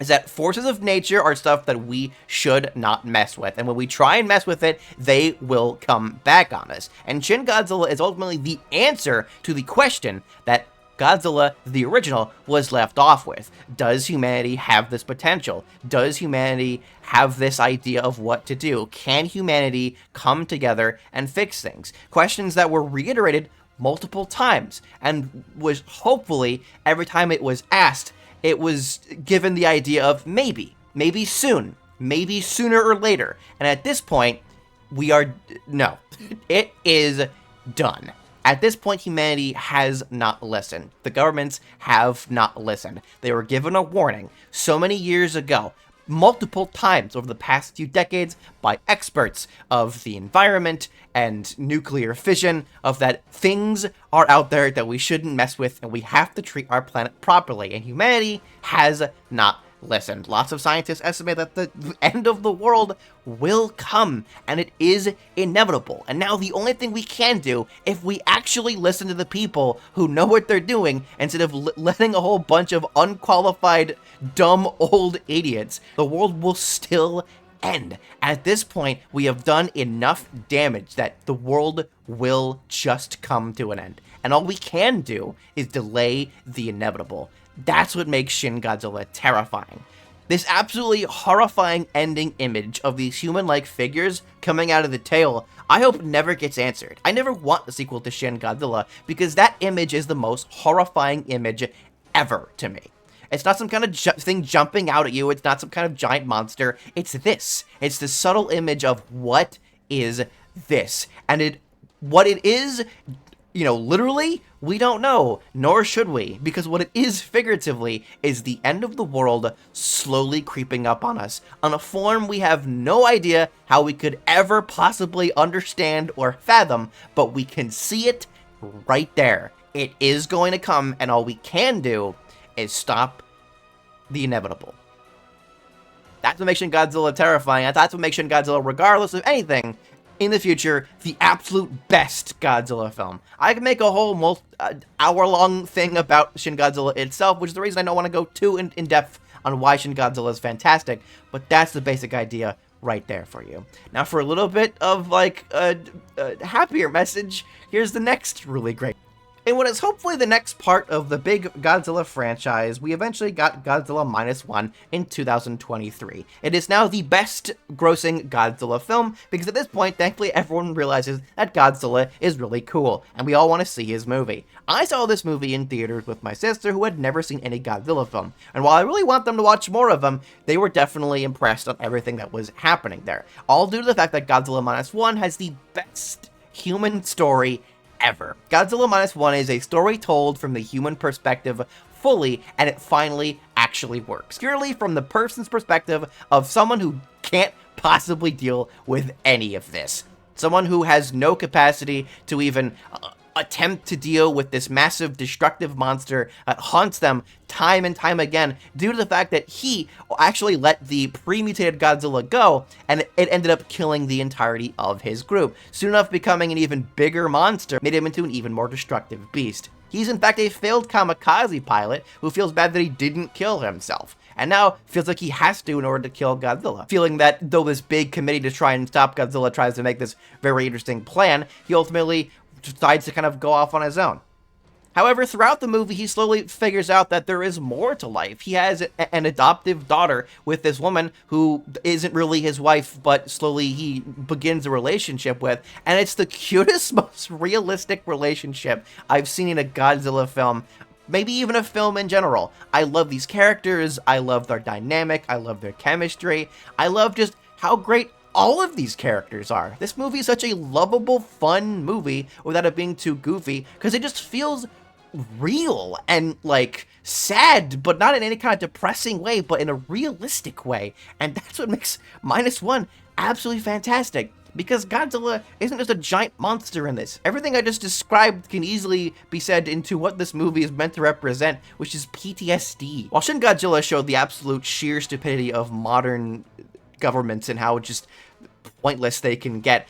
Is that forces of nature are stuff that we should not mess with, and when we try and mess with it, they will come back on us. And Shin Godzilla is ultimately the answer to the question that Godzilla, the original, was left off with. Does humanity have this potential? Does humanity have this idea of what to do? Can humanity come together and fix things? Questions that were reiterated multiple times, and was hopefully, every time it was asked, it was given the idea of maybe soon, maybe sooner or later. And at this point, no, it is done. At this point, humanity has not listened. The governments have not listened. They were given a warning so many years ago, multiple times over the past few decades, by experts of the environment and nuclear fission, of that things are out there that we shouldn't mess with, and we have to treat our planet properly, and humanity has not listened. Lots of scientists estimate that the end of the world will come, and it is inevitable. And now the only thing we can do, if we actually listen to the people who know what they're doing, instead of letting a whole bunch of unqualified, dumb, old idiots, the world will still end. At this point, we have done enough damage that the world will just come to an end. And all we can do is delay the inevitable. That's what makes Shin Godzilla terrifying. This absolutely horrifying ending image of these human-like figures coming out of the tail, I hope never gets answered. I never want a sequel to Shin Godzilla, because that image is the most horrifying image ever to me. It's not some kind of thing jumping out at you, it's not some kind of giant monster, it's this. It's the subtle image of what is this. And what it is, literally, we don't know, nor should we, because what it is figuratively is the end of the world slowly creeping up on us, on a form we have no idea how we could ever possibly understand or fathom, but we can see it right there. It is going to come, and all we can do is stop the inevitable. That's what makes Shin Godzilla terrifying, and that's what makes Shin Godzilla, regardless of anything, in the future, the absolute best Godzilla film. I can make a whole hour-long thing about Shin Godzilla itself, which is the reason I don't want to go too in depth on why Shin Godzilla is fantastic, but that's the basic idea right there for you. Now, for a little bit of, a happier message, here's the next really great. In what is hopefully the next part of the big Godzilla franchise, we eventually got Godzilla -1 in 2023. It is now the best grossing Godzilla film, because at this point, thankfully, everyone realizes that Godzilla is really cool, and we all want to see his movie. I saw this movie in theaters with my sister, who had never seen any Godzilla film, and while I really want them to watch more of them, they were definitely impressed on everything that was happening there. All due to the fact that Godzilla -1 has the best human story ever. Godzilla -1 is a story told from the human perspective fully, and it finally actually works. Purely from the person's perspective of someone who can't possibly deal with any of this. Someone who has no capacity to even attempt to deal with this massive destructive monster that haunts them time and time again, due to the fact that he actually let the pre-mutated Godzilla go, and it ended up killing the entirety of his group, soon enough becoming an even bigger monster, made him into an even more destructive beast. He's in fact a failed kamikaze pilot who feels bad that he didn't kill himself, and now feels like he has to in order to kill Godzilla. Feeling that though this big committee to try and stop Godzilla tries to make this very interesting plan, he ultimately decides to kind of go off on his own. However, throughout the movie, he slowly figures out that there is more to life. He has an adoptive daughter with this woman who isn't really his wife, but slowly he begins a relationship with, and it's the cutest, most realistic relationship I've seen in a Godzilla film, maybe even a film in general. I love these characters, I love their dynamic, I love their chemistry, I love just how great all of these characters are. This movie is such a lovable, fun movie without it being too goofy, because it just feels real and, sad, but not in any kind of depressing way, but in a realistic way. And that's what makes -1 absolutely fantastic. because Godzilla isn't just a giant monster in this. Everything I just described can easily be said into what this movie is meant to represent, which is PTSD. While Shin Godzilla showed the absolute sheer stupidity of modern governments and how just pointless they can get,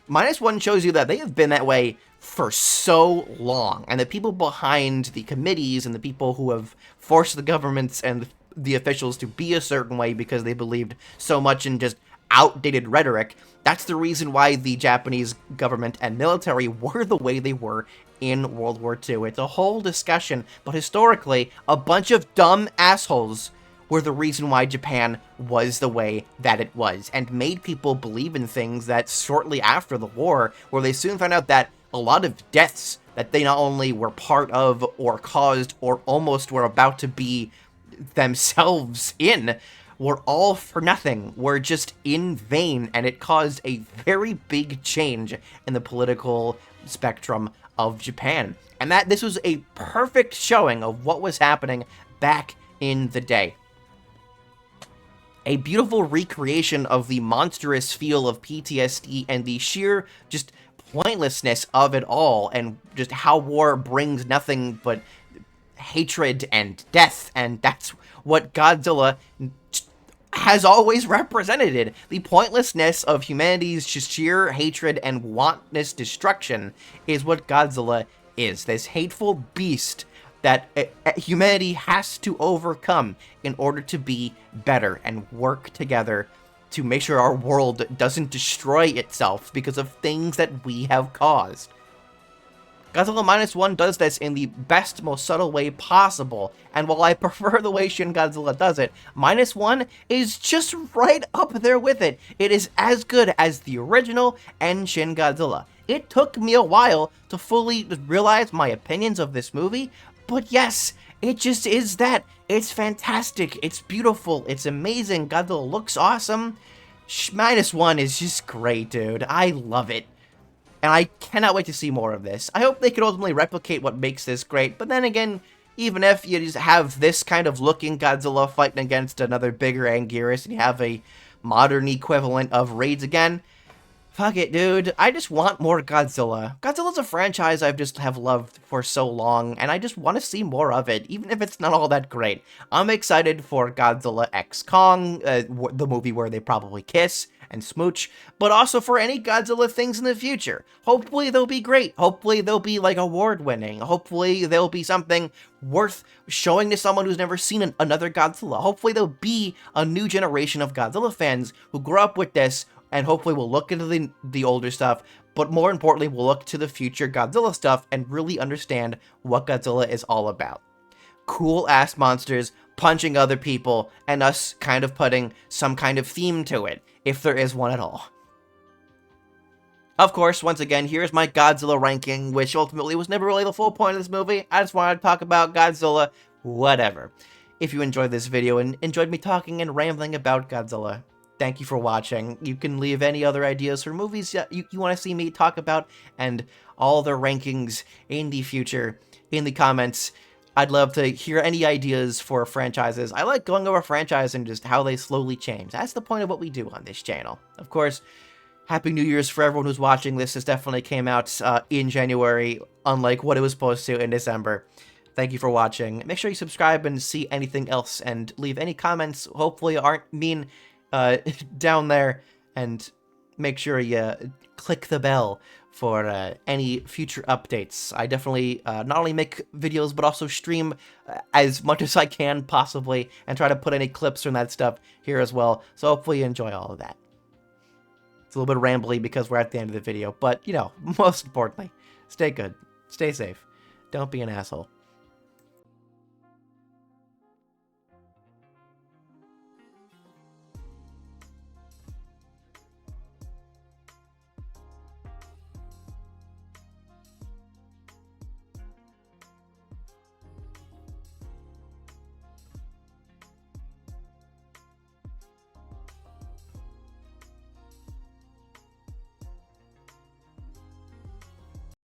-1 shows you that they have been that way for so long, and the people behind the committees and the people who have forced the governments and the officials to be a certain way because they believed so much in just outdated rhetoric, that's the reason why the Japanese government and military were the way they were in World War II. It's a whole discussion, but historically, a bunch of dumb assholes were the reason why Japan was the way that it was, and made people believe in things that shortly after the war, where they soon found out that a lot of deaths that they not only were part of or caused or almost were about to be themselves in were all for nothing, were just in vain, and it caused a very big change in the political spectrum of Japan. And that this was a perfect showing of what was happening back in the day. A beautiful recreation of the monstrous feel of PTSD and the sheer just pointlessness of it all, and just how war brings nothing but hatred and death, and that's what Godzilla has always represented. The pointlessness of humanity's sheer hatred and wantless destruction is what Godzilla is. This hateful beast that humanity has to overcome in order to be better and work together to make sure our world doesn't destroy itself because of things that we have caused. Godzilla -1 does this in the best, most subtle way possible, and while I prefer the way Shin Godzilla does it, -1 is just right up there with it. It is as good as the original and Shin Godzilla. It took me a while to fully realize my opinions of this movie, but yes, it just is that. It's fantastic, it's beautiful, it's amazing, Godzilla looks awesome. -1 is just great, dude. I love it. And I cannot wait to see more of this. I hope they can ultimately replicate what makes this great, but then again, even if you just have this kind of looking Godzilla fighting against another bigger Anguirus and you have a modern equivalent of Raids again, fuck it, dude. I just want more Godzilla. Godzilla's a franchise I've just have loved for so long, and I just want to see more of it, even if it's not all that great. I'm excited for Godzilla X Kong, the movie where they probably kiss and smooch, but also for any Godzilla things in the future. Hopefully they'll be great. Hopefully they'll be, like, award-winning. Hopefully they'll be something worth showing to someone who's never seen another Godzilla. Hopefully there'll be a new generation of Godzilla fans who grew up with this, and hopefully we'll look into the older stuff, but more importantly, we'll look to the future Godzilla stuff and really understand what Godzilla is all about. Cool-ass monsters punching other people, and us kind of putting some kind of theme to it, if there is one at all. Of course, once again, here's my Godzilla ranking, which ultimately was never really the full point of this movie. I just wanted to talk about Godzilla, whatever. If you enjoyed this video and enjoyed me talking and rambling about Godzilla, thank you for watching. You can leave any other ideas for movies you want to see me talk about, and all the rankings in the future in the comments. I'd love to hear any ideas for franchises. I like going over franchise and just how they slowly change. That's the point of what we do on this channel. Of course, Happy New Year's for everyone who's watching this. This definitely came out in January, unlike what it was supposed to in December. Thank you for watching. Make sure you subscribe and see anything else, and leave any comments, hopefully aren't mean, down there, and make sure you click the bell for any future updates. I definitely not only make videos, but also stream as much as I can possibly, and try to put any clips from that stuff here as well, so hopefully you enjoy all of that. It's a little bit rambly because we're at the end of the video, but, you know, most importantly, stay good, stay safe, don't be an asshole.